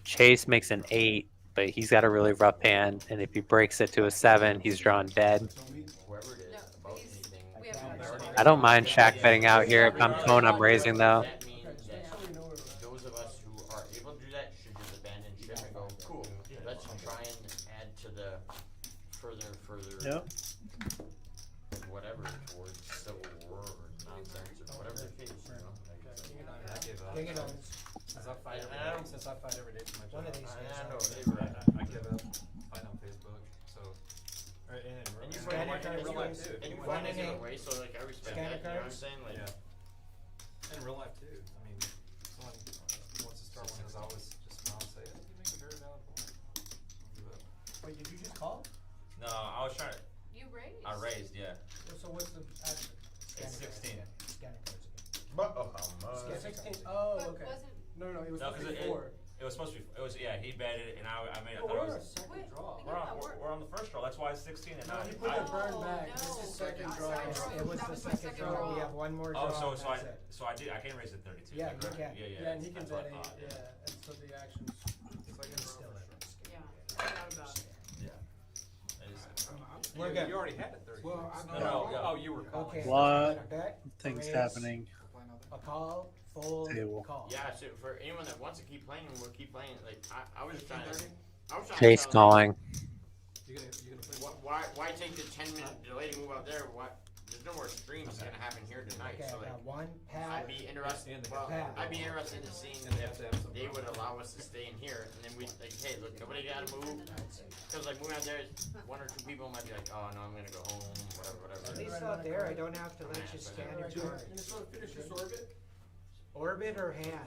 Chase makes an 8, but he's got a really rough hand, and if he breaks it to a 7, he's drawn dead. I don't mind Shaq betting out here. If I'm Cone, I'm raising though. That means that those of us who are able to do that should just abandon ship and go, cool, let's try and add to the further, Yep. whatever, towards civil war or nonsense or whatever the case, you know? I gave up. Bring it on. Since I fight every day for my job. One of these days. I know, I'll- they were. I give up fighting on Facebook. So, and And you Scan find your it cards, in real life please. too. And you One find it and in a eight. way, so like I respect Scan that, your you know what I'm cards. saying? Like, in real life too. I mean, someone wants to start one, I always just smile and say, "Hey, you make a very valid point." Don't give up. Wait, did you just call? No, I was trying to. You raised. I raised, yeah. So what's the action? It's 16. Scan your cards again. but oh, how much? Scan 16. Oh, But okay. wasn't, No, it was No, because it, 54. it was supposed to be. It was yeah. He betted, and I made. I Oh, thought we're it on a was. second Wait, draw. We're on the first draw. That's why it's 16. And No, now he put the burn back. no. This is second Oh, draw. sorry. It was That the was my second second draw. draw. We have one more draw. Oh, so and so I that's it. so I did. I can raise it 32. Yeah, correct? you can. Yeah, yeah. Yeah, and he can that's what I bet 8. thought, Yeah, and so the action's second Still draw. in. yeah, I forgot about it. I just- We're good. You already had it 30. Well, No, Oh, you were calling. Okay. Lot Bet, things raise, happening. A call, fold, Table. call. Yeah, so for anyone that wants to keep playing, we'll keep playing. Like I was trying to. I was trying Chase to tell them, calling. You gonna play? why take the 10-minute delay to move out there? What? There's no more streams gonna happen here tonight. Okay, So like, now one, I'd pat, be interested. Well, Pat. I'd be interested in seeing And they have if to have some they would allow us to stay in here, and then we like, hey, look, nobody gotta move. Because like moving out there, one or two people might be like, oh no, I'm gonna go home, whatever. at least out there, I don't have to let you scan your cards. Minnesota finish this orbit? Orbit or hand?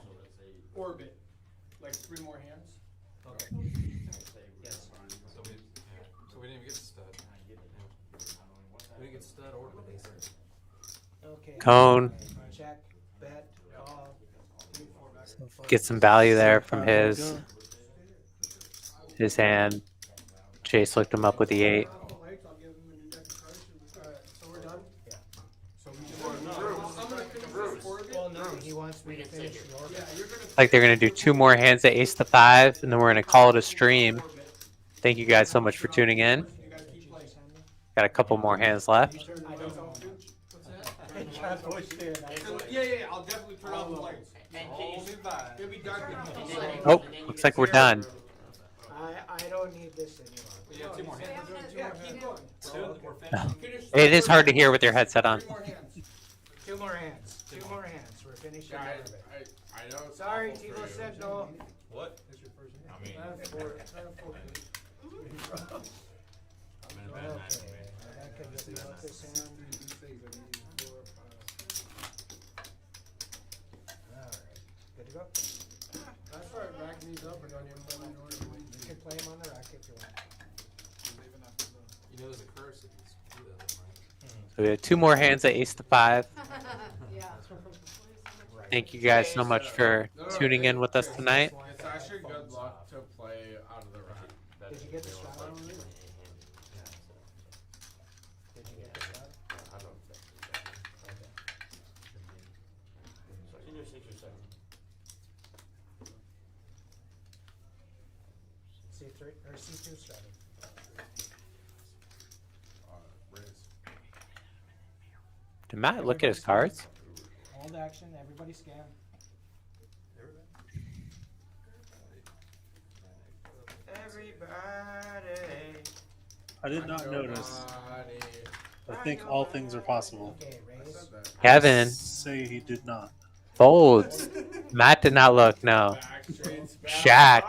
Orbit. Like 3 more hands? Okay. Yes. So we didn't even get stud. We didn't get stud or the base. Okay. Cone. Check, bet, call. Get some value there from his hand. Chase looked him up with the 8. I'll give him a new deck of cards. Alright, so we're done? Yeah. So we I'm gonna finish this orbit. Well, no, he wants me to finish the orbit. Yeah, you're gonna. Like they're gonna do 2 more hands at ace to 5, and then we're gonna call it a stream. Thank you guys so much for tuning in. You guys keep playing. Got a couple more hands left. I don't know. What's Yeah, I'll definitely turn off the lights. And can you survive? It'll be dark. Oh, looks like we're done. I don't need this anymore. We have 2 more hands. Yeah, keep going. Two, we're finished. Finish It is hard to hear with your headset on. 3 more hands. 2 more hands. 2 more hands. We're finishing the orbit. I know. it's Sorry, awful for Tivo you. said no. What? I mean, I have 4. I'm in a bad Okay, night. that could just be out this hand. Alright, good to go. I started racking these up and don't even play my order. You can play them on the rack if you want. You know there's a curse if you do that, right? So we have 2 more hands at ace to 5. Yeah. Thank you guys so much for tuning in with us tonight. It's actually good luck to play out of the rack. Did you get the shot on it? Did you get the shot? I don't think. So I can do 6 or 7. C3 or C2 starting. Raise. Did Matt look at his cards? Hold action, everybody scan. Everybody. I did not notice. I think all things are possible. Okay, raise. Kevin Say he did not. folds. Matt did not look. No. Shaq.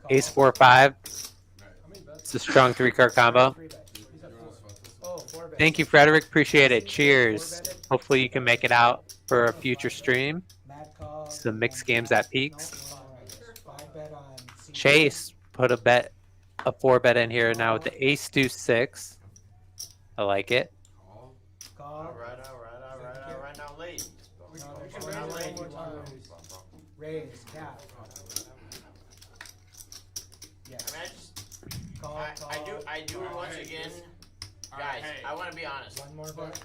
Ace 4-5. It's a strong 3-card combo. Oh, 4-bet. Thank you, Frederick. Appreciate it. Cheers. Hopefully you can make it out for a future stream. Matt called. It's the mixed games at Peaks. 5-bet on C. Chase put a 4-bet in here now with the Ace Deuce 6. I like it. Call. All right. Now, ladies. Raise, cap. Yes. I mean, I just, Call, I do once again, guys. I want to be honest. One more bet.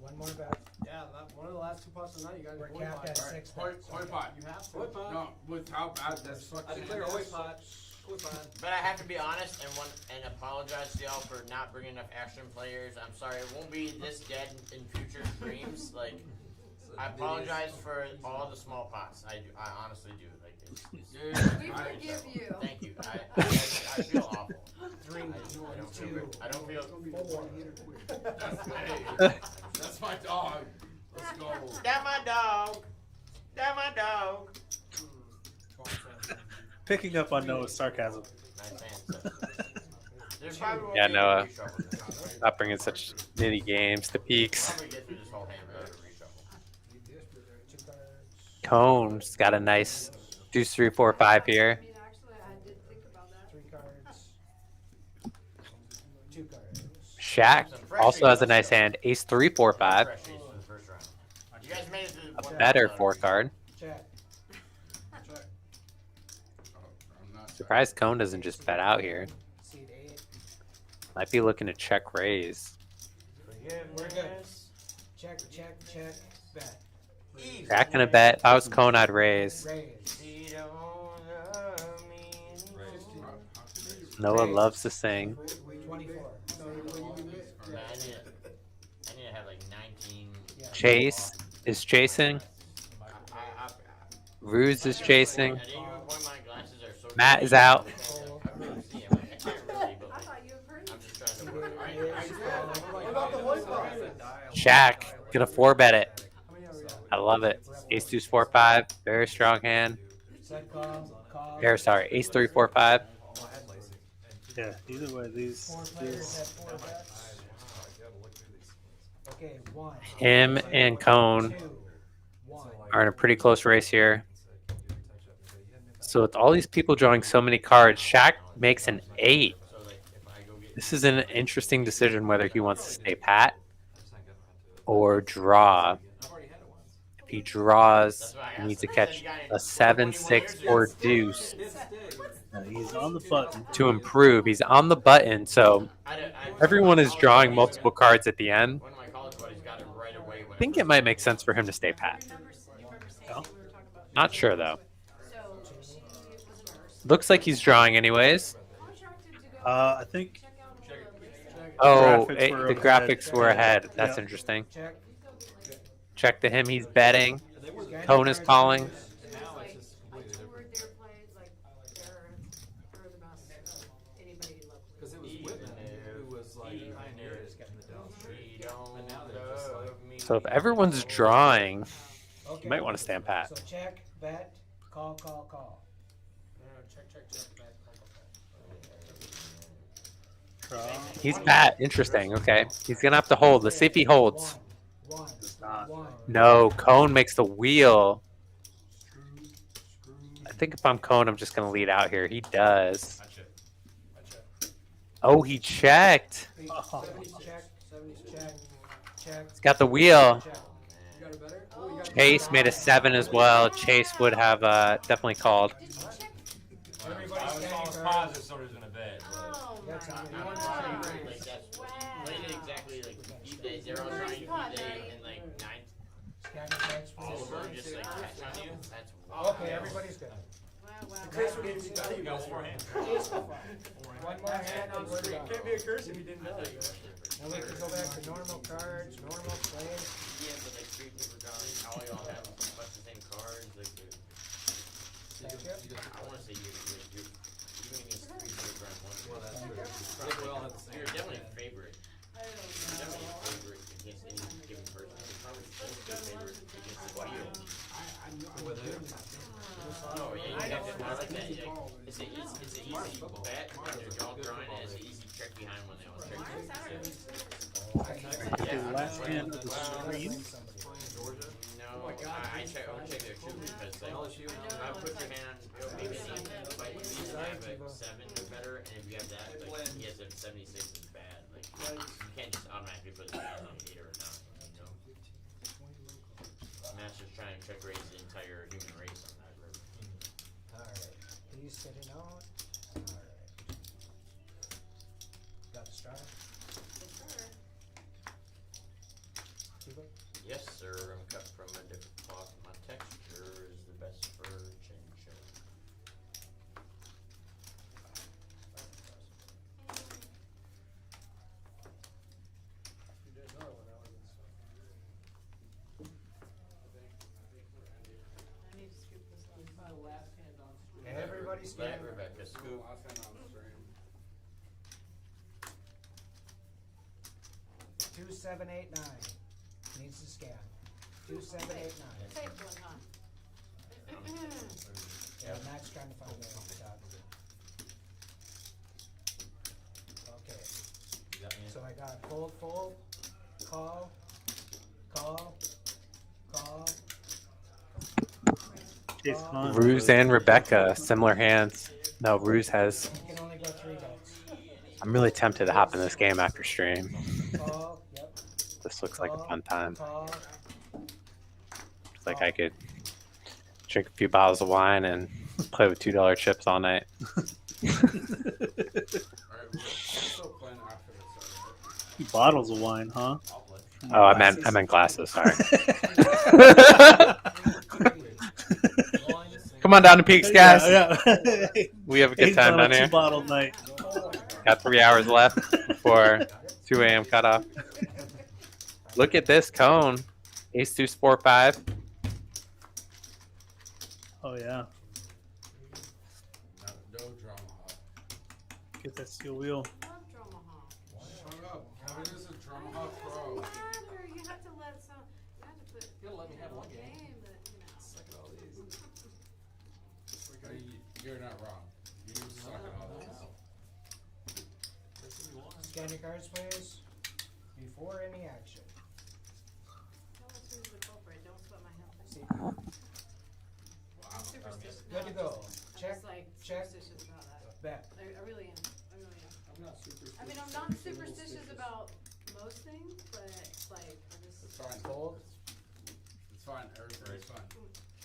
One more bet. Yeah, one of the last two pots of the night, you guys. We're capped at 6 bets. Koi pot. You have to. No, with how bad this fucking I declare is. koi pot. Koi pot. But I have to be honest and apologize to y'all for not bringing enough action players. I'm sorry, it won't be this dead in future streams. Like, I apologize for all the small pots. I honestly do. Like, We forgive you. Thank you. I feel awful. 3, I don't feel. 4. Hey, that's my dog. Let's go. That my dog. That my dog. Picking up on Noah's sarcasm. Yeah, Noah. Not bringing such nitty games to Peaks. Cone's got a nice deuce 3, 4, 5 here. 3 cards. 2 cards. Shaq also has a nice hand. Ace 3, 4, 5. A better 4-card. Check. Surprised Cone doesn't just bet out here. Seed 8. Might be looking to check raise. We're good. Check, bet. Jack gonna bet. If I was Cone, I'd raise. Raise. Noah loves to sing. 24. I need to have like 19. Chase is chasing. Ruse is chasing. Matt is out. Shaq gonna 4-bet it. I love it. Ace deuce 4, 5. Very strong hand. Set call. Sorry, ace 3, 4, 5. Yeah, either way, these. 4 players have 4 bets. Okay, 1. Him and Cone 2. 1. are in a pretty close race here. So with all these people drawing so many cards, Shaq makes an 8. This is an interesting decision whether he wants to stay pat or draw. If he draws, he needs to catch a 7, 6, or deuce He's on the button to improve. He's on the button, so everyone is drawing multiple cards at the end. I think it might make sense for him to stay pat. Not sure though. Looks like he's drawing anyways. I think. Oh, the graphics were ahead. That's interesting. Check to him. He's betting. Cone is calling. Because it was Whitman who was like pioneered in the Dells. And now they're just like. So if everyone's drawing, you might want to stand pat. So check, bet, call. He's pat. Interesting. Okay. He's going to have to hold. Let's see if he holds. No, Cone makes the wheel. I think if I'm Cone, I'm just going to lead out here. He does. Oh, he checked. He's got the wheel. Chase made a 7 as well. Chase would have definitely called. I was almost positive somebody's gonna bet. Exactly like they're all trying to day and like 9. All of them just like catch on you. That's wild. Okay, everybody's good. You got 4 hands. One more hand and we're done. Can't be a curse if you didn't know that. Now we can go back to normal cards, normal plays. Yeah, but like 3 people drawing, all y'all have much the same cards. Like, I want to say you're even against 3 people drawing 1. Well, that's true. I think we all have the same. You're definitely a favorite. against any given person. It's probably still favored against the wheel. No, yeah, you have to like that. It's an easy bet when they're all drawing, and it's an easy check behind when they all check. Okay, last hand of the stream. No, I check there too because like, I put your hand on maybe an 8, but you need to have a 7 or better, and if you have that, like he has a 76 is bad. Like you can't just automatically put his hand on 8 or not. You know, Master's trying to check raise the entire human race on that river. Alright, he's sitting out. Alright. Got the straw? Yes, sir. I'm cut from a different cloth. My texture is the best for chin chin. Everybody's Yeah, scanning. Rebecca, scoop. 2789 needs to scan. 2789. Safe one, huh? Yeah, Matt's trying to find the dot. Okay. So I got fold, fold, call, call, call. Chase Con. Ruse and Rebecca, similar hands. No, Ruse has. You can only go 3 bets. I'm really tempted to hop in this game after stream. Call, yep. This looks like a fun time. Call. It's like I could drink a few bottles of wine and play with $2 chips all night. Bottles of wine, huh? Oh, I meant glasses. Sorry. Come on down to Peaks, guys. Yeah. We have a good time down here. 2-bottle night. Got 3 hours left before 2 a.m. cutoff. Look at this cone. Ace, 2, 4, 5. Oh yeah. No drama. Get that steel wheel. Shut up. Kevin is a drama pro. You have to let some. You have to put. You gotta let me have one game. But, you know. Suck at all these. You're not wrong. You suck at all this. Scan your cards, please. Before any action. Tell us who's the culprit. Don't sweat my health. See. I'm superstitious. Good to go. Check, I'm just like check. superstitious about that. Bet. I really am. I really am. I'm not superstitious. I mean, I'm not superstitious about most things, but like, I just. It's fine. Fold. It's fine. Everything's fine.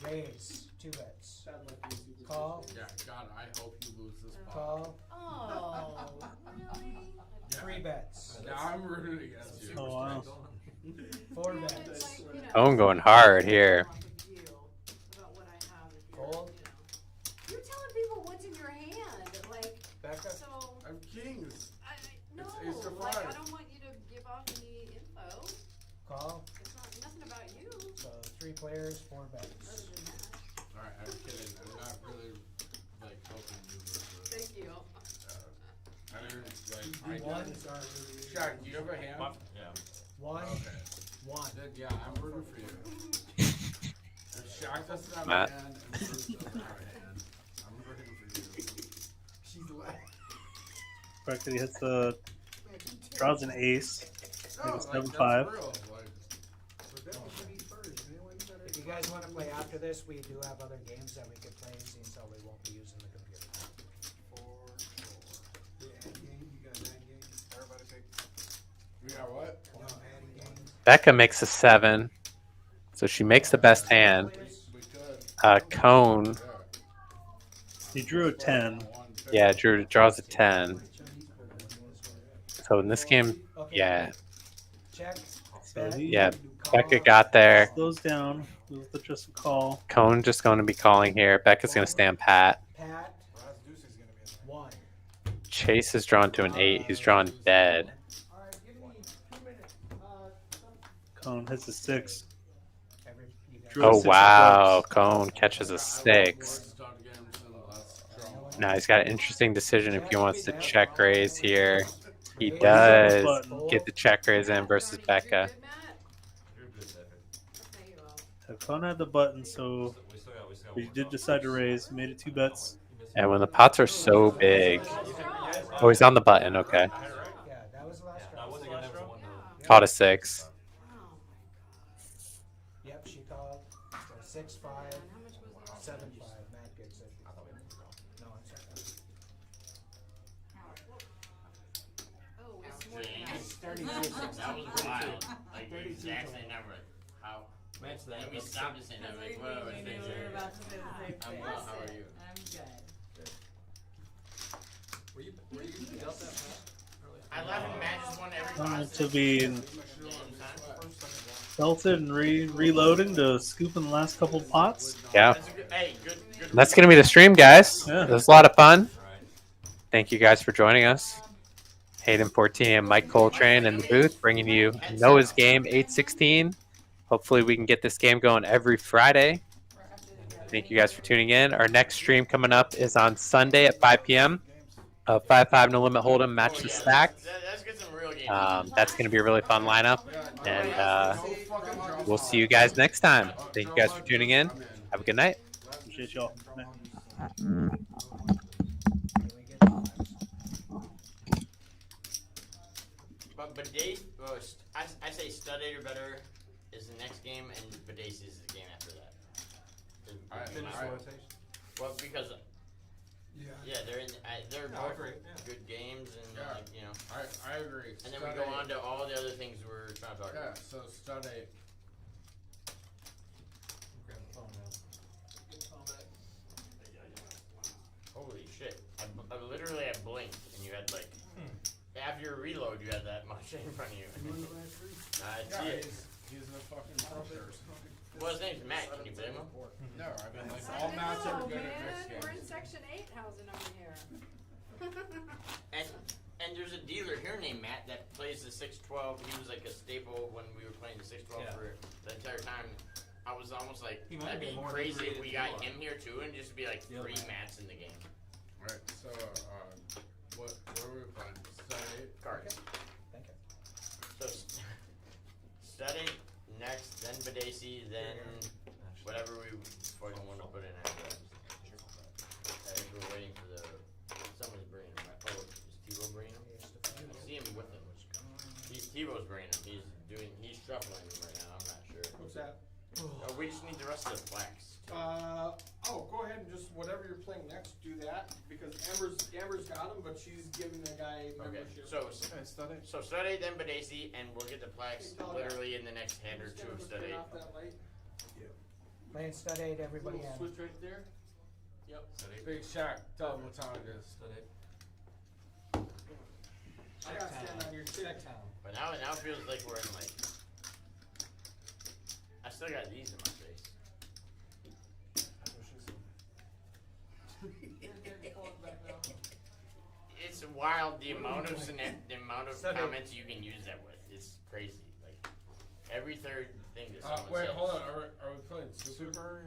Raise. 2 bets. Sound like you're superstitious. Call. Yeah, God, I hope you lose this pot. Call. Oh, really? 3 bets. Now I'm rooting against you. Oh wow. 4 Yeah, bets. it's like, you know, Cone going hard here. about what I have if you're, Fold. you know. You're telling people what's in your hand, like, Becca. so. I have kings. No, It's Ace of like, I Fives. don't want you to give off any info. Call. It's not nothing about you. So 3 players, 4 bets. Other than that. Alright, I'm kidding. I'm not really like hoping you lose this. Thank you. I mean, like, I One. don't. Shaq, do you have a hand? Yeah. 1. Okay. 1. Then, yeah, I'm rooting for you. If Shaq doesn't have Matt. a hand and Bruce doesn't have a hand, I'm rooting for you. She's laughing. Practically hits the draws an ace. No, Like a like, 7-5. that's real. Like, If you guys want to play after this, we do have other games that we could play, since so we won't be using the computer. we got what? Becca makes a 7. So she makes the best hand. We could. Cone. He drew a 10. Yeah, Drew draws a 10. So in this game, yeah. Check. So he Yeah, Becca got there. slows down. It was just a call. Cone just going to be calling here. Becca's going to stand pat. Pat. 1. Chase is drawn to an 8. He's drawn dead. Cone hits a 6. Drew a Oh 6 of wow, clubs. Cone catches a 6. Now he's got an interesting decision if he wants to check raise here. He does get the check raise in versus Becca. Good match? Con had the button, so we did decide to raise. Made it 2 bets. And when the pots are so big. Oh, he's on the button. Okay. Yeah, that was the last draw. Caught a 6. Yep, she called. So 6-5, 7-5. Matt gets it. No, I'm sorry. Oh, it's more than James. that. 32-6. That was wild. Like the exact same number. How? Match that. And we stopped to say that. Like, whoa, it's been I'm well. How are you? I'm good. Were you dealt that Matt? I left and Matt just won every Wanted pot. to be belted and reloading to scoop in the last couple pots. Yeah. That's a good, hey, good. And that's going to be the stream, guys. Yeah. It was a lot of fun. Thank you guys for joining us. Hayden Portini and Mike Coltrane in the booth bringing you Noah's Game 816. Hopefully we can get this game going every Friday. Thank you guys for tuning in. Our next stream coming up is on Sunday at 5 p.m. 5-5 no limit hold'em match the stack. Let's get some real games. That's going to be a really fun lineup. And we'll see you guys next time. Thank you guys for tuning in. Have a good night. Appreciate y'all. But Badace, I say Studator better is the next game, and Badace is the game after that. Well, because they're both good games, and like, you know. I agree. And then we go on to all the other things we're trying to talk about. So Studate. Holy shit! I literally I blinked, and you had like after your reload, you had that much in front of you. I see it. He's a fucking pro. Well, his name's Matt. Can you blame him? No, I mean like all Matts are good at mixed games. We're in section 8 housing over here. And there's a dealer here named Matt that plays the 612. He was like a staple when we were playing the 612 for the entire time. I was almost like, that'd be crazy if we got him here too, and just be like 3 Matts in the game. Alright, so what were we playing? Study cards. Thank you. So Study next, then Badace, then whatever we fucking want to put in after that. I think we're waiting for someone's bringing him. Oh, is T-Row bringing him? I see him with him. T-Row's bringing him. He's shuffling him right now. I'm not sure. What's that? We just need the rest of the plaques. Go ahead and just whatever you're playing next, do that because Amber's got him, but she's giving the guy membership. So Study, then Badace, and we'll get the plaques literally in the next hand or two of Study. Playing stud 8, everybody in. Switch right there. Yep. Big Shaq, tell him what time it is. I gotta stand on your check. But now it feels like we're in like. I still got these in my face. It's wild the amount of comments you can use that with. It's crazy. Like every third thing that someone Wait, says. hold on. Are we playing Super?